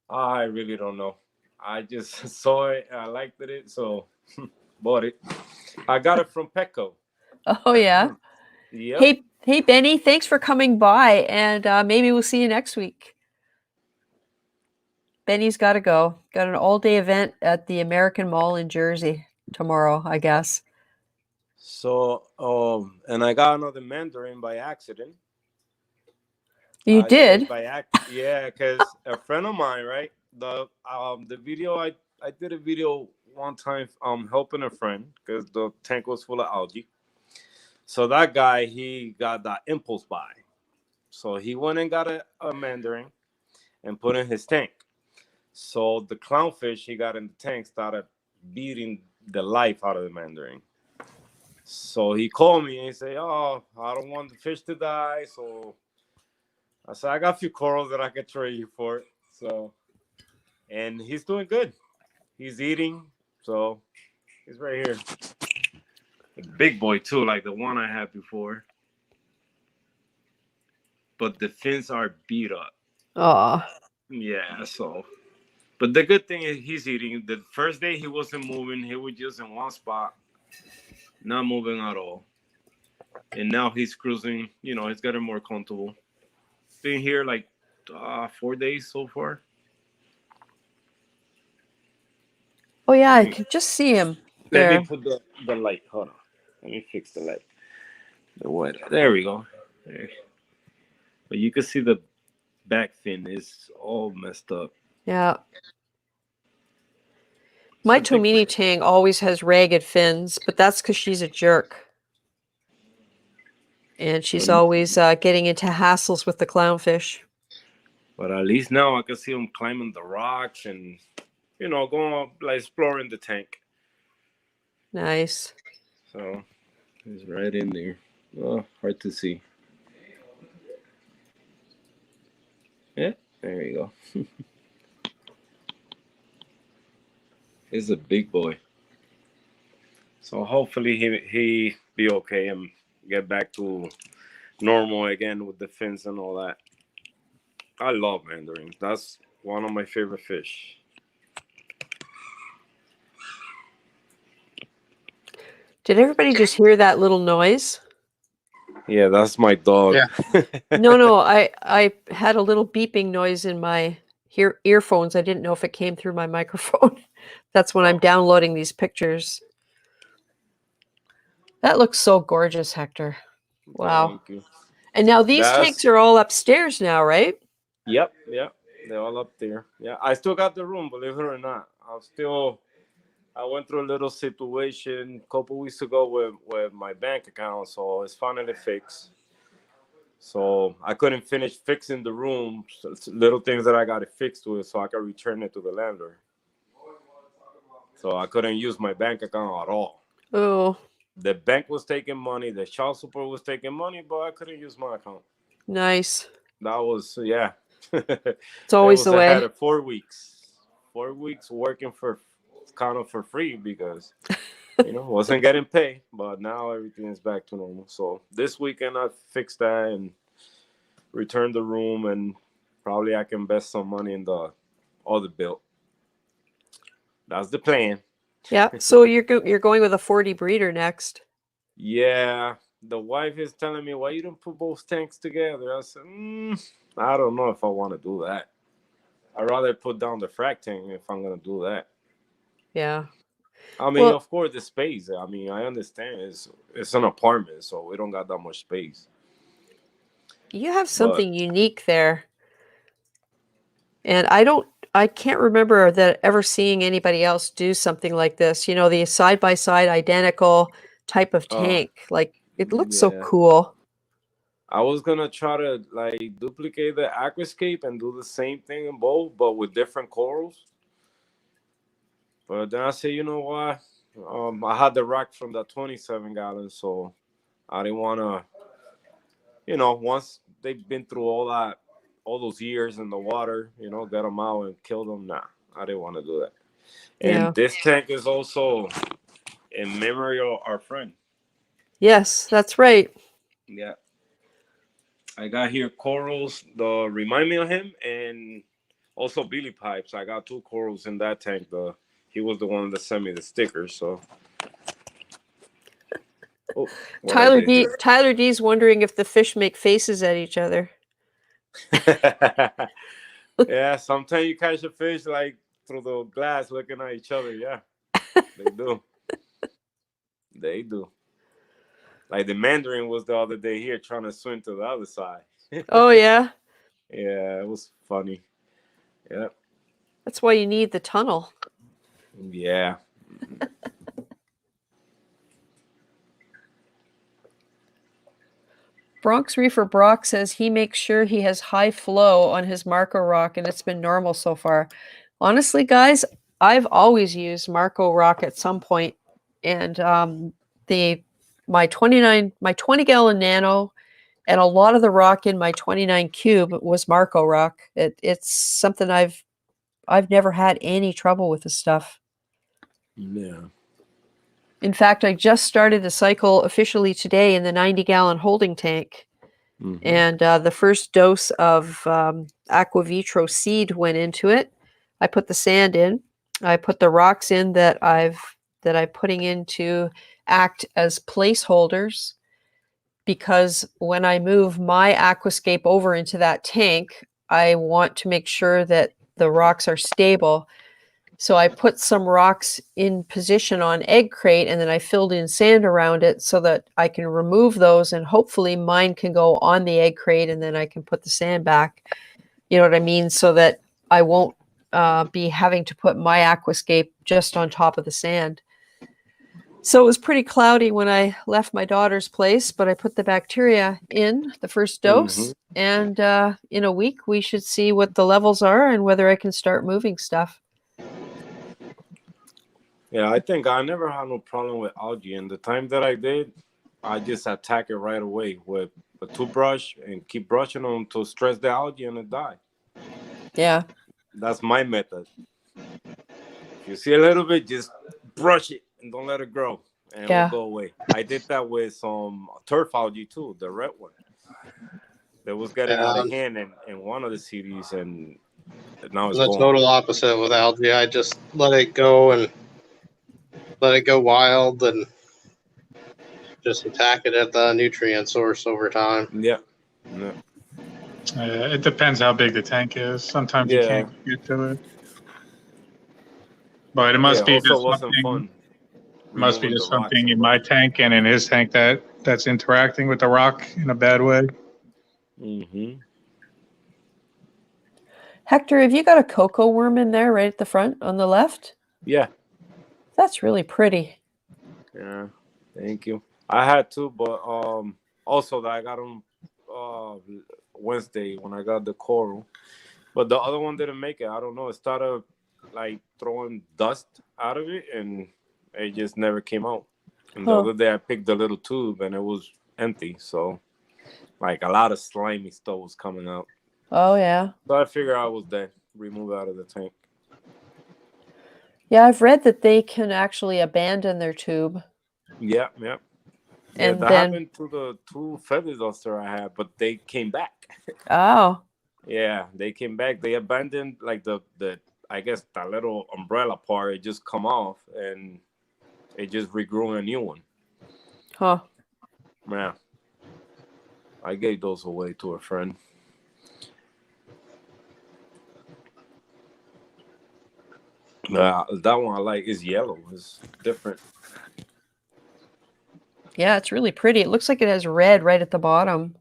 I really don't know. I just saw it. I liked it, so bought it. I got it from Petco. Oh, yeah. Yep. Hey, Benny, thanks for coming by, and maybe we'll see you next week. Benny's got to go. Got an all-day event at the American Mall in Jersey tomorrow, I guess. So, and I got another Mandarin by accident. You did? Yeah, because a friend of mine, right? The video I did a video one time helping a friend because the tank was full of algae. So that guy, he got that impulse buy. So he went and got a Mandarin and put in his tank. So the clownfish he got in the tank started beating the life out of the Mandarin. So he called me and he said, "Oh, I don't want the fish to die." So I said, "I got a few corals that I could trade you for." So, and he's doing good. He's eating. So he's right here. A big boy too, like the one I had before. But the fins are beat up. Oh. Yeah, so. But the good thing is he's eating. The first day he wasn't moving. He was just in one spot, not moving at all. And now he's cruising. You know, he's getting more comfortable. Been here like 4 days so far. Oh, yeah, I can just see him there. Let me put the light. Hold on. Let me fix the light. The what? There we go. There. But you can see the back fin is all messed up. Yeah. My Tomini Tang always has ragged fins, but that's because she's a jerk. And she's always getting into hassles with the clownfish. But at least now I can see them climbing the rocks and, you know, going up, like exploring the tank. Nice. So he's right in there. Oh, hard to see. Yeah, there you go. He's a big boy. So hopefully he be okay and get back to normal again with the fins and all that. I love mandarins. That's one of my favorite fish. Did everybody just hear that little noise? Yeah, that's my dog. Yeah. No, I had a little beeping noise in my earphones. I didn't know if it came through my microphone. That's when I'm downloading these pictures. That looks so gorgeous, Hector. Wow. Thank you. And now these tanks are all upstairs now, right? Yep. They're all up there. Yeah, I still got the room, believe it or not. I went through a little situation a couple weeks ago with my bank account, so it's finally fixed. So I couldn't finish fixing the room, so little things that I got it fixed with, so I could return it to the landlord. So I couldn't use my bank account at all. Oh. The bank was taking money, the child support was taking money, but I couldn't use my account. Nice. That was, yeah. It's always the way. I had 4 weeks. 4 weeks working for kind of for free because, you know, wasn't getting paid. But now everything is back to normal. So this weekend I fixed that and returned the room, and probably I can invest some money in the other bill. That's the plan. Yeah. So you're going with a 40 breeder next. Yeah. The wife is telling me, why you don't put both tanks together? I said, I don't know if I want to do that. I'd rather put down the frac tank if I'm going to do that. Yeah. I mean, of course, the space. I mean, I understand. It's an apartment, so we don't got that much space. You have something unique there. And I can't remember that ever seeing anybody else do something like this. You know, the side-by-side identical type of tank. Like, it looks so cool. I was going to try to, like, duplicate the aquascape and do the same thing in both, but with different corals. But then I said, you know what? I had the rack from the 27 gallons, so I didn't want to, you know, once they've been through all those years in the water, you know, get them out and kill them. Nah, I didn't want to do that. And this tank is also in memory of our friend. Yes, that's right. Yeah. I got here corals that remind me of him, and also Billy Pipes. I got 2 corals in that tank. He was the one that sent me the stickers. So, Tyler D's wondering if the fish make faces at each other. Yeah, sometimes you catch a fish like through the glass looking at each other. Yeah, they do. They do. Like the Mandarin was the other day here trying to swim to the other side. Oh, yeah? Yeah, it was funny. Yeah. That's why you need the tunnel. Yeah. Bronx Reefer Brock says he makes sure he has high flow on his Marco Rock, and it's been normal so far. Honestly, guys, I've always used Marco Rock at some point, and my 20-gallon Nano, and a lot of the rock in my 29 cube was Marco Rock. It's something I've never had any trouble with the stuff. Yeah. In fact, I just started the cycle officially today in the 90-gallon holding tank. Mm-hmm. And the first dose of Aqua Vitro seed went into it. I put the sand in. I put the rocks in that I'm putting in to act as placeholders, because when I move my aquascape over into that tank, I want to make sure that the rocks are stable. So I put some rocks in position on egg crate, and then I filled in sand around it so that I can remove those, and hopefully mine can go on the egg crate, and then I can put the sand back. You know what I mean? So that I won't be having to put my aquascape just on top of the sand. So it was pretty cloudy when I left my daughter's place, but I put the bacteria in the first dose, and in a week we should see what the levels are and whether I can start moving stuff. Yeah, I think I never had no problem with algae. And the time that I did, I just attack it right away with a toothbrush and keep brushing them to stress the algae and it die. Yeah. That's my method. If you see a little bit, just brush it and don't let it grow, and it'll go away. I did that with some turf algae too, the red one. That was getting out of hand in one of the CDs, and now it's the gone. Total opposite with algae. I just let it go and let it go wild and just attack it at the nutrient source over time. Yeah. It depends how big the tank is. Sometimes you can't get to it. But it must be just something. Must be just something in my tank and in his tank that's interacting with the rock in a bad way. Mm-hmm. Hector, have you got a cocoa worm in there right at the front on the left? Yeah. That's really pretty. Yeah, thank you. I had two, but also that I got them Wednesday when I got the coral, but the other one didn't make it. I don't know. It started like throwing dust out of it, and it just never came out. And the other day I picked the little tube, and it was empty. So, like a lot of slimy stuff was coming out. Oh yeah. So I figured I was dead. Remove it out of the tank. Yeah, I've read that they can actually abandon their tube. Yeah. And that happened to the two feather duster I had, but they came back. Oh. Yeah, they came back. They abandoned like the I guess that little umbrella part. It just come off, and it just regrew a new one. Huh. Yeah. I gave those away to a friend. That one I like is yellow. It's different. Yeah, it's really pretty. It looks like it has red right at the bottom.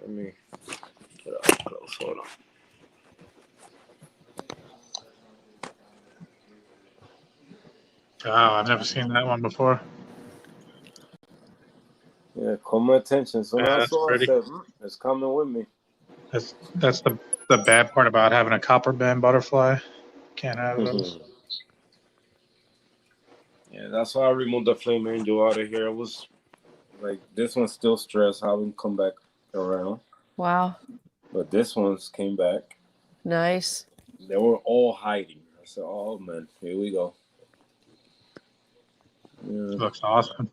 Let me get up close. Hold on. Oh, I've never seen that one before. Yeah, call my attention. So I saw it, I said, it's coming with me. That's the bad part about having a copper band butterfly. Can't have those. Yeah, that's why I removed the flame angel out of here. It was like this one's still stressed, haven't come back around. Wow. But this one's came back. Nice. They were all hiding. I said, "Oh man, here we go." Yeah. Looks awesome.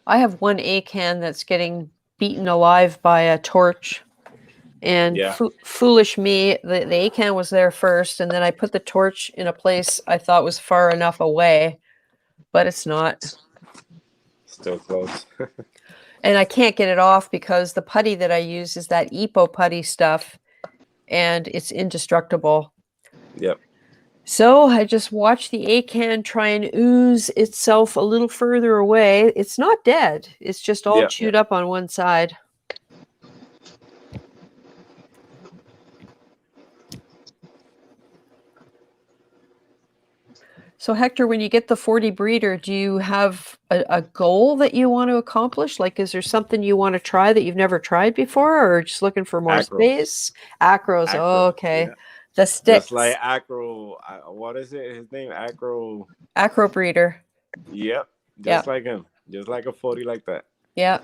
I have one acan that's getting beaten alive by a torch. And Yeah. foolish me, the acan was there first, and then I put the torch in a place I thought was far enough away, but it's not. Still close. And I can't get it off because the putty that I use is that EPO putty stuff, and it's indestructible. Yep. So I just watched the acan try and ooze itself a little further away. It's not dead. It's just all chewed up on one side. So Hector, when you get the 40 breeder, do you have a goal that you want to accomplish? Like, is there something you want to try that you've never tried before, or just looking for more space? Acros. Oh, okay. Yeah. The sticks. Just like Acro. What is it? His name? Acro. Acro breeder. Yep. Just like him. Just like a 40 like that. Yeah.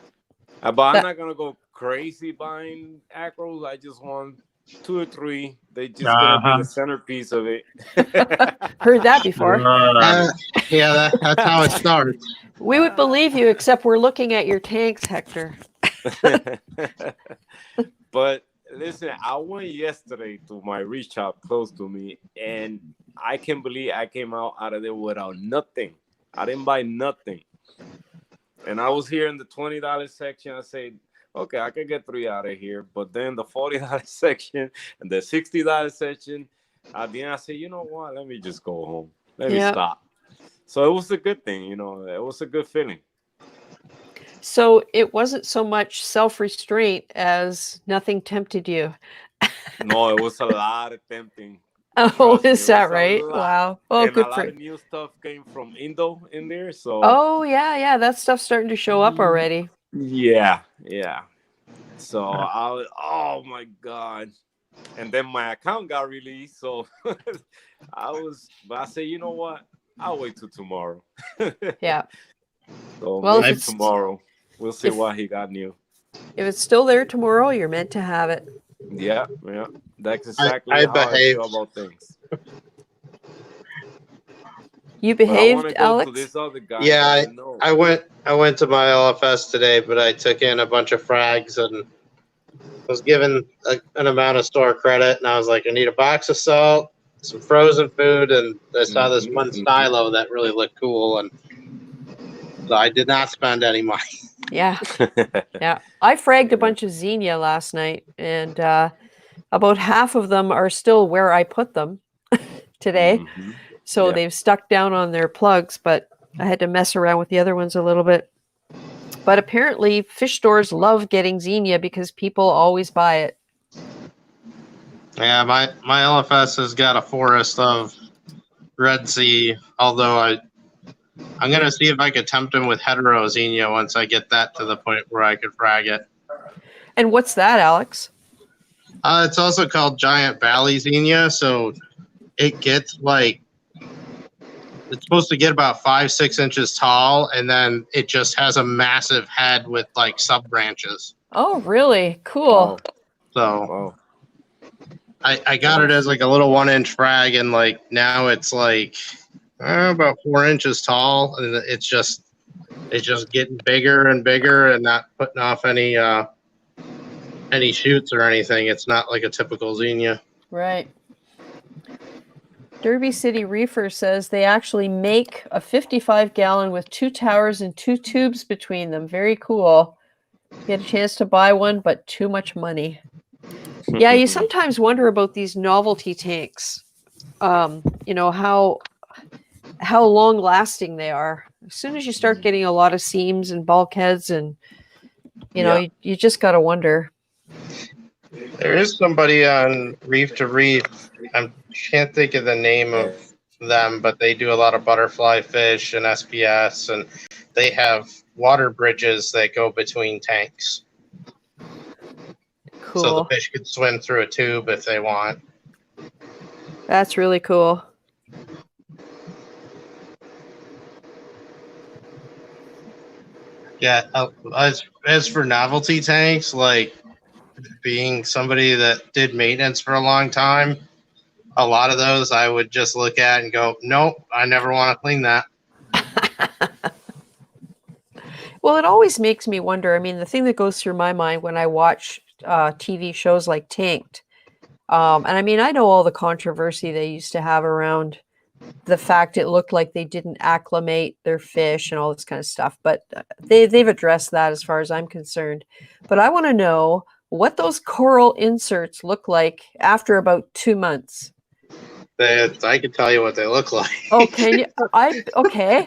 But I'm not going to go crazy buying Acros. I just want 2 or 3. They just gonna be the centerpiece of it. Heard that before. Yeah, that's how it starts. We would believe you, except we're looking at your tanks, Hector. But listen, I went yesterday to my reef shop close to me, and I can't believe I came out of there without nothing. I didn't buy nothing. And I was here in the $20 section. I said, okay, I can get 3 out of here. But then the $40 section and the $60 section, at the end I said, you know what? Let me just go home. Let me stop. So it was a good thing, you know. It was a good feeling. So it wasn't so much self-restraint as nothing tempted you. No, it was a lot of tempting. Oh, is that right? Wow. Oh, and good a for lot of new stuff came from Indo in there. So. Oh yeah, that stuff's starting to show up already. Yeah. So I was, oh my God. And then my account got released. So but I said, you know what? I'll wait till tomorrow. Yeah. So well, maybe tomorrow we'll see what he got new. If it's still there tomorrow, you're meant to have it. Yeah. That's exactly how I feel about things. You behaved, Alex? To this other guy yeah, I went to my LFS today, but I took in a bunch of frags and was given an amount of store credit, and I was like, I need a box of salt, some frozen food, and I saw this one stylo that really looked cool, and so I did not spend any money. Yeah. I fragged a bunch of Xenia last night, and about half of them are still where I put them today. So they've stuck down on their plugs, but I had to mess around with the other ones a little bit. But apparently fish stores love getting Xenia because people always buy it. Yeah, my LFS has got a forest of Red Sea, although I'm going to see if I could tempt him with hetero Xenia once I get that to the point where I could frag it. And what's that, Alex? It's also called Giant Valley Xenia, so it gets it's supposed to get about 5-6 inches tall, and then it just has a massive head with sub branches. Oh, really? Cool. So I got it as a little 1-inch frag, and now it's about 4 inches tall, and it's just getting bigger and bigger, and not putting off any shoots or anything. It's not like a typical Xenia. Right. Derby City Reefer says they actually make a 55-gallon with 2 towers and 2 tubes between them. Very cool. Get a chance to buy one, but too much money. Yeah, you sometimes wonder about these novelty tanks. You know, how long lasting they are. As soon as you start getting a lot of seams and bulkheads, and you know, you just got to wonder. There is somebody on Reef to Reef. I can't think of the name of them, but they do a lot of butterfly fish and SPS, and they have water bridges that go between tanks. Cool. So the fish could swim through a tube if they want. That's really cool. Yeah, as for novelty tanks, like being somebody that did maintenance for a long time, a lot of those I would just look at and go, nope, I never want to clean that. Well, it always makes me wonder. I mean, the thing that goes through my mind when I watch TV shows like Tanked, and I mean, I know all the controversy they used to have around the fact it looked like they didn't acclimate their fish and all this kind of stuff, but they've addressed that as far as I'm concerned. But I want to know what those coral inserts look like after about 2 months. I can tell you what they look like. Oh, can you? Okay.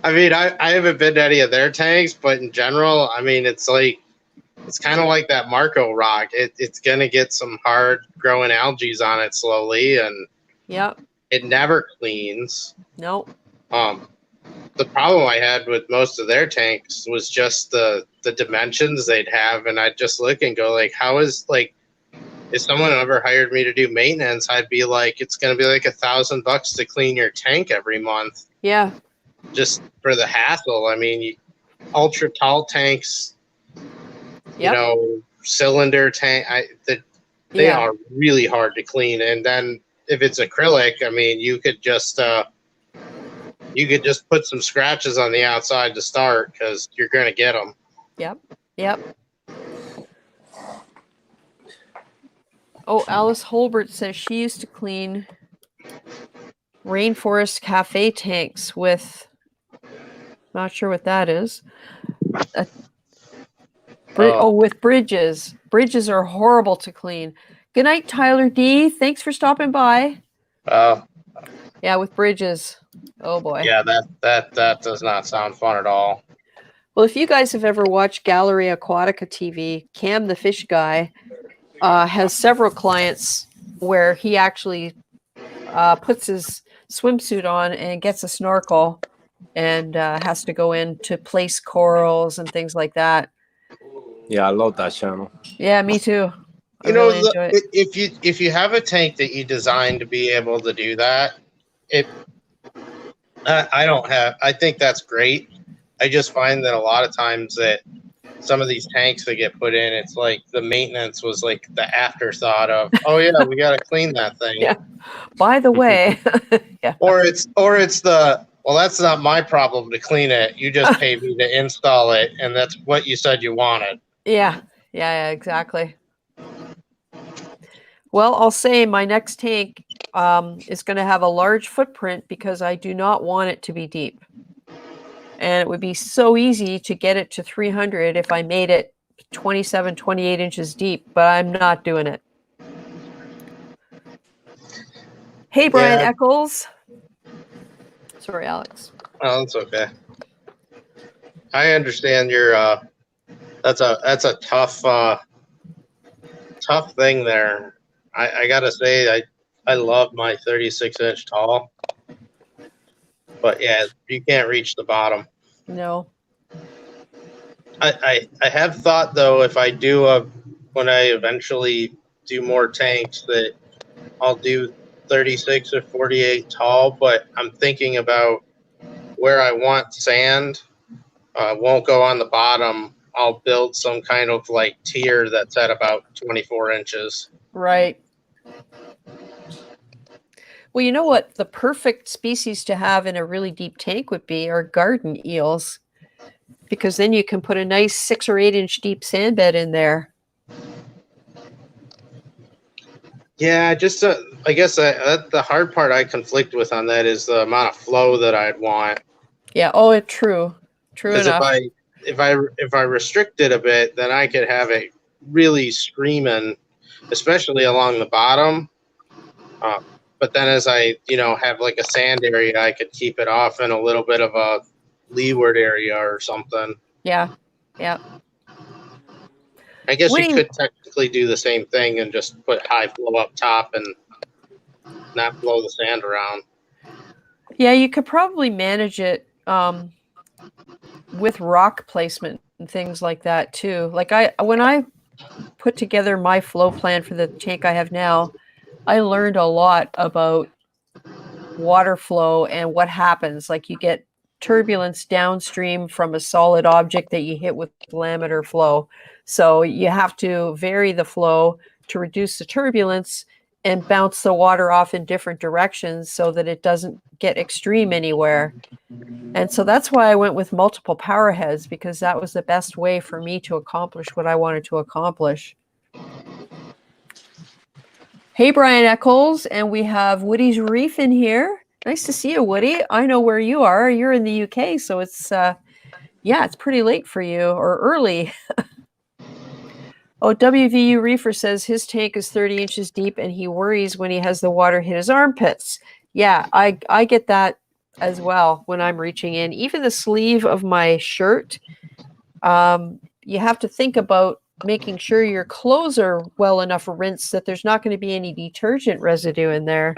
I mean, I haven't been to any of their tanks, but in general, I mean, it's kind of like that Marco rock. It's gonna get some hard growing algae on it slowly, and Yep. it never cleans. No. The problem I had with most of their tanks was just the dimensions they'd have, and I'd just look and go like, how is like, if someone ever hired me to do maintenance, I'd be like, it's gonna be like $1,000 to clean your tank every month. Yeah. Just for the hassle. I mean, ultra tall tanks, you Yep. know, cylinder tank, they Yeah. are really hard to clean. And then if it's acrylic, I mean, you could just put some scratches on the outside to start, because you're going to get them. Yep. Yep. Oh, Alice Holbert says she used to clean Rainforest Cafe tanks with, not sure what that is. With bridges. Bridges are horrible to clean. Good night, Tyler D. Thanks for stopping by. Yeah, with bridges. Oh boy. Yeah, that does not sound fun at all. Well, if you guys have ever watched Gallery Aquatica TV, Cam the fish guy has several clients where he actually puts his swimsuit on and gets a snorkel and has to go in to place corals and things like that. Yeah, I love that channel. Yeah, me too. I You know, really enjoy it. if you have a tank that you designed to be able to do that, I think that's great. I just find that a lot of times that some of these tanks that get put in, it's like the maintenance was like the afterthought of, oh yeah, we got to clean that thing. Yeah. By the way, yeah. Or it's the, well, that's not my problem to clean it. You just paid me to install it, and that's what you said you wanted. Yeah, exactly. Well, I'll say my next tank is going to have a large footprint because I do not want it to be deep. And it would be so easy to get it to 300 if I made it 27, 28 inches deep, but I'm not doing it. Hey, Brian Eccles. Sorry, Alex. Oh, that's okay. I understand your that's a tough thing there. I gotta say, I love my 36-inch tall, but yeah, you can't reach the bottom. No. I have thought though, if I do when I eventually do more tanks, that I'll do 36 or 48 tall, but I'm thinking about where I want sand. Won't go on the bottom. I'll build some kind of like tier that's at about 24 inches. Right. Well, you know what the perfect species to have in a really deep tank would be are garden eels, because then you can put a nice 6 or 8 inch deep sand bed in there. Yeah, just I guess the hard part I conflict with on that is the amount of flow that I'd want. Yeah. Oh, true. True enough. If I restrict it a bit, then I could have it really screaming, especially along the bottom. But then as I have like a sand area, I could keep it off in a little bit of a leeward area or something. Yeah. I guess you could technically do the same thing and just put high flow up top and not blow the sand around. Yeah, you could probably manage it with rock placement and things like that too. Like when I put together my flow plan for the tank I have now, I learned a lot about water flow and what happens. Like you get turbulence downstream from a solid object that you hit with laminar flow. So you have to vary the flow to reduce the turbulence and bounce the water off in different directions so that it doesn't get extreme anywhere. And so that's why I went with multiple power heads, because that was the best way for me to accomplish what I wanted to accomplish. Hey, Brian Eccles, and we have Woody's Reef in here. Nice to see you, Woody. I know where you are. You're in the UK, so it's, yeah, it's pretty late for you, or early. Oh, WVU Reefer says his tank is 30 inches deep, and he worries when he has the water hit his armpits. Yeah, I get that as well when I'm reaching in. Even the sleeve of my shirt, you have to think about making sure your clothes are well enough rinsed that there's not going to be any detergent residue in there.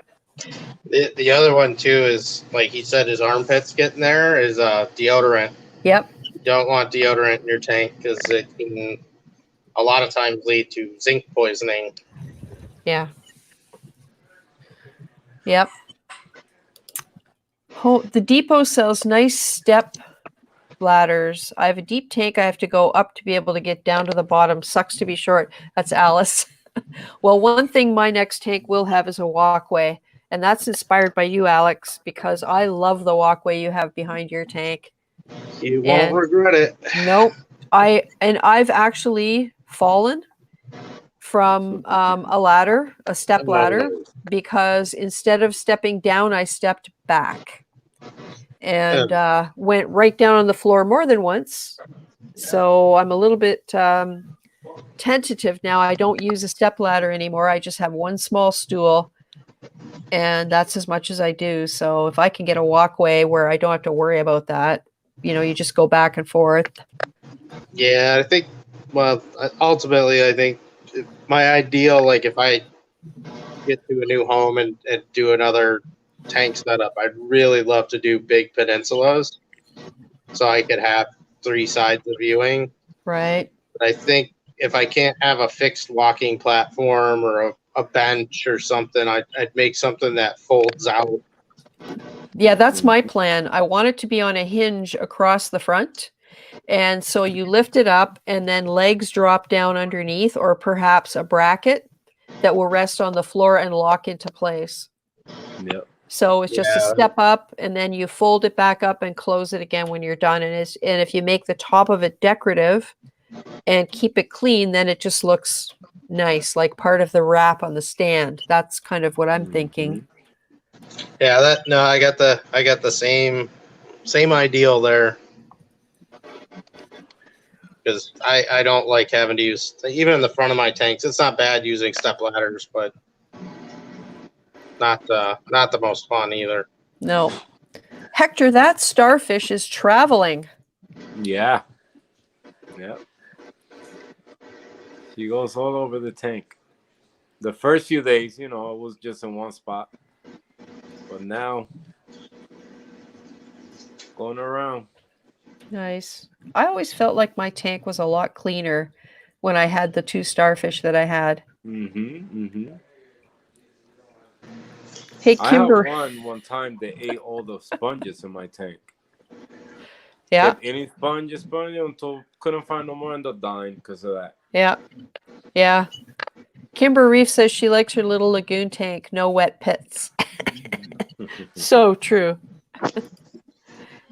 The other one too is, like he said, his armpits getting there, is deodorant. Yep. You don't want deodorant in your tank because it can a lot of times lead to zinc poisoning. Yeah. Yep. Oh, the depot sells nice step ladders. I have a deep tank. I have to go up to be able to get down to the bottom. Sucks to be short. That's Alice. Well, one thing my next tank will have is a walkway. And that's inspired by you, Alex, because I love the walkway you have behind your tank. You won't regret it. Nope. I've actually fallen from a ladder, a step ladder, because instead of stepping down, I stepped back and went right down on the floor more than once. So I'm a little bit tentative now. I don't use a step ladder anymore. I just have one small stool, and that's as much as I do. So if I can get a walkway where I don't have to worry about that, you just go back and forth. Yeah, I think, well, ultimately, I think my ideal, like if I get to a new home and do another tank setup, I'd really love to do big peninsulas so I could have 3 sides of viewing. Right. But I think if I can't have a fixed walking platform or a bench or something, I'd make something that folds out. Yeah, that's my plan. I want it to be on a hinge across the front. And so you lift it up and then legs drop down underneath, or perhaps a bracket that will rest on the floor and lock into place. Yep. So it's just a step up, and then you fold it back up and close it again when you're done. And if you make the top of it decorative and keep it clean, then it just looks nice, like part of the wrap on the stand. That's kind of what I'm thinking. Yeah, I got the same ideal there. Because I don't like having to use, even in the front of my tanks, it's not bad using step ladders, but not the most fun either. No. Hector, that starfish is traveling. Yeah. Yep. She goes all over the tank. The first few days, it was just in one spot. But now, going around. Nice. I always felt like my tank was a lot cleaner when I had the 2 starfish that I had. Hey, Kimber. I had one time they ate all the sponges in my tank. Yeah. Kept eating sponge until couldn't find no more, and they're dying because of that. Yeah. Yeah. Kimber Reef says she likes her little lagoon tank, no wet pits. So true.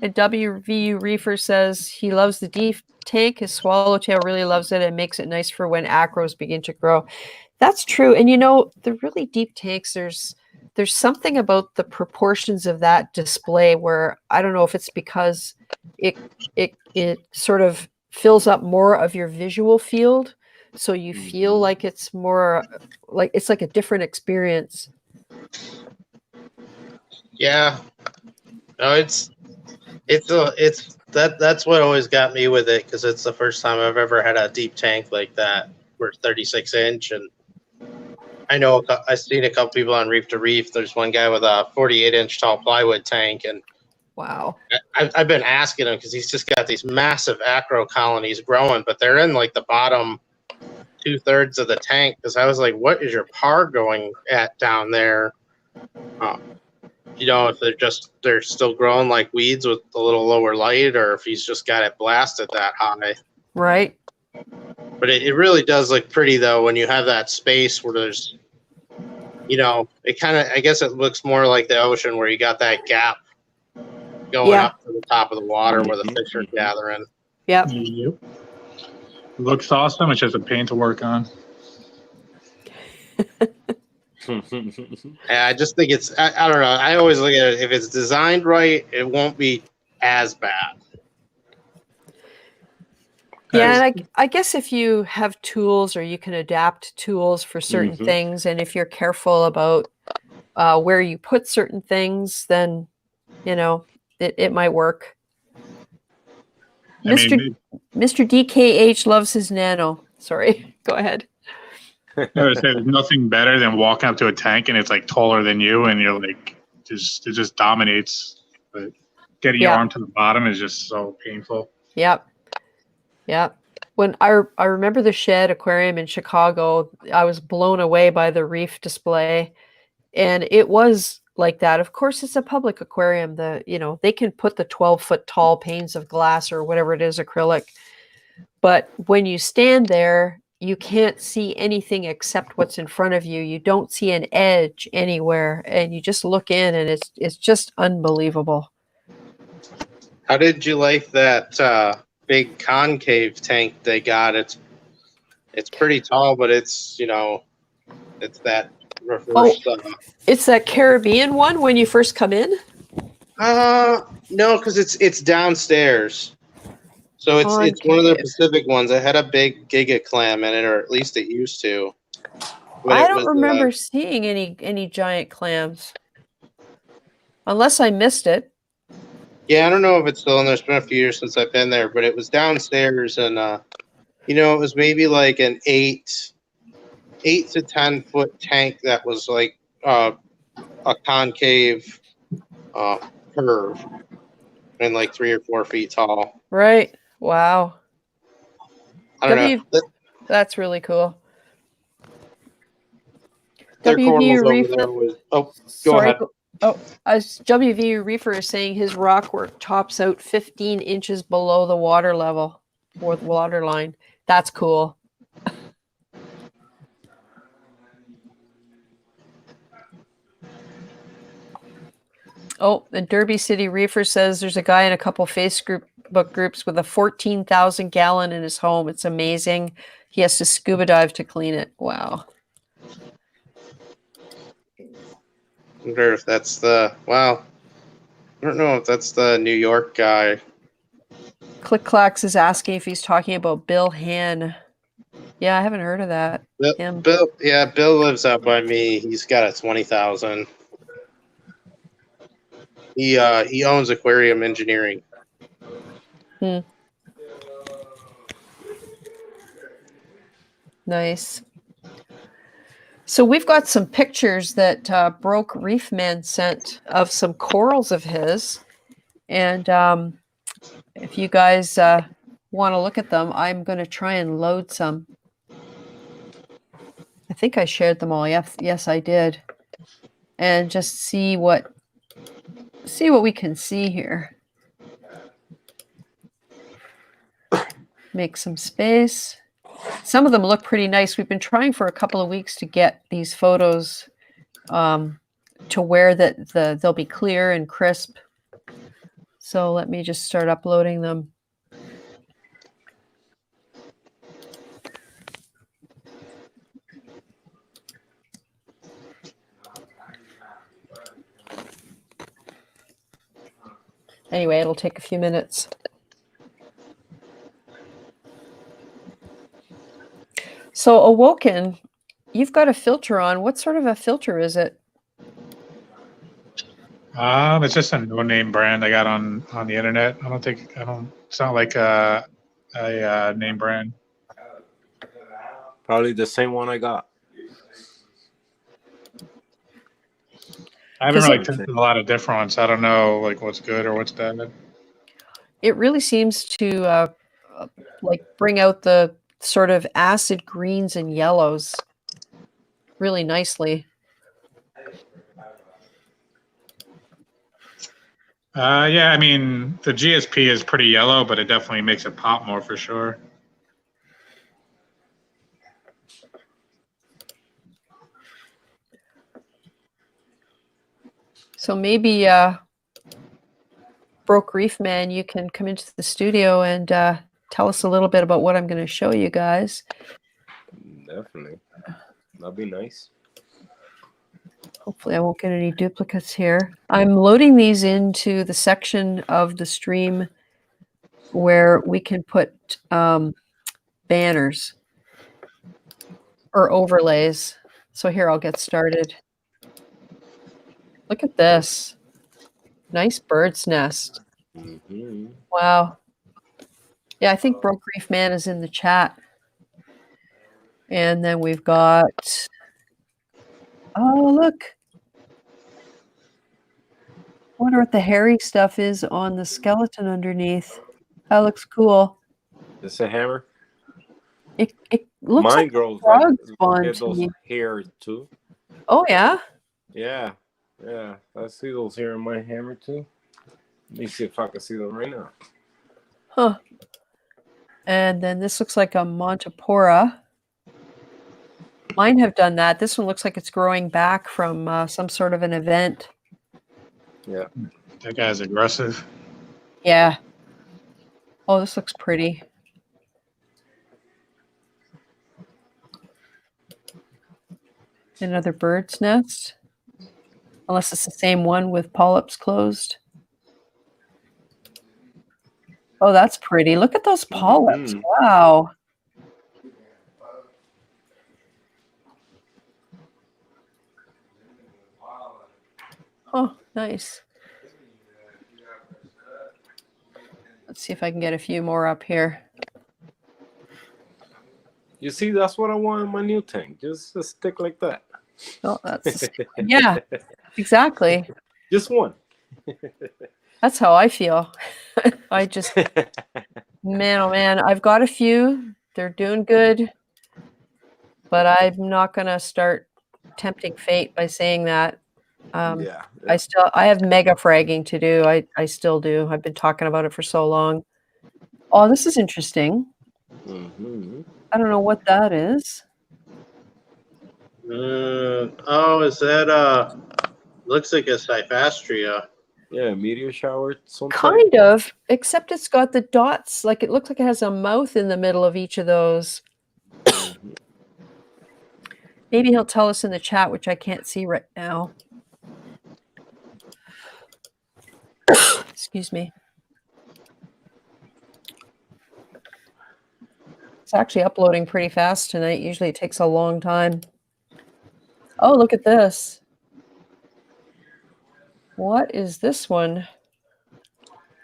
And WVU Reefer says he loves the deep tank. His swallowtail really loves it and makes it nice for when acros begin to grow. That's true. And the really deep tanks, there's something about the proportions of that display where I don't know if it's because it sort of fills up more of your visual field. So you feel like it's more like it's like a different experience. Yeah. No, that's what always got me with it, because it's the first time I've ever had a deep tank like that. We're 36 inch, and I know I've seen a couple people on Reef to Reef. There's one guy with a 48 inch tall plywood tank, and wow, I've been asking him because he's just got these massive acro colonies growing, but they're in like the bottom 2/3 of the tank. Because I was like, what is your par going at down there? you know, if they're still growing like weeds with a little lower light, or if he's just got it blasted that high. Right. But it really does look pretty though when you have that space where there's, you know, it kind of, I guess it looks more like the ocean where you got that gap going Yeah. up to the top of the water where the fish are gathering. Yep. Yep. Looks awesome. It's just a pain to work on. Yeah, I just think it's, I don't know. I always look at it, if it's designed right, it won't be as bad. Yeah, and I guess if you have tools, or you can adapt tools for certain Mhm. things, and if you're careful about where you put certain things, then, you know, it might work. I mean, Mr. DKH loves his nano. Sorry, go ahead. I would say there's nothing better than walking up to a tank and it's like taller than you, and you're like, it just dominates. But getting your Yeah. arm to the bottom is just so painful. Yep. Yep. When I remember the Shed Aquarium in Chicago, I was blown away by the Reef display, and it was like that. Of course, it's a public aquarium. They can put the 12-foot tall panes of glass or whatever it is, acrylic. But when you stand there, you can't see anything except what's in front of you. You don't see an edge anywhere, and you just look in, and it's just unbelievable. How did you like that big concave tank they got? It's pretty tall, but it's, you know, it's that reverse. It's that Caribbean one when you first come in? No, because it's downstairs. So it's one of the Pacific ones. It had a big Giga Clam in it, or at least it used to. But I don't remember seeing any giant clams, unless I missed it. Yeah, I don't know if it's still in there. It's been a few years since I've been there, but it was downstairs, and you know, it was maybe like an 8 to 10 foot tank that was like a concave curve, and like 3 or 4 feet tall. Right. Wow. I don't know. That's really cool. Their WV corals Reef. over there was. Oh, Sorry. go ahead. As WV Reefer is saying, his rockwork tops out 15 inches below the water level, or the water line. That's cool. Oh, and Derby City Reefer says there's a guy in a couple Facebook groups with a 14,000 gallon in his home. It's amazing. He has to scuba dive to clean it. Wow. I wonder if that's the, well, I don't know if that's the New York guy. Click Clacks is asking if he's talking about Bill Han. Yeah, I haven't heard of that. Bill lives out by me. He's got a 20,000. He owns Aquarium Engineering. Nice. So we've got some pictures that Broke Reef Man sent of some corals of his, and if you guys want to look at them, I'm going to try and load some. I think I shared them all. Yes, I did, and just see what we can see here. Make some space. Some of them look pretty nice. We've been trying for a couple of weeks to get these photos to where they'll be clear and crisp. So let me just start uploading them. Anyway, it'll take a few minutes. So Awoken, you've got a filter on. What sort of a filter is it? It's just a no-name brand I got on the internet. It's not like a name brand. Probably the same one I got. I haven't really tested a lot of different ones. I don't know like what's good or what's bad. It really seems to like bring out the sort of acid greens and yellows really nicely. Yeah, I mean, the GSP is pretty yellow, but it definitely makes it pop more for sure. So maybe Broke Reef Man, you can come into the studio and tell us a little bit about what I'm going to show you guys. Definitely. That'd be nice. Hopefully I won't get any duplicates here. I'm loading these into the section of the stream where we can put banners or overlays. So here, I'll get started. Look at this. Nice bird's nest. Mm-hmm. Wow. Yeah, I think Broke Reef Man is in the chat. And then we've got, oh, look. I wonder what the hairy stuff is on the skeleton underneath. That looks cool. It's a hammer. It looks Mine like grows a frog like spawn get to those me. hairs too. Oh, yeah? Yeah. Yeah. I see those here in my hammer too. Let me see if I can see them right now. Huh. And then this looks like a Montipora. Mine have done that. This one looks like it's growing back from some sort of an event. Yeah. That guy's aggressive. Yeah. Oh, this looks pretty. Another bird's nest. Unless it's the same one with polyps closed. Oh, that's pretty. Look at those polyps. Mm-hmm. Wow. Oh, nice. Let's see if I can get a few more up here. You see, that's what I want in my new tank. Just a stick like that. Oh, that's yeah, exactly. Just one. That's how I feel. I just, man, oh man, I've got a few. They're doing good, but I'm not gonna start tempting fate by saying that. Yeah. I have mega fragging to do. I still do. I've been talking about it for so long. Oh, this is interesting. Mm-hmm. I don't know what that is. Oh, is that looks like a Cyphastria. Yeah, meteor shower. Kind of, except it's got the dots. Like it looks like it has a mouth in the middle of each of those. Mm-hmm. Maybe he'll tell us in the chat, which I can't see right now. Excuse me. It's actually uploading pretty fast tonight. Usually it takes a long time. Oh, look at this. What is this one?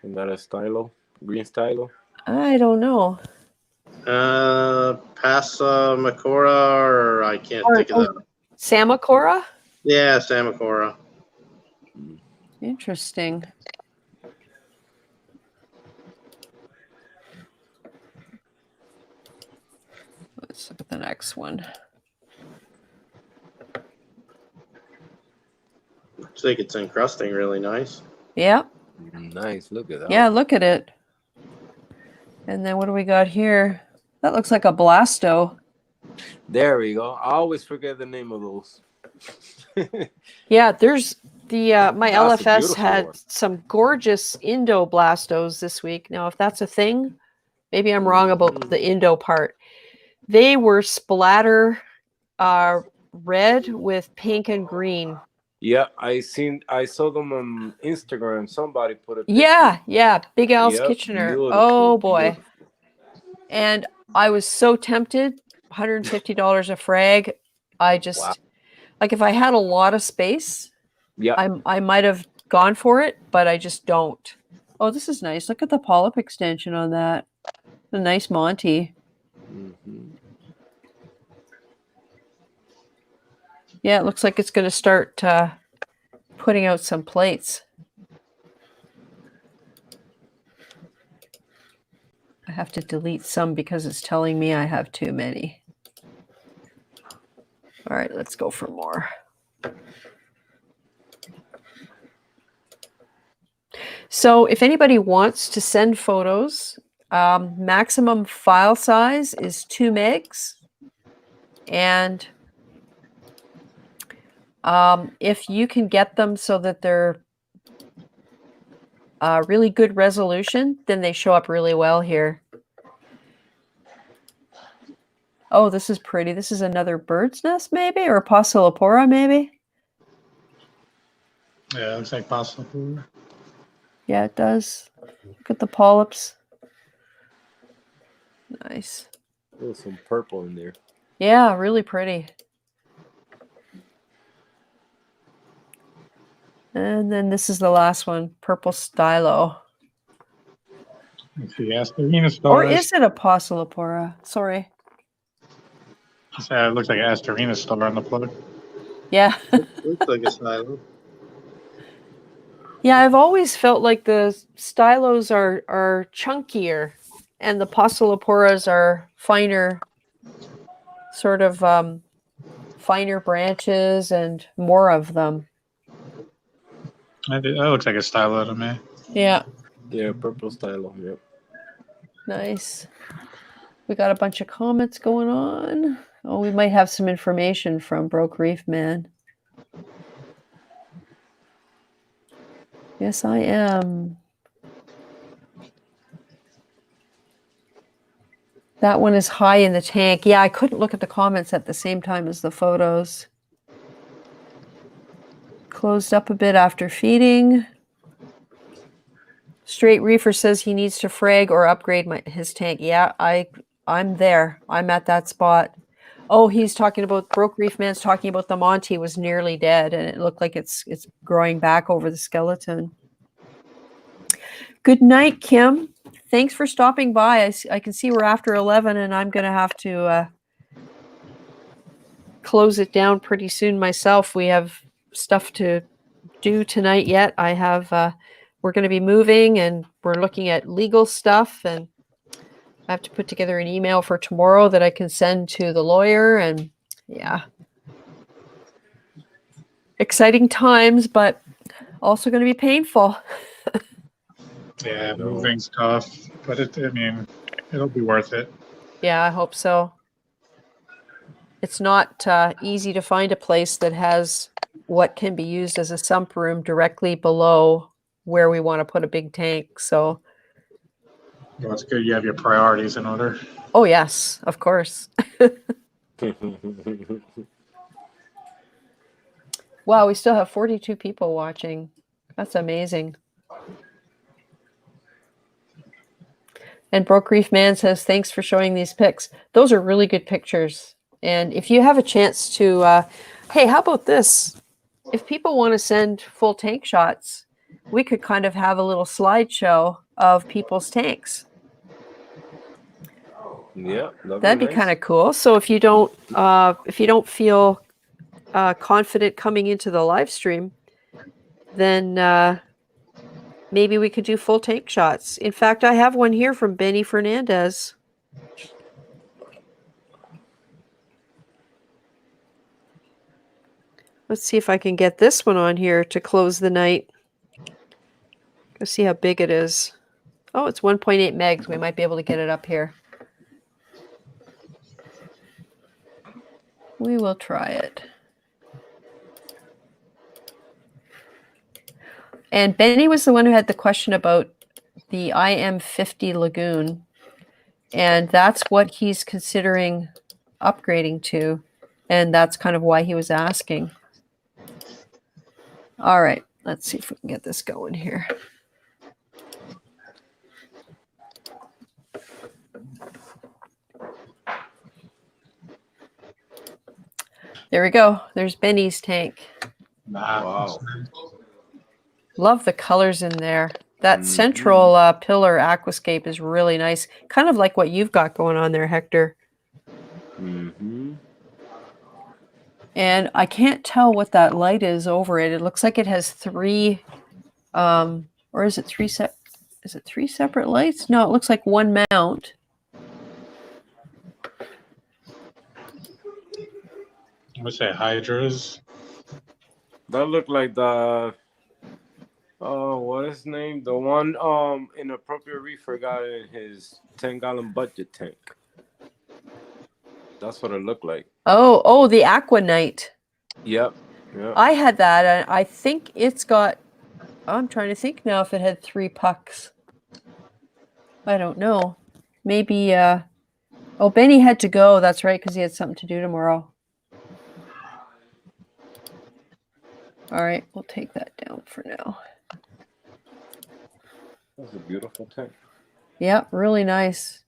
Is that a stylo? Green stylo? I don't know. Passamaquora, or I can't think of that. Samacora? Yeah, Samacora. Interesting. Let's look at the next one. Looks like it's encrusting really nice. Yeah. Nice. Look at that. Yeah, look at it. And then what do we got here? That looks like a blasto. There we go. I always forget the name of those. Yeah, there's the my That's a LFS beautiful had one. some gorgeous Indo-blastos this week. Now, if that's a thing, maybe I'm wrong about the Indo part. They were splatter red with pink and green. Yeah, I saw them on Instagram. Somebody put a picture. Yeah, Big Al's Yep, Kitchener. beautiful, Oh boy. beautiful. And I was so tempted, $150 a frag. I just, Wow. like if I had a lot of space, Yeah. I might have gone for it, but I just don't. Oh, this is nice. Look at the polyp extension on that. A nice Monty. Mm-hmm. Yeah, it looks like it's going to start putting out some plates. I have to delete some because it's telling me I have too many. All right, let's go for more. So if anybody wants to send photos, maximum file size is 2 megs. And if you can get them so that they're really good resolution, then they show up really well here. Oh, this is pretty. This is another bird's nest, maybe, or a Poecilopora, maybe. Yeah, it looks like possible. Yeah, it does. Look at the polyps. Nice. There's some purple in there. Yeah, really pretty. And then this is the last one, purple stylo. Let's see, Astorina Or stars. is it a Poecilopora? Sorry. It looks like an Astorina star on the plug. Yeah. Looks like a silo. Yeah, I've always felt like the stylos are chunkier and the Poeciloporas are finer, sort of finer branches and more of them. That looks like a stylo to me. Yeah. Yeah, purple stylo. Yep. Nice. We got a bunch of comments going on. Oh, we might have some information from Broke Reef Man. Yes, I am. That one is high in the tank. Yeah, I couldn't look at the comments at the same time as the photos. Closed up a bit after feeding. Straight Reefer says he needs to frag or upgrade his tank. Yeah, I'm there. I'm at that spot. Oh, he's talking about Broke Reef Man's talking about the Monty was nearly dead, and it looked like it's growing back over the skeleton. Good night, Kim. Thanks for stopping by. I can see we're after 11, and I'm going to have to close it down pretty soon myself. We have stuff to do tonight yet. I have we're going to be moving, and we're looking at legal stuff, and I have to put together an email for tomorrow that I can send to the lawyer, and yeah. Exciting times, but also going to be painful. Yeah, moving's tough, but I mean, it'll be worth it. Yeah, I hope so. It's not easy to find a place that has what can be used as a sump room directly below where we want to put a big tank. So, Well, it's good you have your priorities in order. oh yes, of course. Wow, we still have 42 people watching. That's amazing. And Broke Reef Man says, thanks for showing these pics. Those are really good pictures. And if you have a chance to, hey, how about this? If people want to send full tank shots, we could kind of have a little slideshow of people's tanks. Yeah, that'd be nice. Kind of cool. So if you don't feel confident coming into the live stream, then maybe we could do full tank shots. In fact, I have one here from Benny Fernandez. Let's see if I can get this one on here to close the night. Let's see how big it is. Oh, it's 1.8 megs. We might be able to get it up here. We will try it. And Benny was the one who had the question about the IM50 Lagoon. And that's what he's considering upgrading to. And that's kind of why he was asking. All right, let's see if we can get this going here. There we go. There's Benny's tank. Wow. Love the colors in there. That central pillar aquascape is really nice. Kind of like what you've got going on there, Hector. Mm-hmm. And I can't tell what that light is over it. It looks like it has three, or is it three separate lights? No, it looks like one mount. What's that, hydras? That looked like the What is his name? The one inappropriate reefer got in his 10-gallon budget tank. That's what it looked like. Oh, the Aquanite. Yep. Yep. I had that, and I think it's got. I'm trying to think now if it had 3 pucks. I don't know. Maybe. Oh, Benny had to go. That's right, because he had something to do tomorrow. All right, we'll take that down for now. That's a beautiful tank. Yeah, really nice.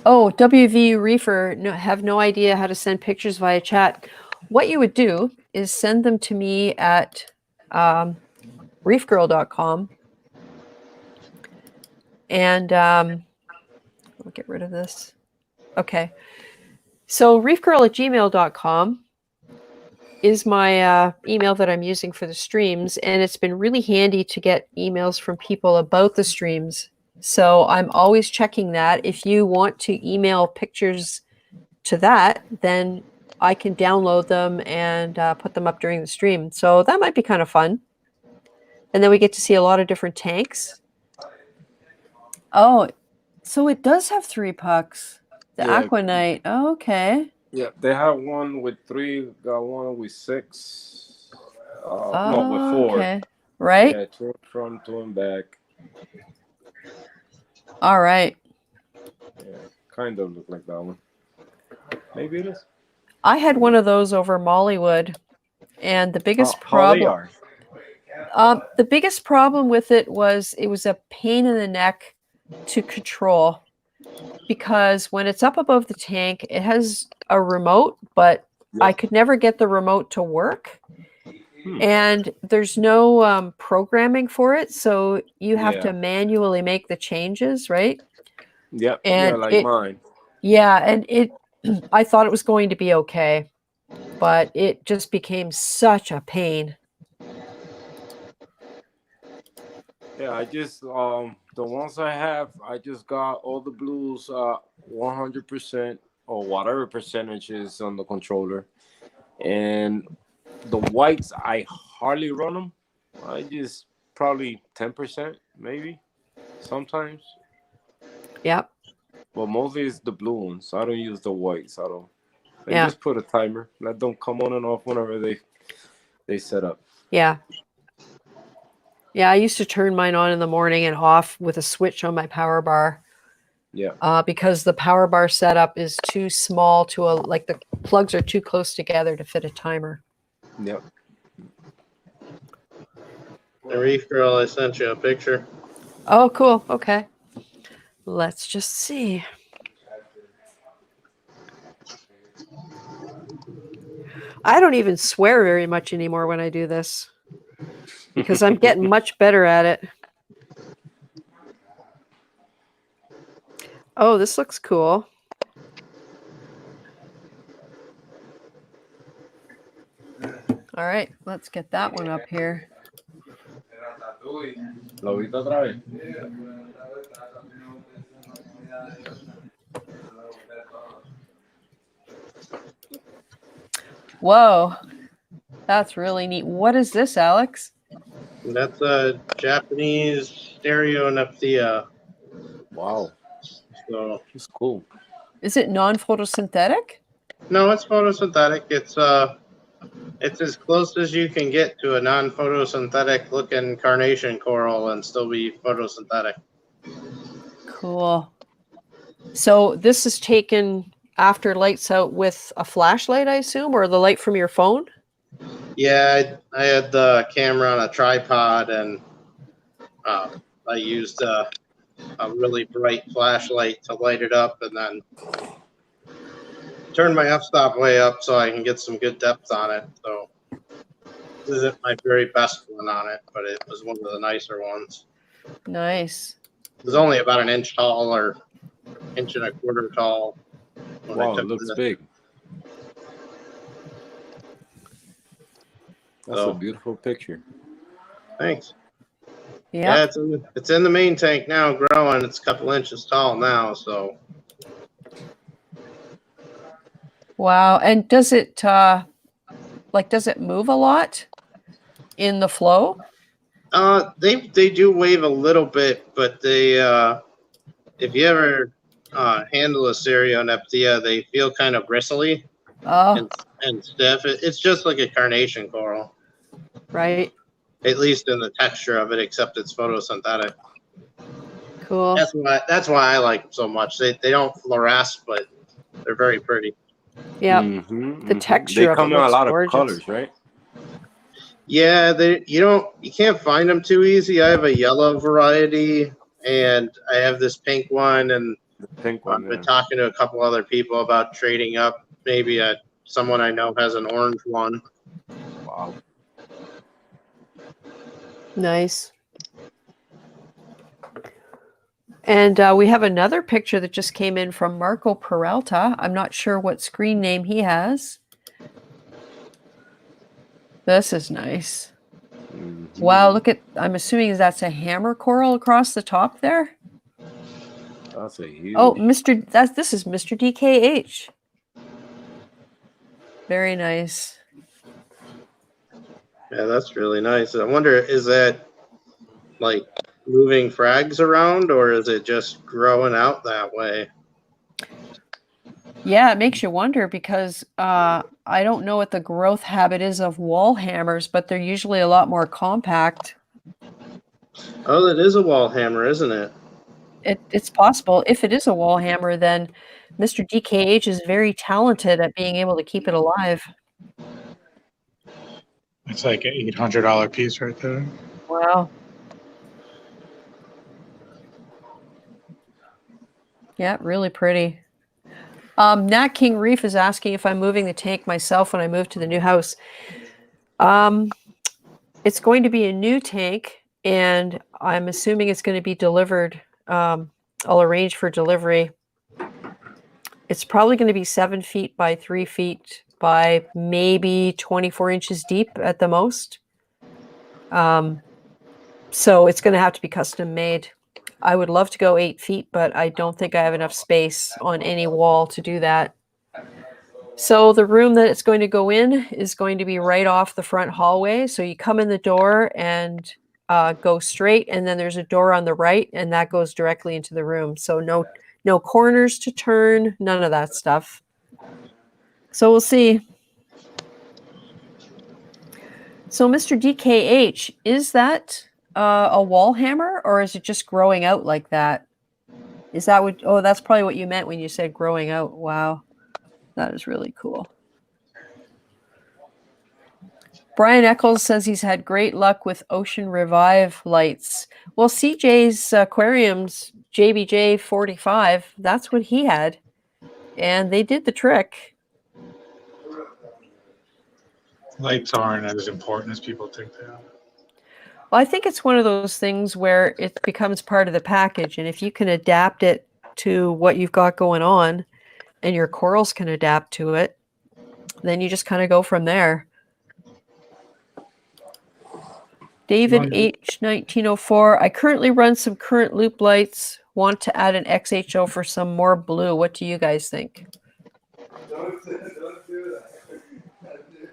Oh, WV Reefer have no idea how to send pictures via chat. What you would do is send them to me at reefgrrl.com. And we'll get rid of this. Okay. So reefgrrl@gmail.com is my email that I'm using for the streams. And it's been really handy to get emails from people about the streams. So I'm always checking that. If you want to email pictures to that, then I can download them and put them up during the stream. So that might be kind of fun. And then we get to see a lot of different tanks. Oh, so it does have 3 pucks. The Aquanite. Oh, okay. Yeah, they have one with 3, got one with 6. No, with 4. Okay. Right? Yeah, 2 in front, 2 in back. All right. Yeah, kind of look like that one. Maybe it is. I had one of those over Mollywood, and the biggest How they problem. are. The biggest problem with it was a pain in the neck to control, because when it's up above the tank, it has a remote, but I could never get the remote to work. And there's no programming for it, so you have to manually make the changes, right? Yep. And yeah, like mine. Yeah, and I thought it was going to be okay, but it just became such a pain. Yeah, I just the ones I have, I just got all the blues 100% or whatever percentage is on the controller, and the whites I hardly run them. I just probably 10% maybe sometimes. Yep. But mostly it's the blue ones. I don't use the whites. I Yeah. just put a timer. Let them come on and off whenever they set up. Yeah. Yeah, I used to turn mine on in the morning and off with a switch on my power bar. Yeah. Because the power bar setup is too small like the plugs are too close together to fit a timer. Yep. The Reefgrrl, I sent you a picture. Oh, cool. Okay. Let's just see. I don't even swear very much anymore when I do this, because I'm getting much better at it. Oh, this looks cool. All right, let's get that one up here. Whoa, that's really neat. What is this, Alex? That's a Japanese stereonepthia. Wow. So It's cool. Is it non-photosynthetic? no, it's photosynthetic. It's as close as you can get to a non-photosynthetic looking carnation coral and still be photosynthetic. Cool. So this is taken after lights out with a flashlight, I assume, or the light from your phone? Yeah, I had the camera on a tripod, and I used a really bright flashlight to light it up, and then turned my f-stop way up so I can get some good depth on it. So this isn't my very best one on it, but it was one of the nicer ones. Nice. It was only about 1 inch tall, or 1.25 inches tall. Wow, it looks big. That's a beautiful picture. Thanks. Yeah, it's in the main tank now, growing. It's a couple inches tall now, so. Wow. And does it does it move a lot in the flow? They do wave a little bit, but they if you ever handle a Cereoneptia, they feel kind of bristly Oh, and stiff. It's just like a carnation coral, right. at least in the texture of it, except it's photosynthetic. Cool. That's why I like them so much. They don't fluoresce, but they're very pretty. Yeah. Mm-hmm, The texture They of come it in a looks lot of gorgeous. colors, right? Yeah, you can't find them too easy. I have a yellow variety, and I have this pink one, and The pink I've one, been yeah. talking to a couple other people about trading up. Maybe someone I know has an orange one. Wow. Nice. And we have another picture that just came in from Marco Peralta. I'm not sure what screen name he has. This is nice. Mm-hmm. Wow, look at, I'm assuming that's a hammer coral across the top there. That's a huge. Oh, this is Mr. DKH. Very nice. Yeah, that's really nice. I wonder, is that like moving frags around, or is it just growing out that way? Yeah, it makes you wonder because I don't know what the growth habit is of wall hammers, but they're usually a lot more compact. Oh, that is a wall hammer, isn't it? It's possible. If it is a wall hammer, then Mr. DKH is very talented at being able to keep it alive. It's like an $800 piece right there. Wow. Yeah, really pretty. Nat King Reef is asking if I'm moving the tank myself when I move to the new house. It's going to be a new tank, and I'm assuming it's going to be delivered. I'll arrange for delivery. It's probably going to be 7 feet by 3 feet by maybe 24 inches deep at the most. So it's going to have to be custom made. I would love to go 8 feet, but I don't think I have enough space on any wall to do that. So the room that it's going to go in is going to be right off the front hallway. So you come in the door and go straight, and then there's a door on the right, and that goes directly into the room. So no corners to turn, none of that stuff. So we'll see. So Mr. DKH, is that a wall hammer, or is it just growing out like that? Is that what, oh, that's probably what you meant when you said growing out. Wow. That is really cool. Brian Eccles says he's had great luck with Ocean Revive lights. Well, CJ's aquariums, JBJ 45, that's what he had. And they did the trick. Lights aren't as important as people think they are. Well, I think it's one of those things where it becomes part of the package. And if you can adapt it to what you've got going on, and your corals can adapt to it, then you just kind of go from there. David H. 1904. I currently run some current loop lights. Want to add an XHO for some more blue. What do you guys think?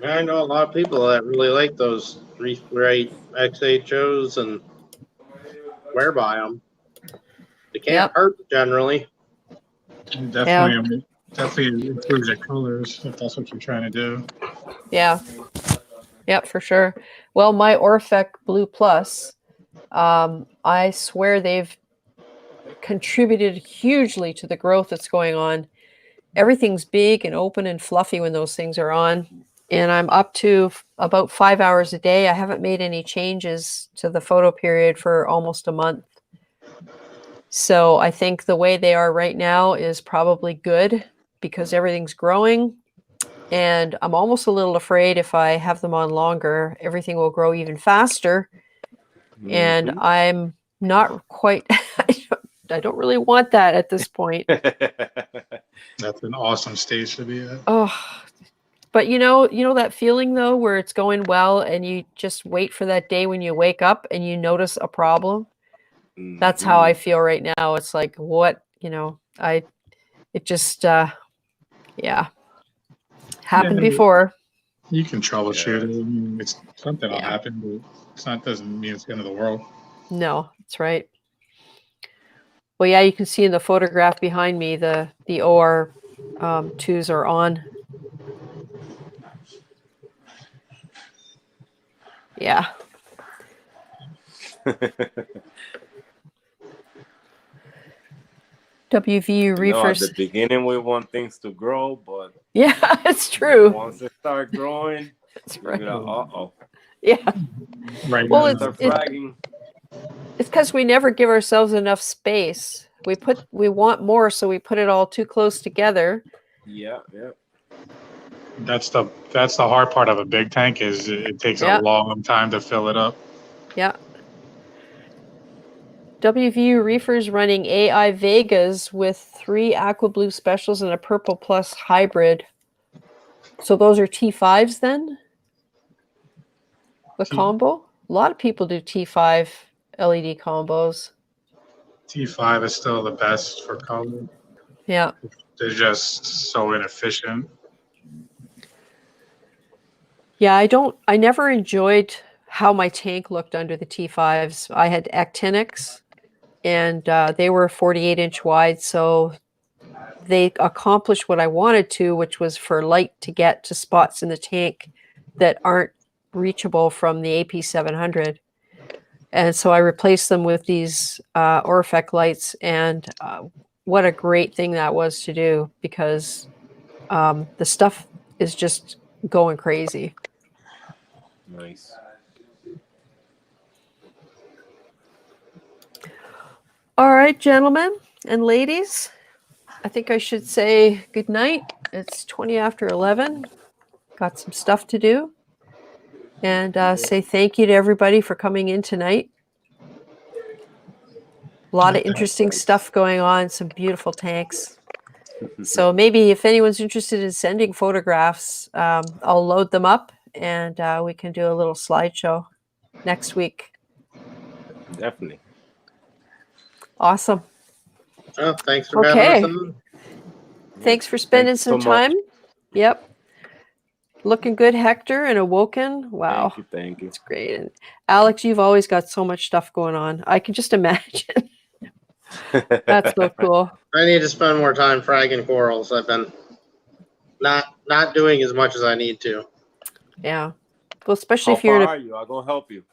I know a lot of people that really like those Reef XHOs and swear by them. They can't hurt generally. Definitely improves your colors if that's what you're trying to do. Yeah. Yeah, for sure. Well, my Orphec Blue Plus, I swear they've contributed hugely to the growth that's going on. Everything's big and open and fluffy when those things are on. And I'm up to about 5 hours a day. I haven't made any changes to the photo period for almost a month. So I think the way they are right now is probably good because everything's growing. And I'm almost a little afraid if I have them on longer, everything will grow even faster. Mm-hmm. And I'm not quite, I don't really want that at this point. That's an awesome stage to be at. Oh, but you know that feeling though, where it's going well and you just wait for that day when you wake up and you notice a problem. Mm-hmm. That's how I feel right now. It's like, what, it just, yeah. Happened before. You can troubleshoot it. I mean, it's something will Yeah. happen, but it's not doesn't mean it's the end of the world. No, that's right. Well, yeah, you can see in the photograph behind me, the OR twos are on. Yeah. WVU At reefers. the beginning we want things to grow, but Yeah, it's true. once they start growing, That's you're right. like, uh-oh. Yeah. Right Well, now, Start fragging. It's because we never give ourselves enough space. We want more, so we put it all too close together. Yeah. that's the hard part of a big tank is it takes Yeah. a long time to fill it up. Yeah. WVU reefers running AI Vegas with 3 aqua blue specials and a purple plus hybrid. So those are T5s then? The combo? A lot of people do T5 LED combos. T5 is still the best for color. Yeah. They're just so inefficient. Yeah, I never enjoyed how my tank looked under the T5s. I had actinics and they were 48-inch wide, so they accomplished what I wanted to, which was for light to get to spots in the tank that aren't reachable from the AP700. And so I replaced them with these Orfec lights, and what a great thing that was to do, because the stuff is just going crazy. Nice. All right, gentlemen and ladies, I think I should say good night. It's 20 after 11. Got some stuff to do. And say thank you to everybody for coming in tonight. A lot of interesting stuff going on, some beautiful tanks. So maybe if anyone's interested in sending photographs, I'll load them up and we can do a little slideshow next week. Definitely. Oh, Awesome. thanks for Okay. having us. Thanks for spending Thanks so some time. much. Yep. Looking good, Hector and Awoken. Wow. Thank you. It's great. And Alex, you've always got so much stuff going on. I can just imagine. That's so cool. I need to spend more time fragging corals. I've been not doing as much as I need to. Yeah. Well, especially How if you're far in a, are you? I'll go help you.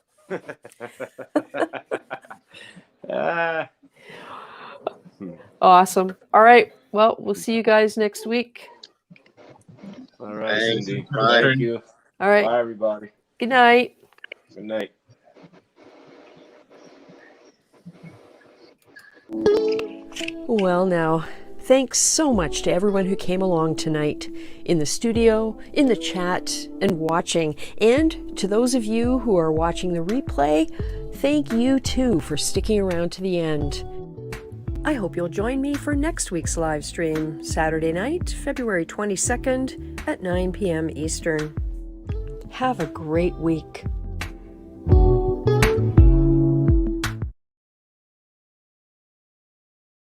Awesome. All right. Well, we'll see you guys next week. All right, Thanks. Cindy. Bye. Thank you. All right. Bye, everybody. Good night. Good night. Well, now, thanks so much to everyone who came along tonight in the studio, in the chat, and watching. And to those of you who are watching the replay, thank you too for sticking around to the end. I hope you'll join me for next week's live stream, Saturday night, February 22nd at 9 p.m. Eastern. Have a great week.